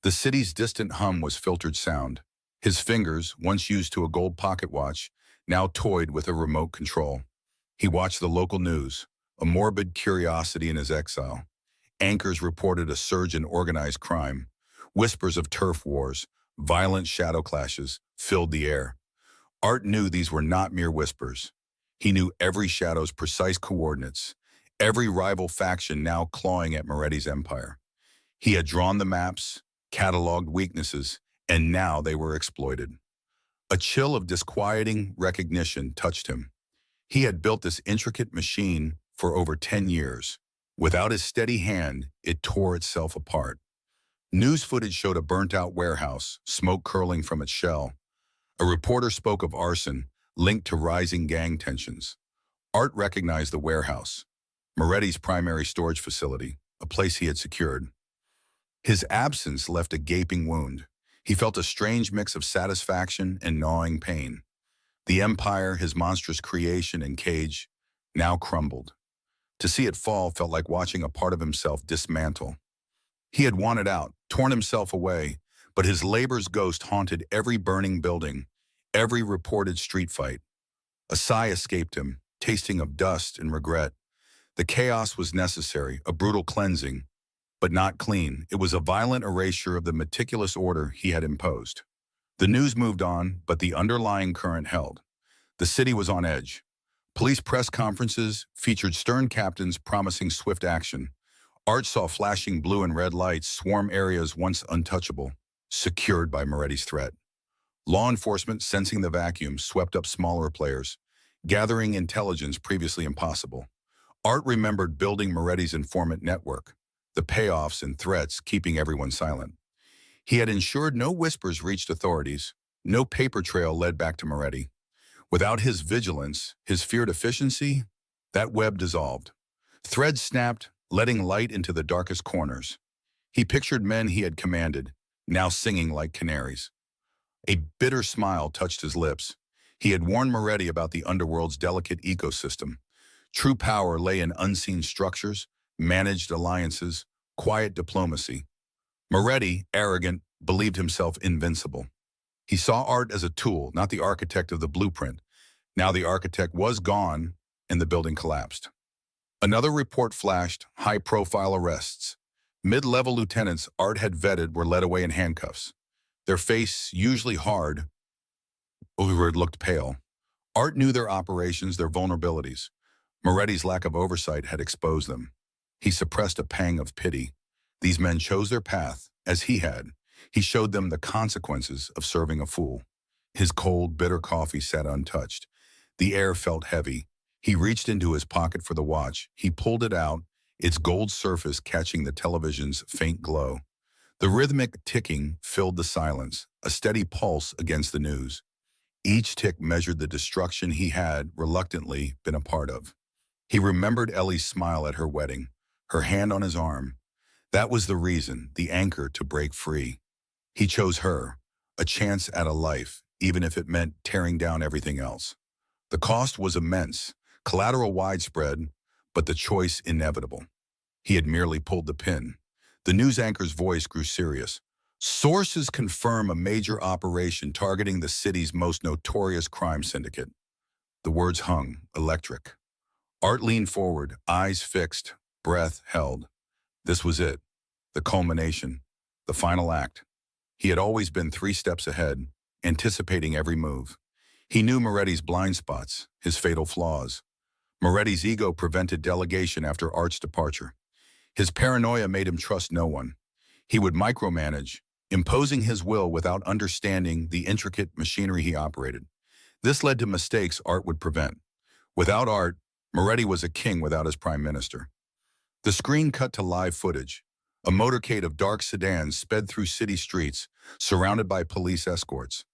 The city's distant hum was filtered sound. His fingers, once used to a gold pocket watch, now toyed with a remote control. He watched the local news, a morbid curiosity in his exile. Anchors reported a surge in organized crime. Whispers of turf wars, violent shadow clashes, filled the air. Art knew these were not mere whispers. He knew every shadow's precise coordinates, every rival faction now clawing at Moretti's empire. He had drawn the maps, cataloged weaknesses, and now they were exploited. A chill of disquieting recognition touched him. He had built this intricate machine for over 10 years. Without his steady hand, it tore itself apart. News footage showed a burnt-out warehouse, smoke curling from its shell. A reporter spoke of arson, linked to rising gang tensions. Art recognized the warehouse, Moretti's primary storage facility, a place he had secured. His absence left a gaping wound. He felt a strange mix of satisfaction and gnawing pain. The empire, his monstrous creation and cage, now crumbled. To see it fall felt like watching a part of himself dismantle. He had wanted out, torn himself away, but his labor's ghost haunted every burning building, every reported street fight. A sigh escaped him, tasting of dust and regret. The chaos was necessary, a brutal cleansing, but not clean. It was a violent erasure of the meticulous order he had imposed. The news moved on, but the underlying current held. The city was on edge. Police press conferences featured stern captains promising swift action. Art saw flashing blue and red lights swarm areas once untouchable, secured by Moretti's threat. Law enforcement, sensing the vacuum, swept up smaller players, gathering intelligence previously impossible. Art remembered building Moretti's informant network, the payoffs and threats keeping everyone silent. He had ensured no whispers reached authorities, no paper trail led back to Moretti. Without his vigilance, his feared efficiency, that web dissolved. Threads snapped, letting light into the darkest corners. He pictured men he had commanded, now singing like canaries. A bitter smile touched his lips. He had warned Moretti about the underworld's delicate ecosystem. True power lay in unseen structures, managed alliances, quiet diplomacy. Moretti, arrogant, believed himself invincible. He saw Art as a tool, not the architect of the blueprint. Now the architect was gone, and the building collapsed. Another report flashed, high-profile arrests. Mid-level lieutenants Art had vetted were led away in handcuffs. Their face, usually hard, looked pale. Art knew their operations, their vulnerabilities. Moretti's lack of oversight had exposed them. He suppressed a pang of pity. These men chose their path, as he had. He showed them the consequences of serving a fool. His cold, bitter coffee sat untouched. The air felt heavy. He reached into his pocket for the watch. He pulled it out, its gold surface catching the television's faint glow. The rhythmic ticking filled the silence, a steady pulse against the news. Each tick measured the destruction he had, reluctantly, been a part of. He remembered Ellie's smile at her wedding, her hand on his arm. That was the reason, the anchor to break free. He chose her, a chance at a life, even if it meant tearing down everything else. The cost was immense, collateral widespread, but the choice inevitable. He had merely pulled the pin. The news anchor's voice grew serious. Sources confirm a major operation targeting the city's most notorious crime syndicate. The words hung, electric. Art leaned forward, eyes fixed, breath held. This was it, the culmination, the final act. He had always been 3 steps ahead, anticipating every move. He knew Moretti's blind spots, his fatal flaws. Moretti's ego prevented delegation after Art's departure. His paranoia made him trust no one. He would micromanage, imposing his will without understanding the intricate machinery he operated. This led to mistakes Art would prevent. Without Art, Moretti was a king without his prime minister. The screen cut to live footage. A motorcade of dark sedans sped through city streets, surrounded by police escorts.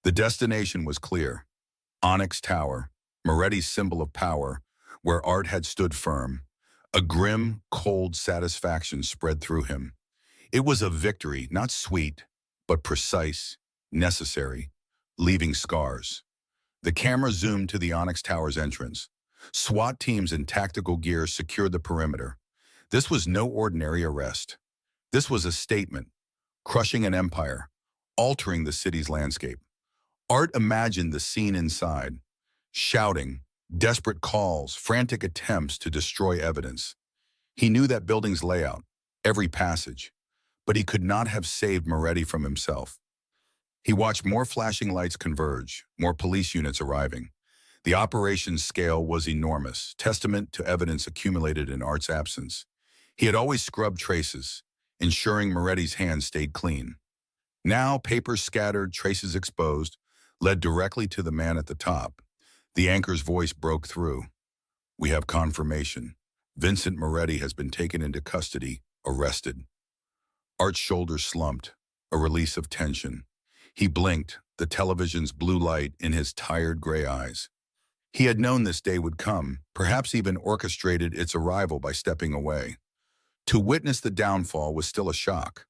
The destination was clear. Onyx Tower, Moretti's symbol of power, where Art had stood firm. A grim, cold satisfaction spread through him. It was a victory, not sweet, but precise, necessary, leaving scars. The camera zoomed to the Onyx Tower's entrance. SWAT teams in tactical gear secured the perimeter. This was no ordinary arrest. This was a statement, crushing an empire, altering the city's landscape. Art imagined the scene inside, shouting, desperate calls, frantic attempts to destroy evidence. He knew that building's layout, every passage, but he could not have saved Moretti from himself. He watched more flashing lights converge, more police units arriving. The operation's scale was enormous, testament to evidence accumulated in Art's absence. He had always scrubbed traces, ensuring Moretti's hands stayed clean. Now, papers scattered, traces exposed, led directly to the man at the top. The anchor's voice broke through. We have confirmation. Vincent Moretti has been taken into custody, arrested. Art's shoulders slumped, a release of tension. He blinked, the television's blue light in his tired gray eyes. He had known this day would come, perhaps even orchestrated its arrival by stepping away. To witness the downfall was still a shock.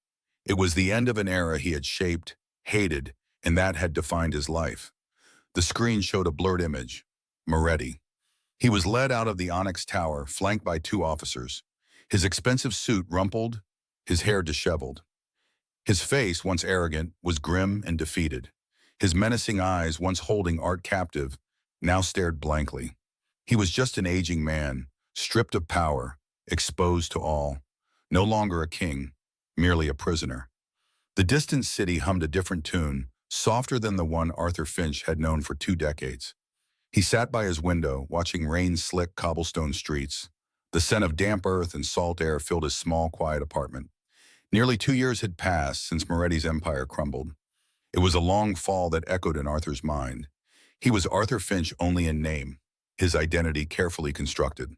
It was the end of an era he had shaped, hated, and that had defined his life. The screen showed a blurred image. Moretti. He was led out of the Onyx Tower, flanked by two officers, his expensive suit rumpled, his hair disheveled. His face, once arrogant, was grim and defeated. His menacing eyes, once holding Art captive, now stared blankly. He was just an aging man, stripped of power, exposed to all. No longer a king, merely a prisoner. The distant city hummed a different tune, softer than the one Arthur Finch had known for 2 decades. He sat by his window, watching rain-slick cobblestone streets. The scent of damp earth and salt air filled his small, quiet apartment. Nearly 2 years had passed since Moretti's empire crumbled. It was a long fall that echoed in Arthur's mind. He was Arthur Finch only in name, his identity carefully constructed.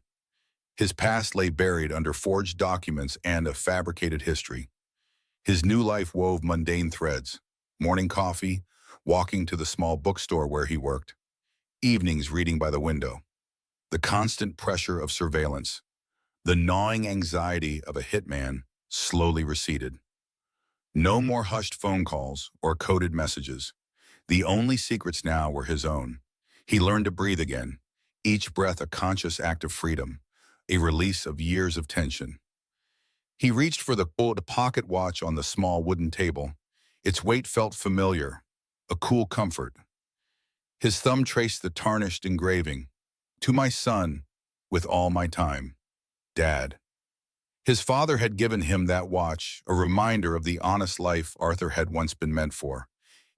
His past lay buried under forged documents and a fabricated history. His new life wove mundane threads: morning coffee, walking to the small bookstore where he worked, evenings reading by the window, the constant pressure of surveillance, the gnawing anxiety of a hitman slowly receded. No more hushed phone calls or coded messages. The only secrets now were his own. He learned to breathe again, each breath a conscious act of freedom, a release of years of tension. He reached for the gold pocket watch on the small wooden table. Its weight felt familiar, a cool comfort. His thumb traced the tarnished engraving. "To my son, with all my time, Dad." His father had given him that watch, a reminder of the honest life Arthur had once been meant for.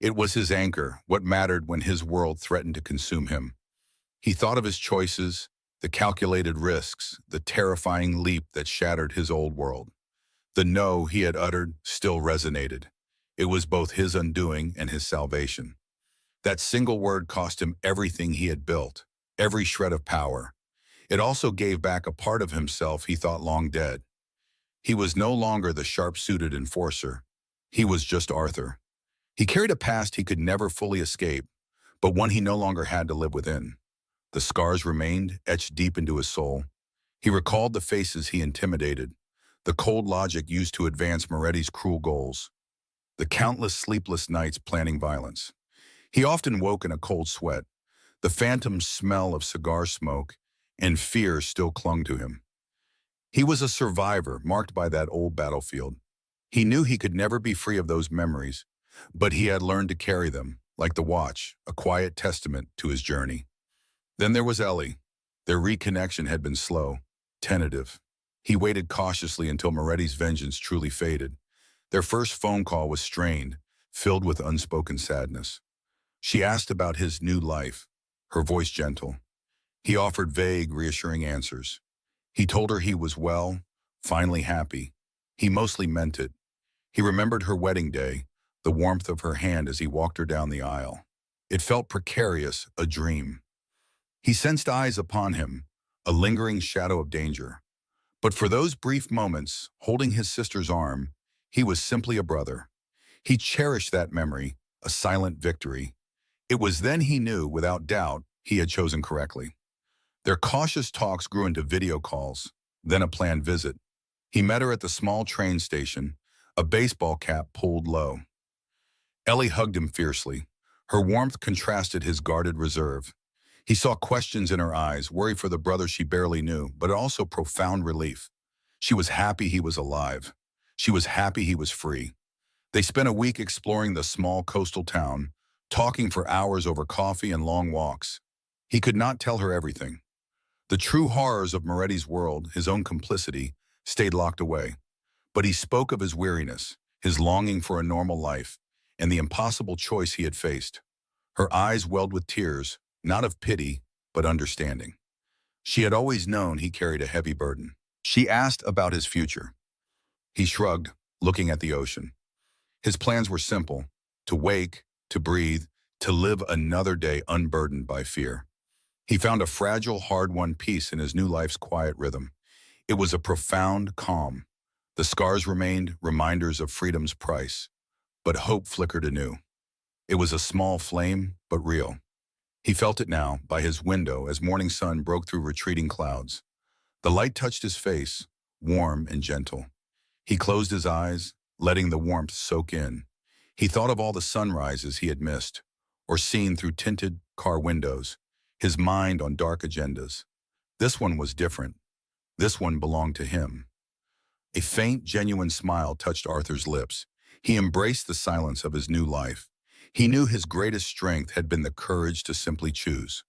It was his anchor, what mattered when his world threatened to consume him. He thought of his choices, the calculated risks, the terrifying leap that shattered his old world. The no he had uttered still resonated. It was both his undoing and his salvation. That single word cost him everything he had built, every shred of power. It also gave back a part of himself he thought long dead. He was no longer the sharp-suited enforcer. He was just Arthur. He carried a past he could never fully escape, but one he no longer had to live within. The scars remained, etched deep into his soul. He recalled the faces he intimidated, the cold logic used to advance Moretti's cruel goals, the countless sleepless nights planning violence. He often woke in a cold sweat. The phantom smell of cigar smoke and fear still clung to him. He was a survivor marked by that old battlefield. He knew he could never be free of those memories, but he had learned to carry them, like the watch, a quiet testament to his journey. Then there was Ellie. Their reconnection had been slow, tentative. He waited cautiously until Moretti's vengeance truly faded. Their first phone call was strained, filled with unspoken sadness. She asked about his new life, her voice gentle. He offered vague, reassuring answers. He told her he was well, finally happy. He mostly meant it. He remembered her wedding day, the warmth of her hand as he walked her down the aisle. It felt precarious, a dream. He sensed eyes upon him, a lingering shadow of danger. But for those brief moments, holding his sister's arm, he was simply a brother. He cherished that memory, a silent victory. It was then he knew, without doubt, he had chosen correctly. Their cautious talks grew into video calls, then a planned visit. He met her at the small train station, a baseball cap pulled low. Ellie hugged him fiercely. Her warmth contrasted his guarded reserve. He saw questions in her eyes, worry for the brother she barely knew, but also profound relief. She was happy he was alive. She was happy he was free. They spent a week exploring the small coastal town, talking for hours over coffee and long walks. He could not tell her everything. The true horrors of Moretti's world, his own complicity, stayed locked away. But he spoke of his weariness, his longing for a normal life, and the impossible choice he had faced. Her eyes welled with tears, not of pity, but understanding. She had always known he carried a heavy burden. She asked about his future. He shrugged, looking at the ocean. His plans were simple: to wake, to breathe, to live another day unburdened by fear. He found a fragile, hard-won peace in his new life's quiet rhythm. It was a profound calm. The scars remained, reminders of freedom's price, but hope flickered anew. It was a small flame, but real. He felt it now, by his window, as morning sun broke through retreating clouds. The light touched his face, warm and gentle. He closed his eyes, letting the warmth soak in. He thought of all the sunrises he had missed, or seen through tinted car windows, his mind on dark agendas. This one was different. This one belonged to him. A faint, genuine smile touched Arthur's lips. He embraced the silence of his new life. He knew his greatest strength had been the courage to simply choose.